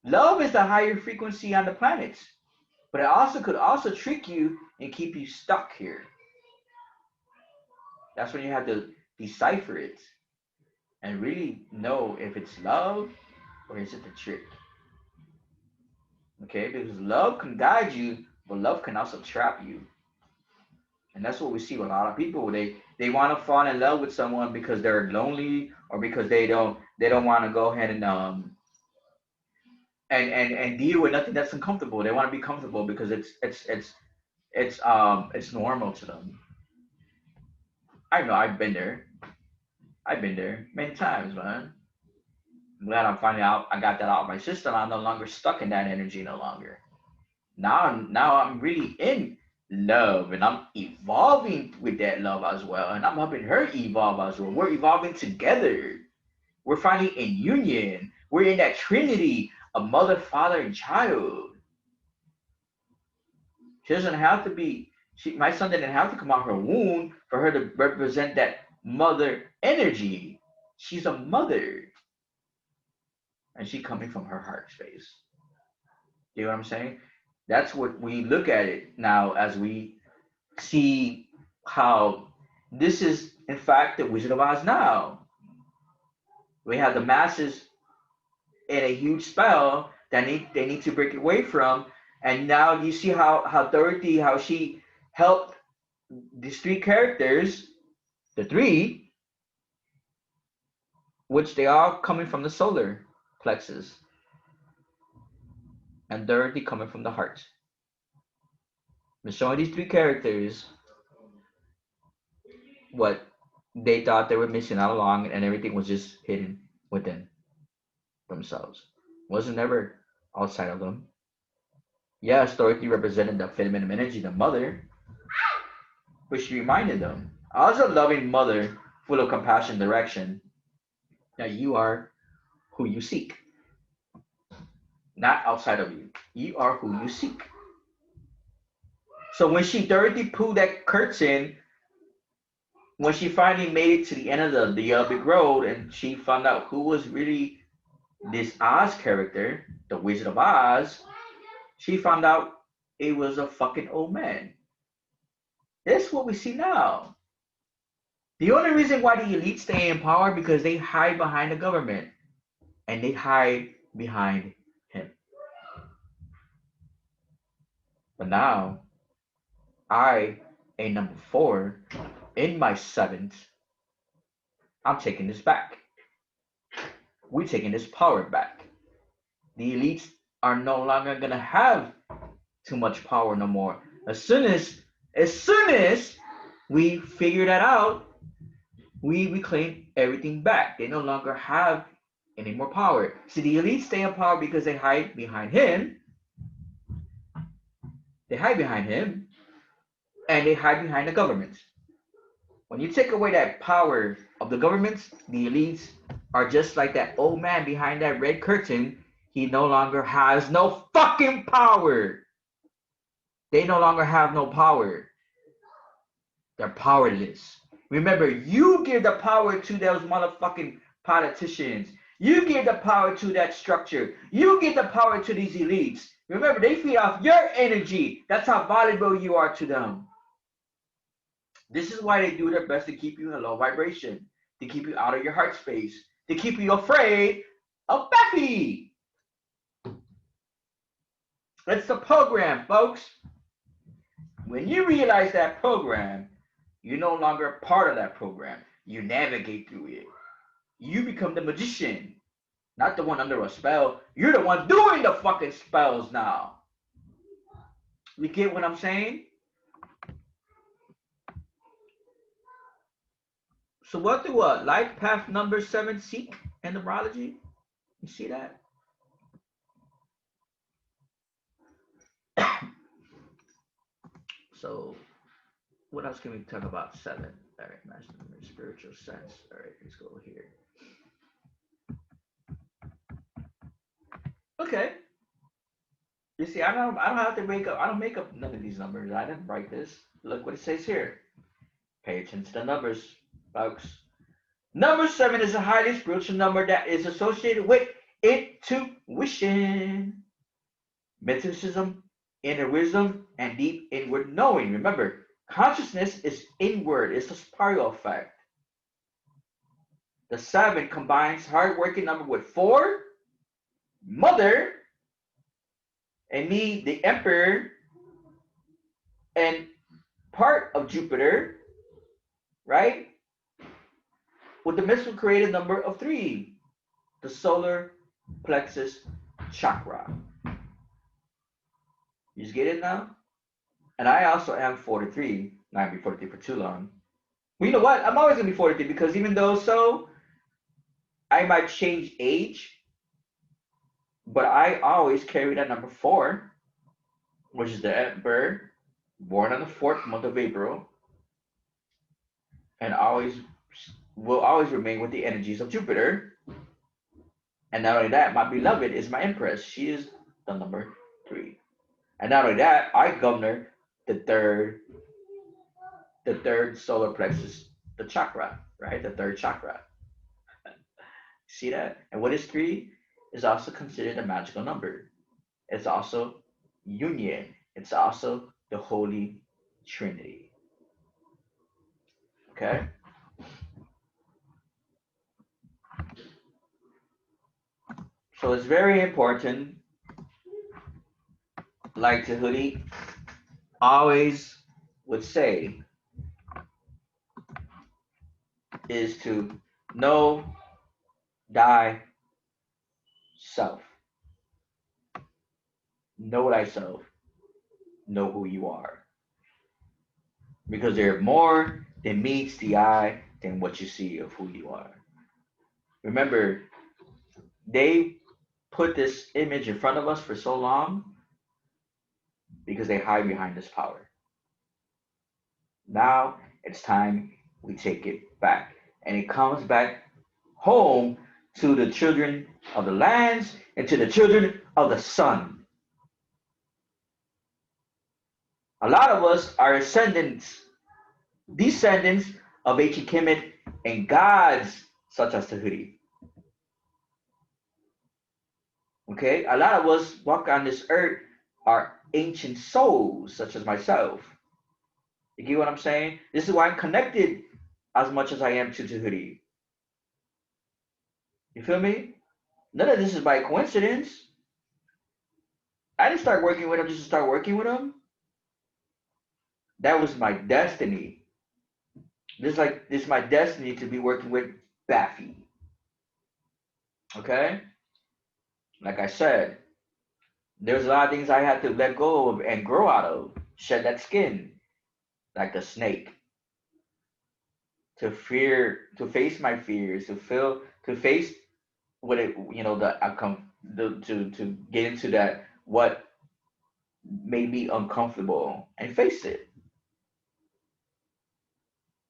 Love is the higher frequency on the planets, but it also could also trick you and keep you stuck here. That's when you have to decipher it and really know if it's love or is it the trick. Okay, because love can guide you, but love can also trap you. And that's what we see with a lot of people. They want to fall in love with someone because they're lonely or because they don't want to go ahead and and deal with nothing that's uncomfortable. They want to be comfortable because it's normal to them. I know I've been there. I've been there many times, man. I'm glad I'm finding out I got that out of my system. I'm no longer stuck in that energy no longer. Now I'm really in love and I'm evolving with that love as well. And I'm helping her evolve as well. We're evolving together. We're finding in union. We're in that trinity of mother, father, and child. She doesn't have to be my son didn't have to come out her womb for her to represent that mother energy. She's a mother. And she coming from her heart space. You know what I'm saying? That's what we look at it now as we see how this is in fact the Wizard of Oz now. We have the masses in a huge spell that they need to break away from. And now you see how Dorothy, how she helped these three characters, the three, which they are coming from the solar plexus, and Dorothy coming from the heart. We're showing these three characters what they thought they were missing all along, and everything was just hidden within themselves. Wasn't ever outside of them. Yes, Dorothy represented the feminine energy, the mother, but she reminded them, as a loving mother, full of compassion, direction, that you are who you seek, not outside of you. You are who you seek. So when Dorothy pulled that curtain, when she finally made it to the end of the big road, and she found out who was really this Oz character, the Wizard of Oz, she found out it was a fucking old man. That's what we see now. The only reason why the elite stay in power because they hide behind the government and they hide behind him. But now, I, a number 4, in my 7th, I'm taking this back. We're taking this power back. The elites are no longer gonna have too much power no more. As soon as we figure that out, we reclaim everything back. They no longer have any more power. See, the elites stay in power because they hide behind him. They hide behind him, and they hide behind the government. When you take away that power of the government, the elites are just like that old man behind that red curtain. He no longer has no fucking power. They no longer have no power. They're powerless. Remember, you give the power to those motherfucking politicians. You give the power to that structure. You give the power to these elites. Remember, they feed off your energy. That's how valuable you are to them. This is why they do their best to keep you in a low vibration, to keep you out of your heart space, to keep you afraid of Buffy. It's the program, folks. When you realize that program, you're no longer part of that program. You navigate through it. You become the magician, not the one under a spell. You're the one doing the fucking spells now. You get what I'm saying? So what do a life path number 7 seek in numerology? You see that? So What else can we talk about? 7. All right, master memory, spiritual sense. All right, let's go here. Okay. You see, I don't have to make up. I don't make up none of these numbers. I didn't write this. Look what it says here. Pay attention to the numbers, folks. Number 7 is a highly spiritual number that is associated with intuition, mysticism, inner wisdom, and deep inward knowing. Remember, consciousness is inward. It's a spiral effect. The 7 combines hardworking number with 4, mother, and me, the emperor, and part of Jupiter, right? With the mystical creative number of 3, the solar plexus chakra. You just get it now? And I also am 43. Not gonna be 43 for too long. Well, you know what? I'm always gonna be 43 because even though I might change age, but I always carry that number 4, which is the emperor, born on the 4th month of April, and always will always remain with the energies of Jupiter. And not only that, my beloved is my empress. She is the number 3. And not only that, I govern the third, the third solar plexus, the chakra, right? The third chakra. See that? And what is 3? Is also considered a magical number. It's also union. It's also the Holy Trinity. Okay? So it's very important, like Tahuti always would say, is to know thyself. Know thyself. Know who you are. Because there are more than meets the eye than what you see of who you are. Remember, they put this image in front of us for so long because they hide behind this power. Now it's time we take it back. And it comes back home to the children of the lands and to the children of the sun. A lot of us are descendants of ancient Kemet and gods such as Tahuti. Okay, a lot of us walk on this earth are ancient souls such as myself. You get what I'm saying? This is why I'm connected as much as I am to Tahuti. You feel me? None of this is by coincidence. I didn't start working with him just to start working with him. That was my destiny. This is my destiny to be working with Baffy. Okay? Like I said, there's a lot of things I had to let go of and grow out of. Shed that skin like a snake. To face my fears, to face what it, the outcome, to get into that, what made me uncomfortable and face it.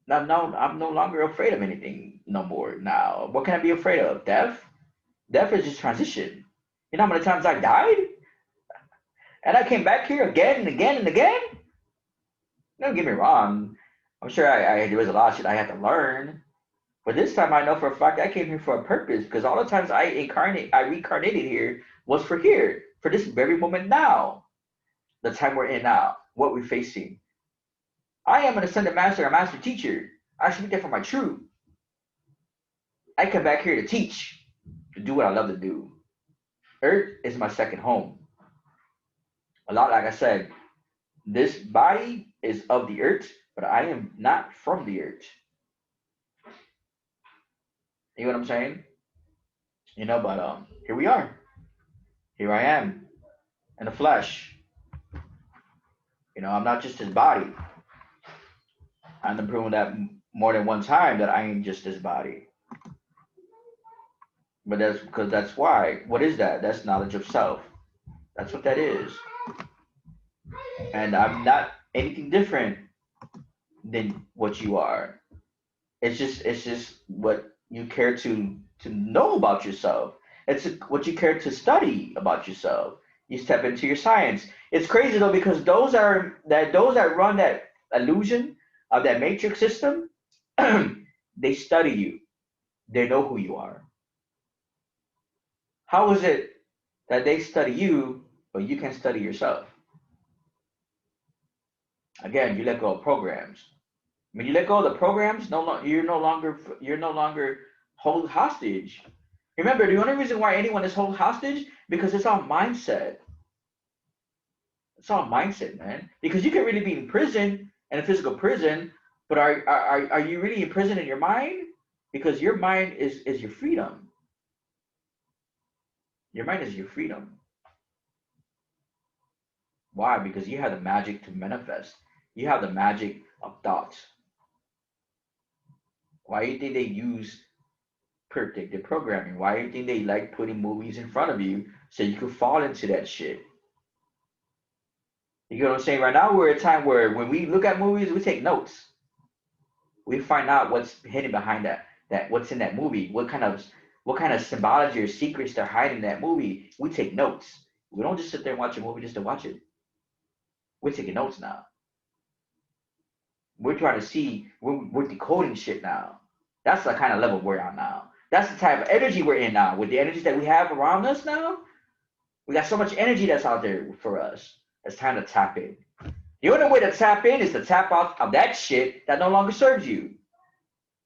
Now, no, I'm no longer afraid of anything no more. Now, what can I be afraid of? Death? Death is just transition. You know how many times I died? And I came back here again and again and again? Don't get me wrong. I'm sure there was a lot of shit I had to learn. But this time I know for a fact I came here for a purpose because all the times I reincarnated here was for here, for this very moment now, the time we're in now, what we're facing. I am an ascended master, a master teacher. I should be there for my truth. I come back here to teach, to do what I love to do. Earth is my second home. A lot, like I said, this body is of the earth, but I am not from the earth. You know what I'm saying? But here we are. Here I am in the flesh. I'm not just his body. I'm proving that more than one time that I ain't just his body. But that's because that's why. What is that? That's knowledge of self. That's what that is. And I'm not anything different than what you are. It's just what you care to know about yourself. It's what you care to study about yourself. You step into your science. It's crazy though because those that run that illusion of that matrix system, they study you. They know who you are. How is it that they study you but you can study yourself? Again, you let go of programs. When you let go of the programs, you're no longer hold hostage. Remember, the only reason why anyone is held hostage because it's all mindset. It's all mindset, man. Because you can really be in prison, in a physical prison, but are you really in prison in your mind? Because your mind is your freedom. Your mind is your freedom. Why? Because you have the magic to manifest. You have the magic of thoughts. Why do you think they use predictive programming? Why do you think they like putting movies in front of you so you could fall into that shit? You know what I'm saying? Right now we're at a time where when we look at movies, we take notes. We find out what's hidden behind that what's in that movie, what kind of symbology or secrets they're hiding in that movie. We take notes. We don't just sit there and watch a movie just to watch it. We're taking notes now. We're trying to see. We're decoding shit now. That's the kind of level we're on now. That's the type of energy we're in now. With the energies that we have around us now, we got so much energy that's out there for us. It's time to tap in. The only way to tap in is to tap out of that shit that no longer serves you.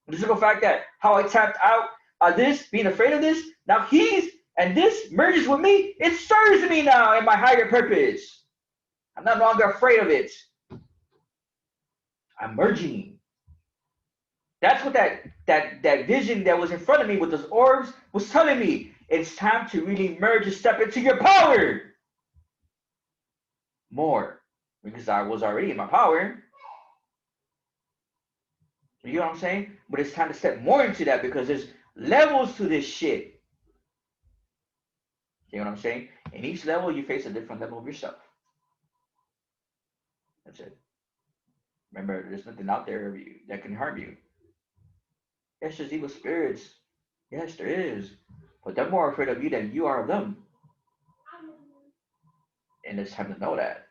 The simple fact that how I tapped out of this, being afraid of this, now he's and this merges with me, it serves me now in my higher purpose. I'm no longer afraid of it. I'm merging. That's what that vision that was in front of me with those orbs was telling me. It's time to really merge and step into your power more because I was already in my power. You know what I'm saying? But it's time to step more into that because there's levels to this shit. You know what I'm saying? In each level, you face a different level of yourself. That's it. Remember, there's nothing out there of you that can harm you. Yes, there's evil spirits. Yes, there is. But they're more afraid of you than you are of them. And it's time to know that.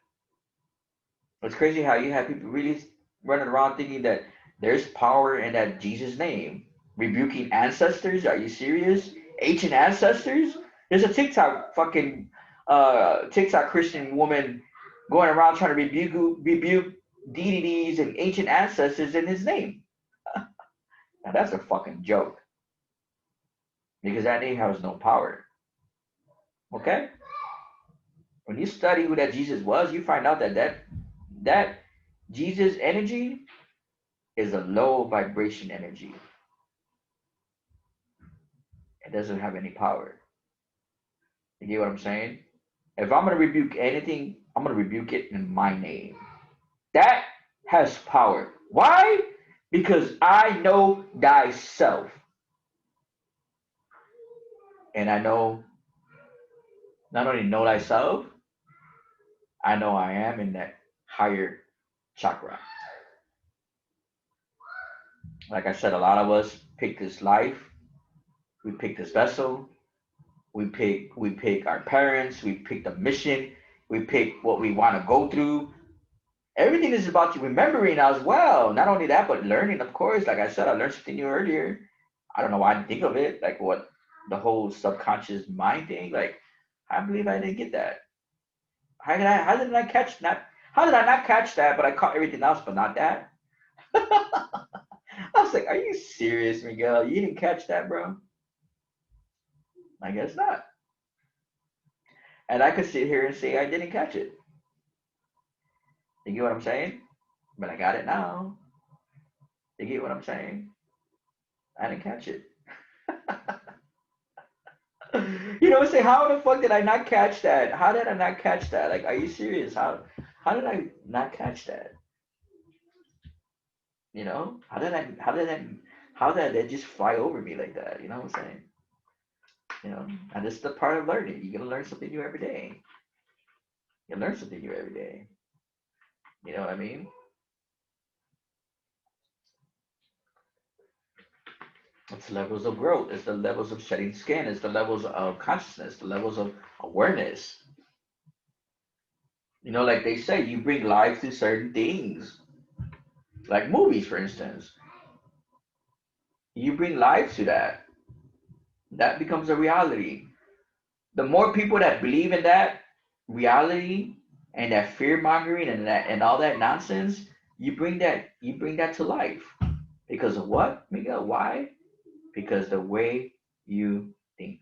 It's crazy how you have people really running around thinking that there's power in that Jesus name. Rebuking ancestors? Are you serious? Ancient ancestors? There's a TikTok Christian woman going around trying to rebuke deities and ancient ancestors in his name. Now that's a fucking joke. Because that name has no power. Okay? When you study who that Jesus was, you find out that Jesus energy is a low vibration energy. It doesn't have any power. You get what I'm saying? If I'm gonna rebuke anything, I'm gonna rebuke it in my name. That has power. Why? Because I know thyself. And I know not only know thyself, I know I am in that higher chakra. Like I said, a lot of us pick this life, we pick this vessel, we pick our parents, we pick the mission, we pick what we want to go through. Everything is about you remembering as well. Not only that, but learning, of course. Like I said, I learned something new earlier. I don't know why I didn't think of it. Like what the whole subconscious mind thing. Like I believe I didn't get that. How did I catch that? How did I not catch that? But I caught everything else, but not that. I was like, are you serious, Miguel? You didn't catch that, bro? I guess not. And I could sit here and say I didn't catch it. You get what I'm saying? But I got it now. You get what I'm saying? I didn't catch it. You know, say how the fuck did I not catch that? How did I not catch that? Like, are you serious? How did I not catch that? You know, how did that just fly over me like that? You know what I'm saying? You know, and this is the part of learning. You're gonna learn something new every day. You learn something new every day. You know what I mean? It's levels of growth. It's the levels of shedding skin. It's the levels of consciousness, the levels of awareness. Like they say, you bring life to certain things, like movies, for instance. You bring life to that. That becomes a reality. The more people that believe in that reality and that fear mongering and all that nonsense, you bring that to life. Because of what, Miguel? Why? Because the way you think,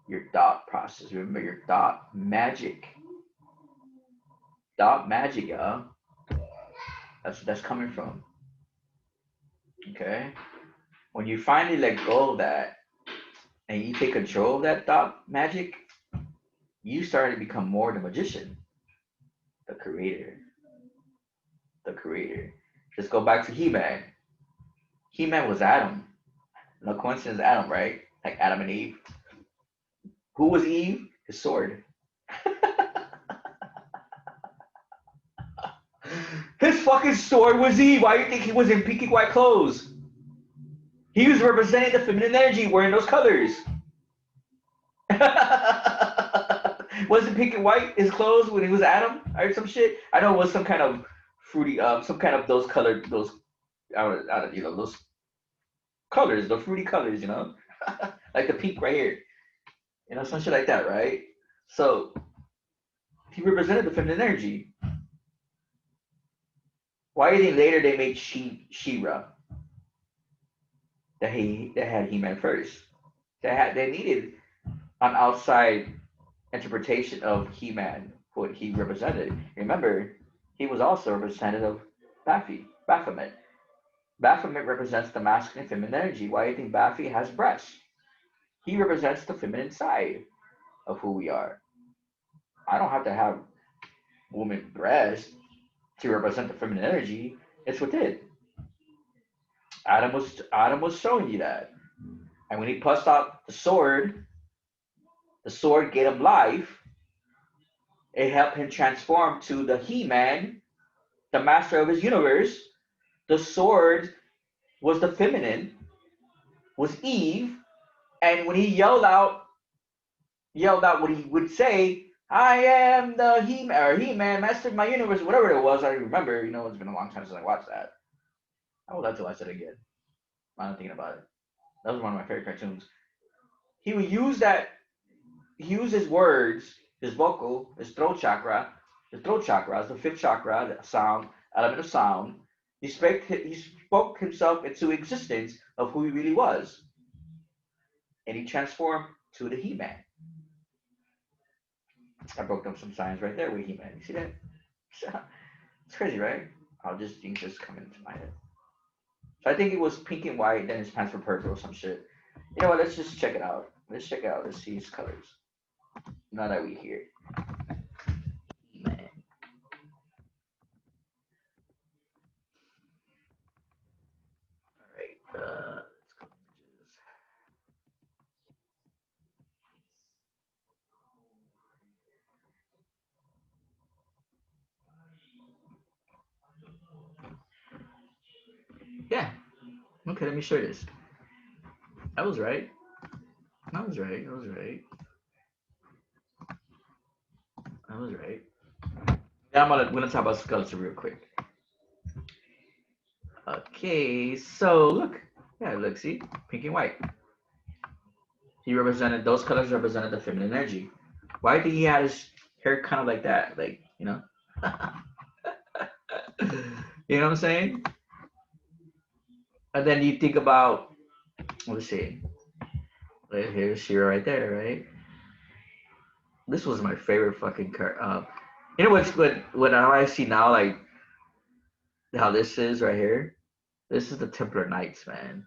your thought process. Remember your thought magic, y'all. That's what that's coming from. Okay. When you finally let go of that and you take control of that thought magic, you start to become more the magician, the creator, the creator. Just go back to He-Man. He-Man was Adam. No coincidence, Adam, right? Like Adam and Eve. Who was Eve? His sword. His fucking sword was Eve. Why do you think he was in pinky white clothes? He was representing the feminine energy wearing those colors. Was it pink and white his clothes when he was Adam or some shit? I know it was some kind of fruity, some kind of those colored, those those colors, the fruity colors, like the pink right here, some shit like that, right? So he represented the feminine energy. Why do you think later they made She-Ra that had He-Man first? They needed an outside interpretation of He-Man, what he represented. Remember, he was also a representative of Baphomet. Baphomet represents the masculine and feminine energy. Why do you think Baphomet has breasts? He represents the feminine side of who we are. I don't have to have woman breasts to represent the feminine energy. It's within. Adam was showing you that. And when he pussed out the sword gave him life. It helped him transform to the He-Man, the master of his universe. The sword was the feminine, was Eve, and when he yelled out what he would say, I am the He-Man, master of my universe, whatever it was, I don't remember, it's been a long time since I watched that. I would love to watch it again. I'm thinking about it. That was one of my favorite cartoons. He would use his words, his vocal, his throat chakra. The throat chakra is the fifth chakra, the sound, element of sound. He spoke himself into existence of who he really was, and he transformed to the He-Man. I broke down some signs right there with He-Man. You see that? It's crazy, right? How just things just come into my head. So I think it was pink and white, then his pants were purple or some shit. You know what? Let's just check it out. Let's check it out. Let's see his colors. Now that we here. Man. All right. Let's go images. Yeah. Okay, let me show you this. I was right. I was right. I was right. I was right. Now I'm gonna talk about skeleton real quick. Okay, so look. Yeah, look, see? Pink and white. He represented those colors represented the feminine energy. Why did he had his hair kind of like that? Like, you know what I'm saying? And then you think about, let's see, here's Shira right there, right? This was my favorite fucking card. What I see now, like how this is right here. This is the Templar Knights, man.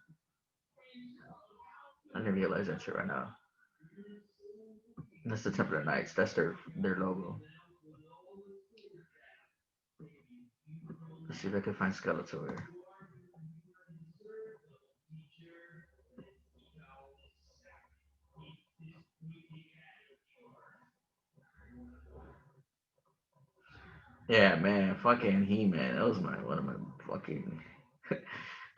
I didn't realize that shit right now. That's the Templar Knights. That's their logo. Let's see if I can find Skeletor. Yeah, man, fucking He-Man. That was one of my fucking.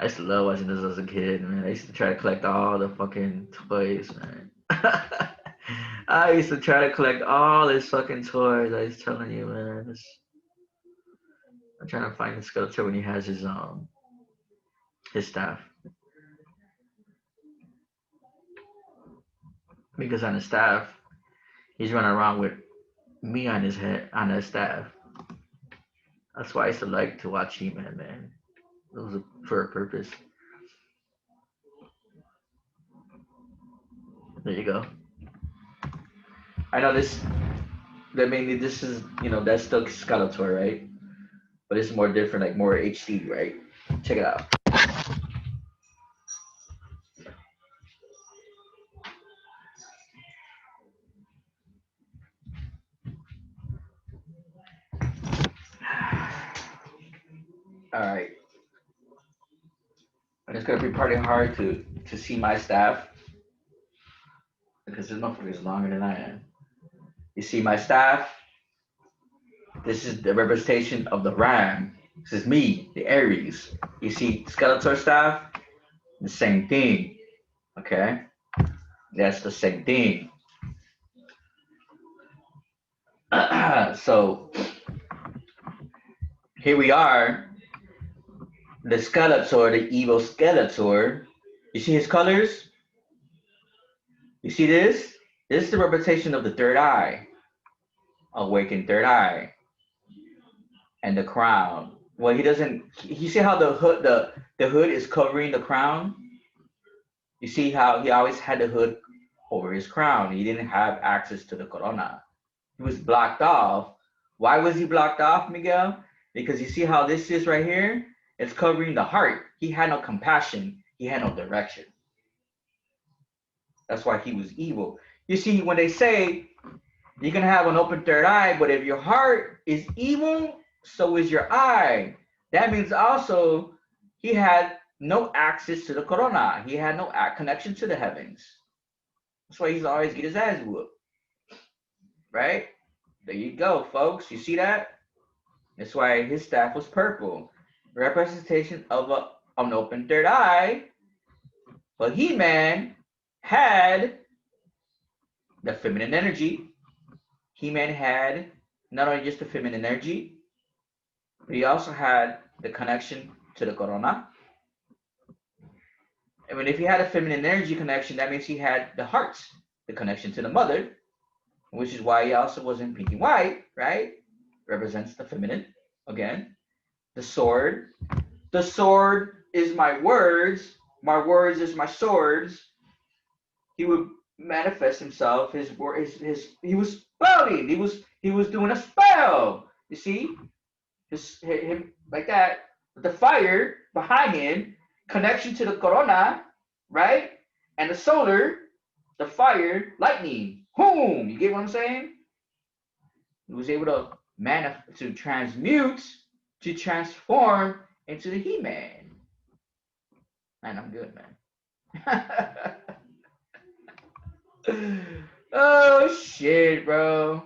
I used to love watching this as a kid, man. I used to try to collect all the fucking toys, man. I used to try to collect all his fucking toys. I was telling you, man. I'm trying to find the Skeletor when he has his staff. Because on his staff, he's running around with me on his head on his staff. That's why I used to like to watch He-Man, man. It was for a purpose. There you go. I know this. That mainly this is that's still Skeletor, right? But it's more different, like more HD, right? Check it out. All right, and it's gonna be pretty hard to see my staff because this motherfucker is longer than I am. You see my staff? This is the representation of the Ram. This is me, the Aries. You see Skeletor staff? The same thing. Okay? That's the same thing. So here we are, the Skeletor, the evil Skeletor. You see his colors? You see this? This is the representation of the third eye, awakened third eye, and the crown. Well, he doesn't. You see how the hood is covering the crown? You see how he always had the hood over his crown. He didn't have access to the corona. He was blocked off. Why was he blocked off, Miguel? Because you see how this is right here? It's covering the heart. He had no compassion. He had no direction. That's why he was evil. You see, when they say you can have an open third eye, but if your heart is evil, so is your eye. That means also he had no access to the corona. He had no connection to the heavens. That's why he's always get his ass whooped. Right? There you go, folks. You see that? That's why his staff was purple. Representation of an open third eye. But He-Man had the feminine energy. He-Man had not only just the feminine energy, but he also had the connection to the corona. I mean, if he had a feminine energy connection, that means he had the heart, the connection to the mother, which is why he also was in pink and white, right? Represents the feminine. Again, the sword. The sword is my words. My words is my swords. He would manifest himself. His he was spelling. He was doing a spell. You see, him like that with the fire behind him, connection to the corona, right? And the solar, the fire, lightning. Boom! You get what I'm saying? He was able to transmute, to transform into the He-Man. Man, I'm good, man. Oh shit, bro.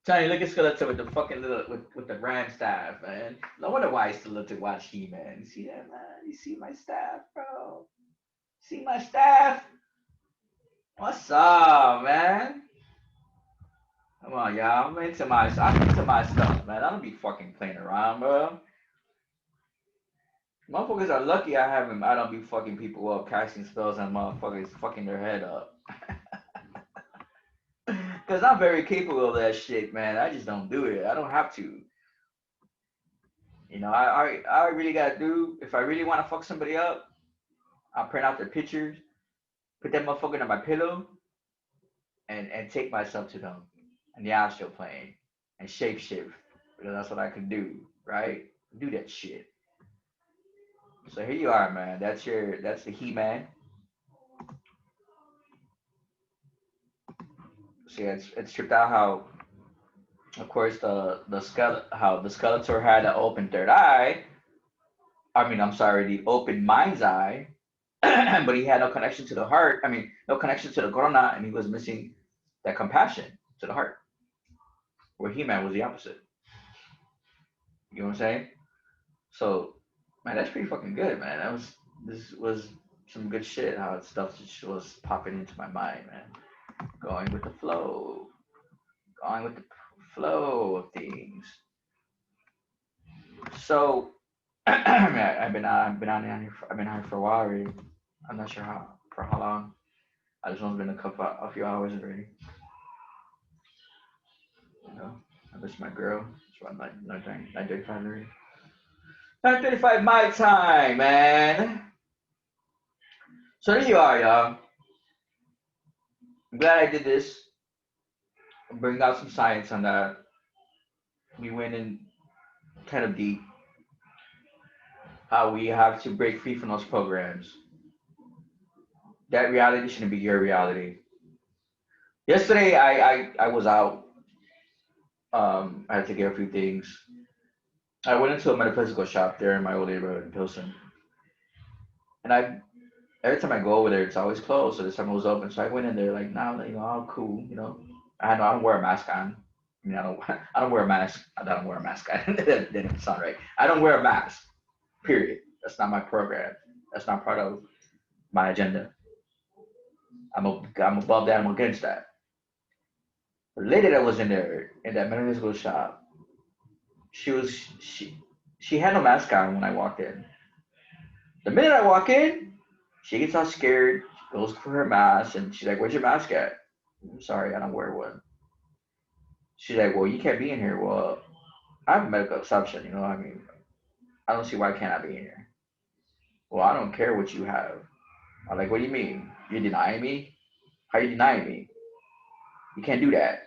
Tony, look at Skeletor with the fucking little with the ram staff, man. No wonder why I still love to watch He-Man. You see that, man? You see my staff, bro? See my staff? What's up, man? Come on, y'all. I'm into my stuff, man. I don't be fucking playing around, bro. Motherfuckers are lucky I don't be fucking people up, casting spells on motherfuckers fucking their head up. Cause I'm very capable of that shit, man. I just don't do it. I don't have to. I really gotta do if I really want to fuck somebody up, I'll print out their pictures, put that motherfucker on my pillow, and take myself to them and the astral plane and shape shift because that's what I can do, right? Do that shit. So here you are, man. That's the He-Man. See, it's tripped out how, of course, how the Skeletor had an open third eye. I mean, I'm sorry, the open mind's eye, but he had no connection to the heart. I mean, no connection to the corona, and he was missing that compassion to the heart. Where He-Man was the opposite. You know what I'm saying? So Man, that's pretty fucking good, man. This was some good shit. How stuff just was popping into my mind, man. Going with the flow, going with the flow of things. So, I've been on here for a while already. I'm not sure how for how long. I just know it's been a few hours already. You know, I miss my girl. It's around 9:35 already. 9:35 my time, man. So there you are, y'all. I'm glad I did this. Bring out some science on that. We went in kind of deep. How we have to break free from those programs. That reality shouldn't be your reality. Yesterday, I was out. I had to get a few things. I went into a metaphysical shop there in my old neighborhood in Pilsen, and I every time I go over there, it's always closed. So this time it was open, so I went in there like, now, I'm cool. I don't wear a mask on. I mean, I don't I don't wear a mask. I don't wear a mask. That didn't sound right. I don't wear a mask. Period. That's not my program. That's not part of my agenda. I'm above that. I'm against that. The lady that was in there in that metaphysical shop, she was she had no mask on when I walked in. The minute I walk in, she gets all scared. She goes for her mask, and she's like, "Where's your mask at?" I'm sorry, I don't wear one. She's like, "Well, you can't be in here." Well, I have a medical exception. I mean, I don't see why can't I be in here. Well, I don't care what you have. I'm like, "What do you mean? You're denying me? How are you denying me? You can't do that."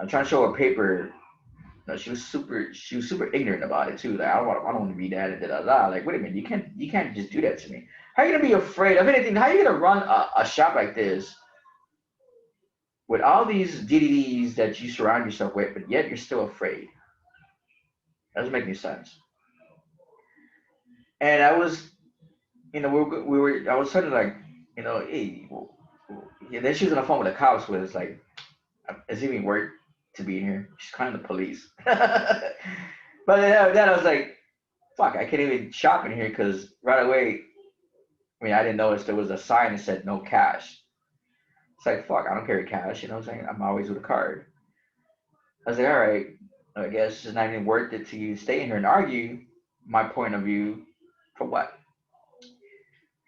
I'm trying to show her paper. No, she was super ignorant about it too. Like, I don't want to be that and da da da. Like, wait a minute, you can't just do that to me. How are you gonna be afraid of anything? How are you gonna run a shop like this with all these DDDs that you surround yourself with, but yet you're still afraid? That doesn't make any sense. And I was, I was sort of like, hey, and then she was on the phone with the cops with us, like, is it even worth to be in here? She's calling the police. But then I was like, fuck, I can't even shop in here because right away, I mean, I didn't notice there was a sign that said no cash. It's like, fuck, I don't carry cash, you know what I'm saying? I'm always with a card. I was like, all right, I guess it's not even worth it to you stay in here and argue my point of view for what?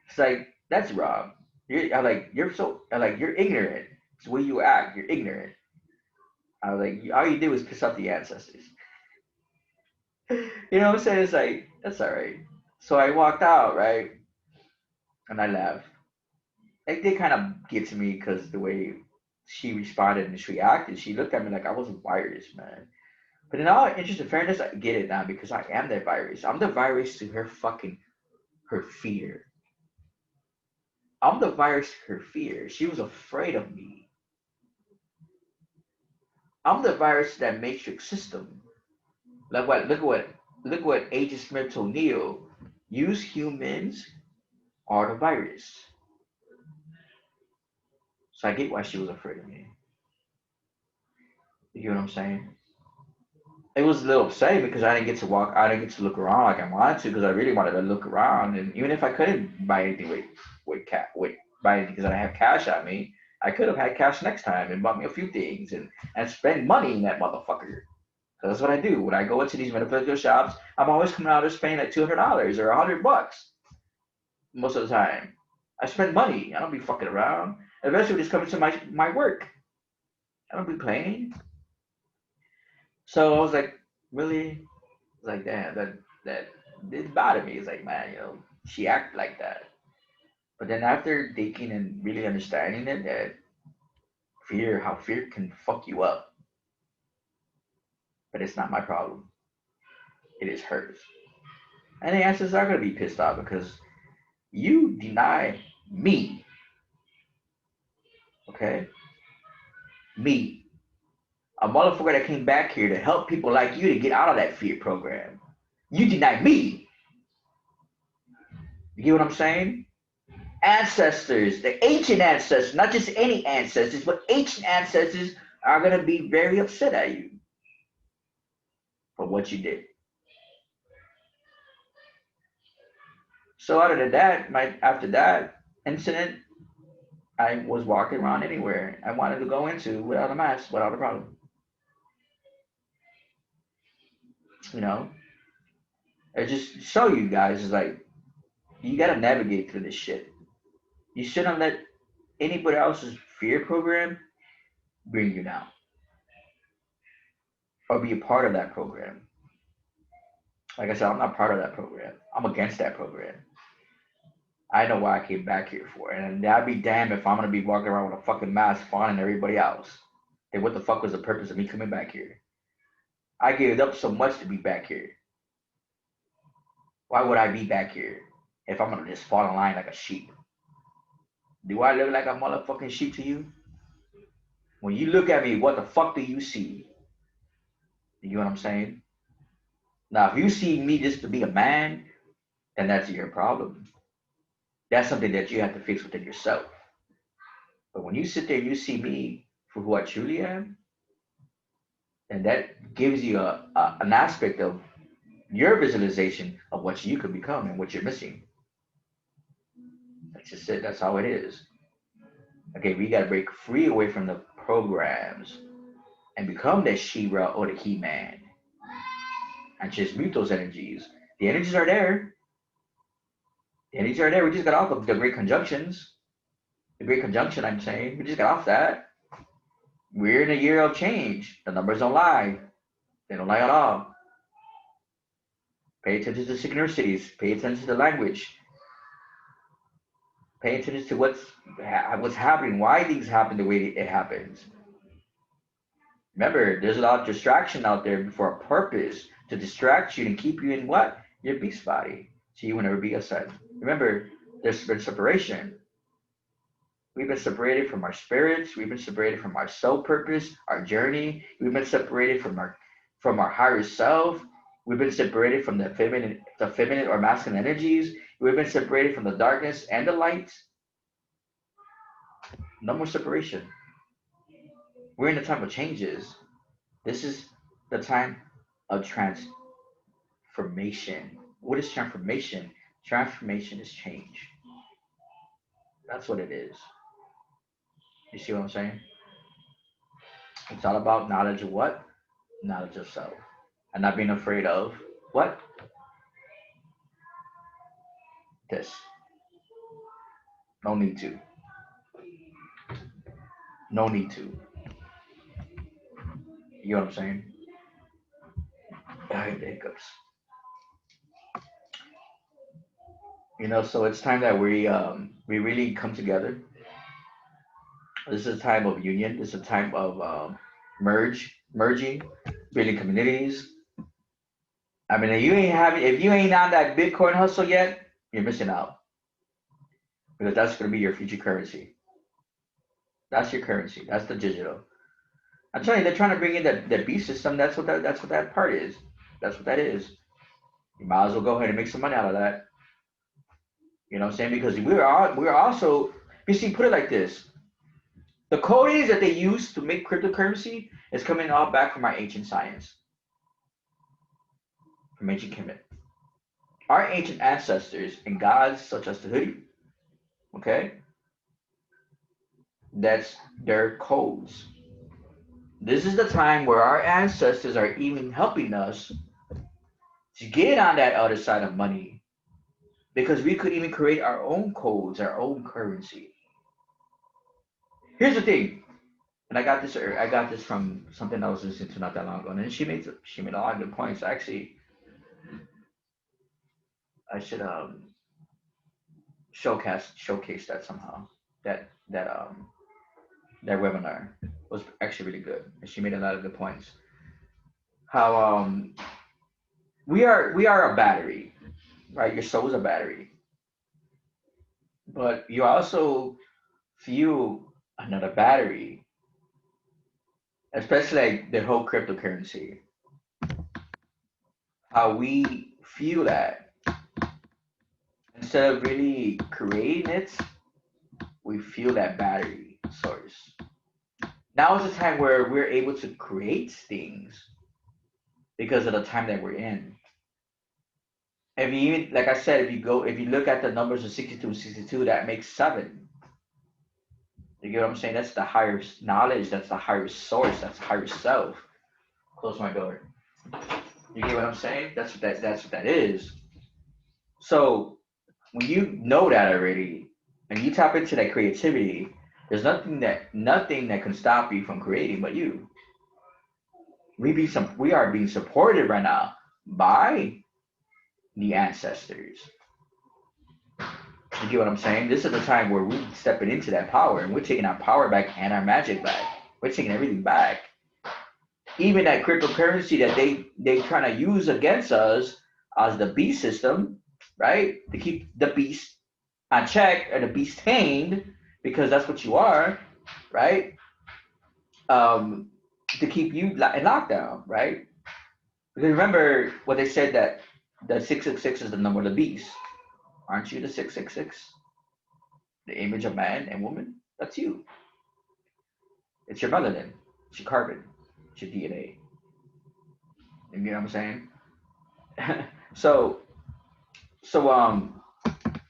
It's like, that's wrong. You're ignorant. It's the way you act, you're ignorant. I was like, all you do is piss off the ancestors. You know what I'm saying? It's like, that's all right. So I walked out, right? And I left. It did kind of get to me because the way she responded and she acted, she looked at me like I was a virus, man. But in all interest and fairness, I get it now because I am that virus. I'm the virus to her fear. I'm the virus to her fear. She was afraid of me. I'm the virus to that matrix system. Like what? Look what Agent Smith told Neo. Use humans or the virus. So I get why she was afraid of me. You get what I'm saying? It was a little upsetting because I didn't get to look around like I wanted to because I really wanted to look around, and even if I couldn't buy anything with buy anything because I didn't have cash on me, I could have had cash next time and bought me a few things and spend money in that motherfucker. So that's what I do when I go into these metaphysical shops. I'm always coming out of spending like $200 or $100 most of the time. I spend money. I don't be fucking around. Eventually, just coming to my work. I don't be playing. So I was like, really? Like, damn, that did bother me. It's like, man, she acted like that. But then after thinking and really understanding it, that how fear can fuck you up, but it's not my problem. It is hers. And the answers are gonna be pissed off because you deny me, okay? Me, a motherfucker that came back here to help people like you to get out of that fear program. You deny me. You get what I'm saying? Ancestors, the ancient ancestors, not just any ancestors, but ancient ancestors are going to be very upset at you for what you did. So other than that, after that incident, I was walking around anywhere I wanted to go into without a mask, without a problem. You know, it just show you guys is like you gotta navigate through this shit. You shouldn't let anybody else's fear program bring you down or be a part of that program. Like I said, I'm not part of that program. I'm against that program. I know why I came back here for, and I'd be damned if I'm gonna be walking around with a fucking mask, fawning everybody else. Then what the fuck was the purpose of me coming back here? I gave up so much to be back here. Why would I be back here if I'm gonna just fall in line like a sheep? Do I look like a motherfucking sheep to you? When you look at me, what the fuck do you see? You know what I'm saying? Now, if you see me just to be a man, then that's your problem. That's something that you have to fix within yourself. But when you sit there and you see me for who I truly am, and that gives you an aspect of your visualization of what you could become and what you're missing. That's just it. That's how it is. Okay, we gotta break free away from the programs and become the She-Ra or the He-Man and just mute those energies. The energies are there. The energies are there. We just got off of the great conjunctions. The great conjunction, I'm saying. We just got off that. We're in a year of change. The numbers don't lie. They don't lie at all. Pay attention to synchronicities. Pay attention to the language. Pay attention to what's happening, why things happen the way it happens. Remember, there's a lot of distraction out there for a purpose to distract you and keep you in what? Your beast body. So you will never be a son. Remember, there's been separation. We've been separated from our spirits. We've been separated from our soul purpose, our journey. We've been separated from our higher self. We've been separated from the feminine or masculine energies. We've been separated from the darkness and the light. No more separation. We're in the time of changes. This is the time of transformation. What is transformation? Transformation is change. That's what it is. You see what I'm saying? It's all about knowledge of what? Knowledge of self. And not being afraid of what? This. No need to. No need to. You know what I'm saying? I hate the hiccups. So it's time that we really come together. This is a time of union. This is a time of merging, building communities. I mean, if you ain't on that Bitcoin hustle yet, you're missing out because that's going to be your future currency. That's your currency. That's the digital. I'm telling you, they're trying to bring in that B system. That's what that part is. That's what that is. You might as well go ahead and make some money out of that. You know what I'm saying? Because we're also, you see, put it like this: the codes that they use to make cryptocurrency is coming all back from our ancient science, from ancient Kemet. Our ancient ancestors and gods, such as the hoodie, okay, that's their codes. This is the time where our ancestors are even helping us to get on that other side of money because we could even create our own codes, our own currency. Here's the thing, and I got this from something I was listening to not that long ago, and she made a lot of good points. Actually, I should showcase that somehow. That webinar was actually really good, and she made a lot of good points. How we are a battery, right? Your soul is a battery, but you also fuel another battery, especially like the whole cryptocurrency. How we fuel that instead of really creating it, we fuel that battery source. Now is the time where we're able to create things because of the time that we're in. If you even, like I said, if you look at the numbers of 62 and 62, that makes seven. You get what I'm saying? That's the higher knowledge. That's the higher source. That's higher self. Close my door. You get what I'm saying? That's what that is. So when you know that already, and you tap into that creativity, there's nothing that can stop you from creating but you. We are being supported right now by the ancestors. You get what I'm saying? This is the time where we're stepping into that power and we're taking our power back and our magic back. We're taking everything back. Even that cryptocurrency that they trying to use against us as the beast system, right? To keep the beast on check or the beast tamed, because that's what you are, right? Um, to keep you in lockdown, right? Because remember what they said that the 666 is the number of the beast. Aren't you the 666? The image of man and woman? That's you. It's your melanin. It's your carbon. It's your DNA. You know what I'm saying? so so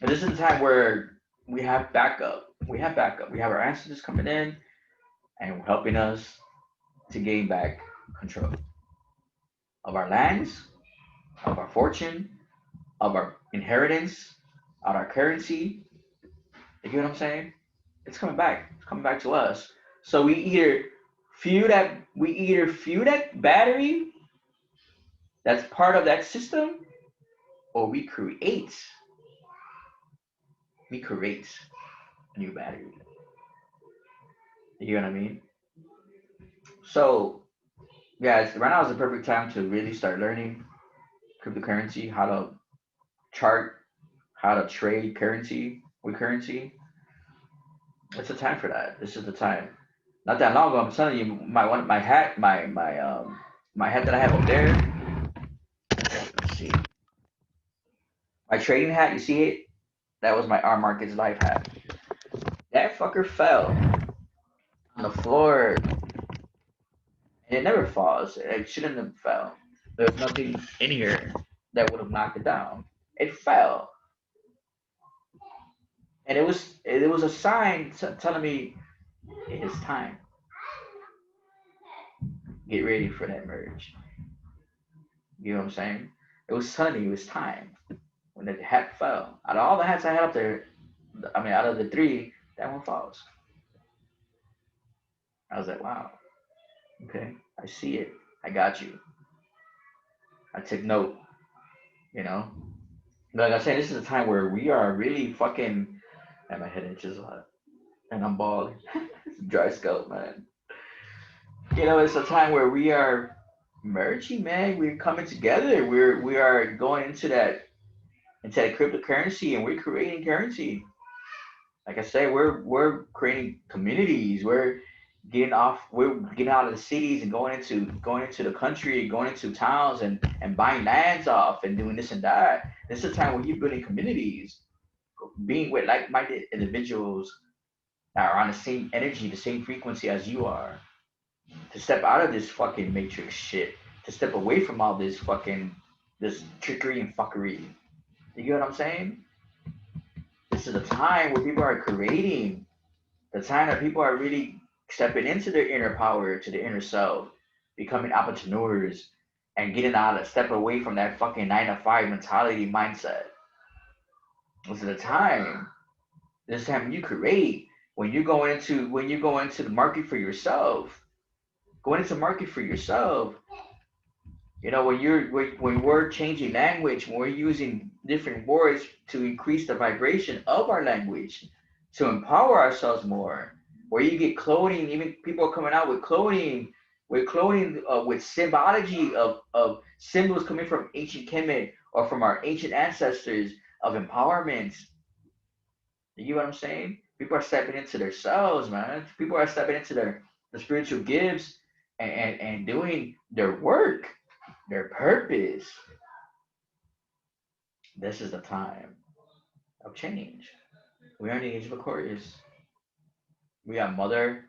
this is the time where we have backup. We have backup. We have our ancestors coming in and helping us to gain back control of our lands, of our fortune, of our inheritance, of our currency. You get what I'm saying? It's coming back. It's coming back to us. So we either fuel that battery that's part of that system, or we create a new battery. You know what I mean? So yeah, right now is the perfect time to really start learning cryptocurrency, how to chart, how to trade currency with currency. It's a time for that. This is the time. Not that long ago, I'm telling you, my hat, my hat that I have up there. Let's see, my trading hat. You see it? That was my R Markets Life hat. That fucker fell on the floor, and it never falls. It shouldn't have fell. There's nothing in here that would have knocked it down. It fell, and it was a sign telling me it is time. Get ready for that merge. You know what I'm saying? It was telling me it was time when the hat fell. Out of all the hats I had up there, I mean, out of the three, that one falls. I was like, wow, okay, I see it. I got you. I took note. You know, like I said, this is a time where we are really fucking. And my head itches a lot, and I'm bald. Dry scalp, man. It's a time where we are merging, man. We're coming together. We are going into that cryptocurrency, and we're creating currency. Like I say, we're creating communities. We're getting out of the cities and going into the country, going into towns and buying lands off and doing this and that. This is a time where you're building communities, being with like-minded individuals that are on the same energy, the same frequency as you are. To step out of this fucking matrix shit, to step away from all this trickery and fuckery. You get what I'm saying? This is a time where people are creating, the time that people are really stepping into their inner power, to their inner self, becoming entrepreneurs, and getting out of step away from that fucking 9 to 5 mentality mindset. This is the time. This time you create, when you go into the market for yourself, going into market for yourself. When we're changing language, when we're using different words to increase the vibration of our language, to empower ourselves more. Where you get clothing, even people are coming out with clothing with symbology of symbols coming from ancient Kemet or from our ancient ancestors of empowerment. You get what I'm saying? People are stepping into their selves, man. People are stepping into their spiritual gifts and doing their work, their purpose. This is the time of change. We are in the age of Aquarius. We have mother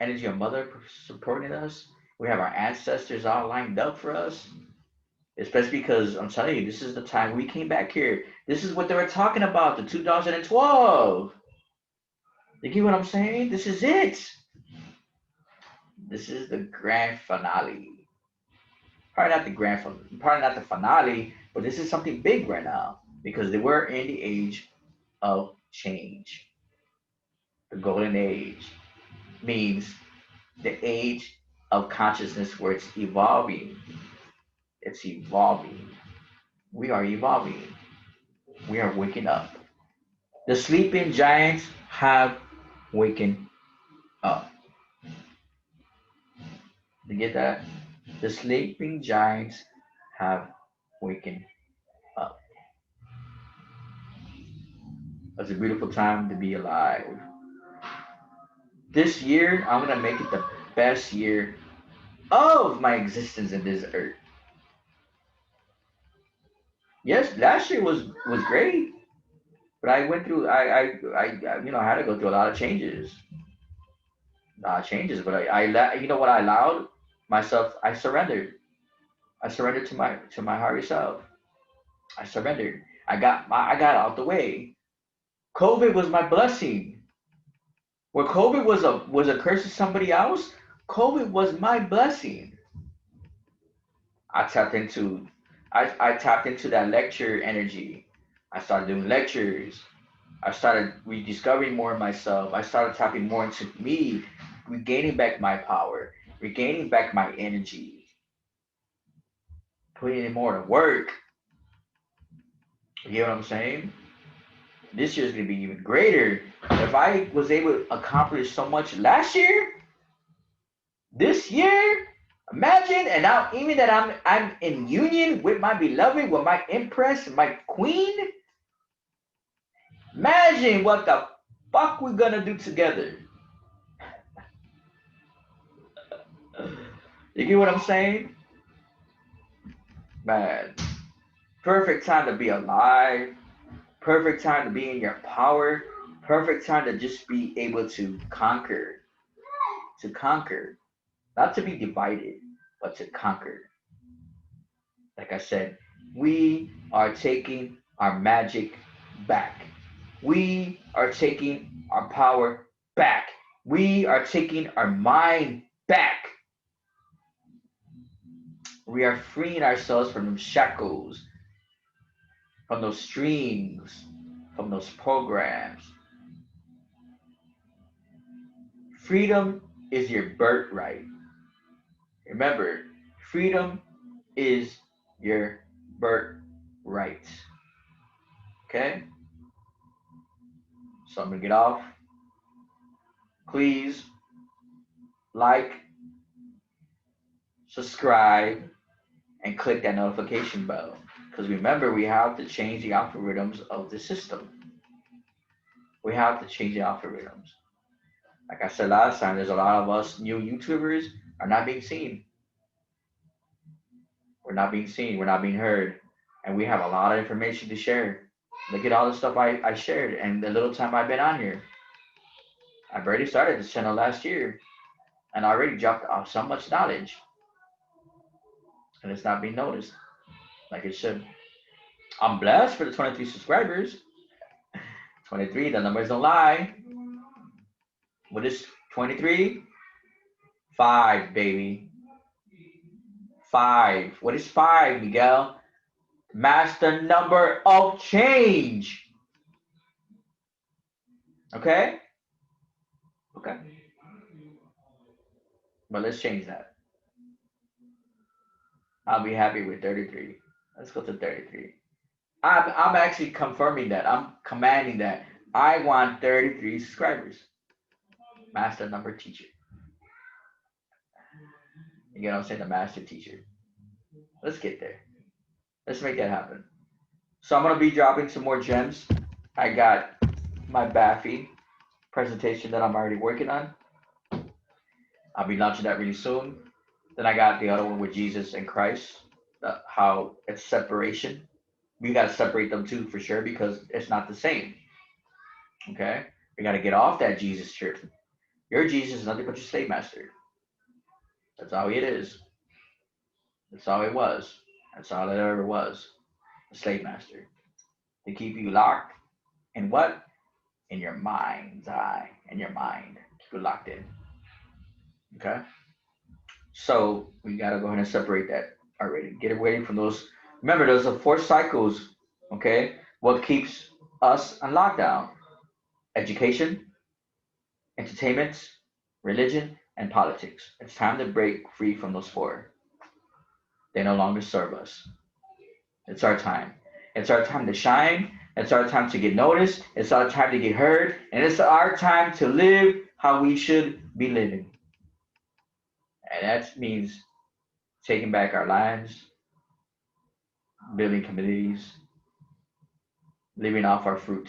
energy of mother supporting us. We have our ancestors all lined up for us. Especially because I'm telling you, this is the time we came back here. This is what they were talking about, the 2012. You get what I'm saying? This is it. This is the grand finale. Probably not the probably not the finale, but this is something big right now because they were in the age of change. The golden age means the age of consciousness where it's evolving. It's evolving. We are evolving. We are waking up. The sleeping giants have waken up. You get that? The sleeping giants have waken up. It's a beautiful time to be alive. This year, I'm gonna make it the best year of my existence in this earth. Yes, last year was great, but I went through I had to go through a lot of changes, But you know what I allowed myself. I surrendered. I surrendered to my higher self. I surrendered. I got out the way. COVID was my blessing. Where COVID was a curse to somebody else, COVID was my blessing. I tapped into I tapped into that lecture energy. I started doing lectures. I started rediscovering more of myself. I started tapping more into me, regaining back my power, regaining back my energy, putting in more to work. You get what I'm saying? This year's gonna be even greater. If I was able to accomplish so much last year, this year, imagine, and now even that I'm in union with my beloved, with my empress, my queen. Imagine what the fuck we're gonna do together. You get what I'm saying? Man, perfect time to be alive. Perfect time to be in your power. Perfect time to just be able to conquer. To conquer. Not to be divided, but to conquer. Like I said, we are taking our magic back. We are taking our power back. We are taking our mind back. We are freeing ourselves from those shackles, from those strings, from those programs. Freedom is your birthright. Remember, freedom is your birthright. Okay? So I'm going to get off. Please like, subscribe, and click that notification bell. Because remember, we have to change the algorithms of the system. We have to change the algorithms. Like I said last time, there's a lot of us new YouTubers are not being seen. We're not being seen. We're not being heard. And we have a lot of information to share. Look at all the stuff I shared and the little time I've been on here. I've already started this channel last year and I already dropped off so much knowledge. And it's not being noticed like it should. I'm blessed for the 23 subscribers. 23, the numbers don't lie. What is 23? 5, baby. 5. What is 5, Miguel? Master number of change. Okay? Okay. But let's change that. I'll be happy with 33. Let's go to 33. I'm actually confirming that. I'm commanding that. I want 33 subscribers. Master number teacher. You know what I'm saying? The master teacher. Let's get there. Let's make that happen. So I'm gonna be dropping some more gems. I got my Baffy presentation that I'm already working on. I'll be launching that really soon. Then I got the other one with Jesus and Christ. How it's separation. We gotta separate them too for sure because it's not the same. Okay? We gotta get off that Jesus trip. Your Jesus is nothing but your slave master. That's all it is. That's all it was. That's all it ever was. A slave master. To keep you locked in what? In your mind's eye. In your mind. Keep you locked in. Okay? So we gotta go ahead and separate that already. Get away from those. Remember, those are four cycles. Okay? What keeps us on lockdown? Education, entertainment, religion, and politics. It's time to break free from those four. They no longer serve us. It's our time. It's our time to shine. It's our time to get noticed. It's our time to get heard. And it's our time to live how we should be living. And that means taking back our lives, building communities, living off our fruit,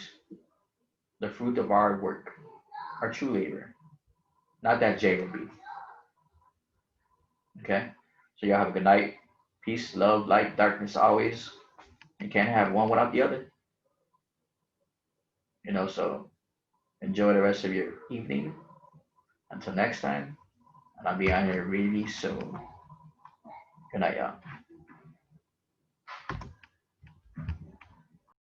the fruit of our work, our true labor, not that J will be. Okay? So y'all have a good night. Peace, love, light, darkness always. You can't have one without the other. So enjoy the rest of your evening. Until next time, and I'll be on here really soon. Good night, y'all.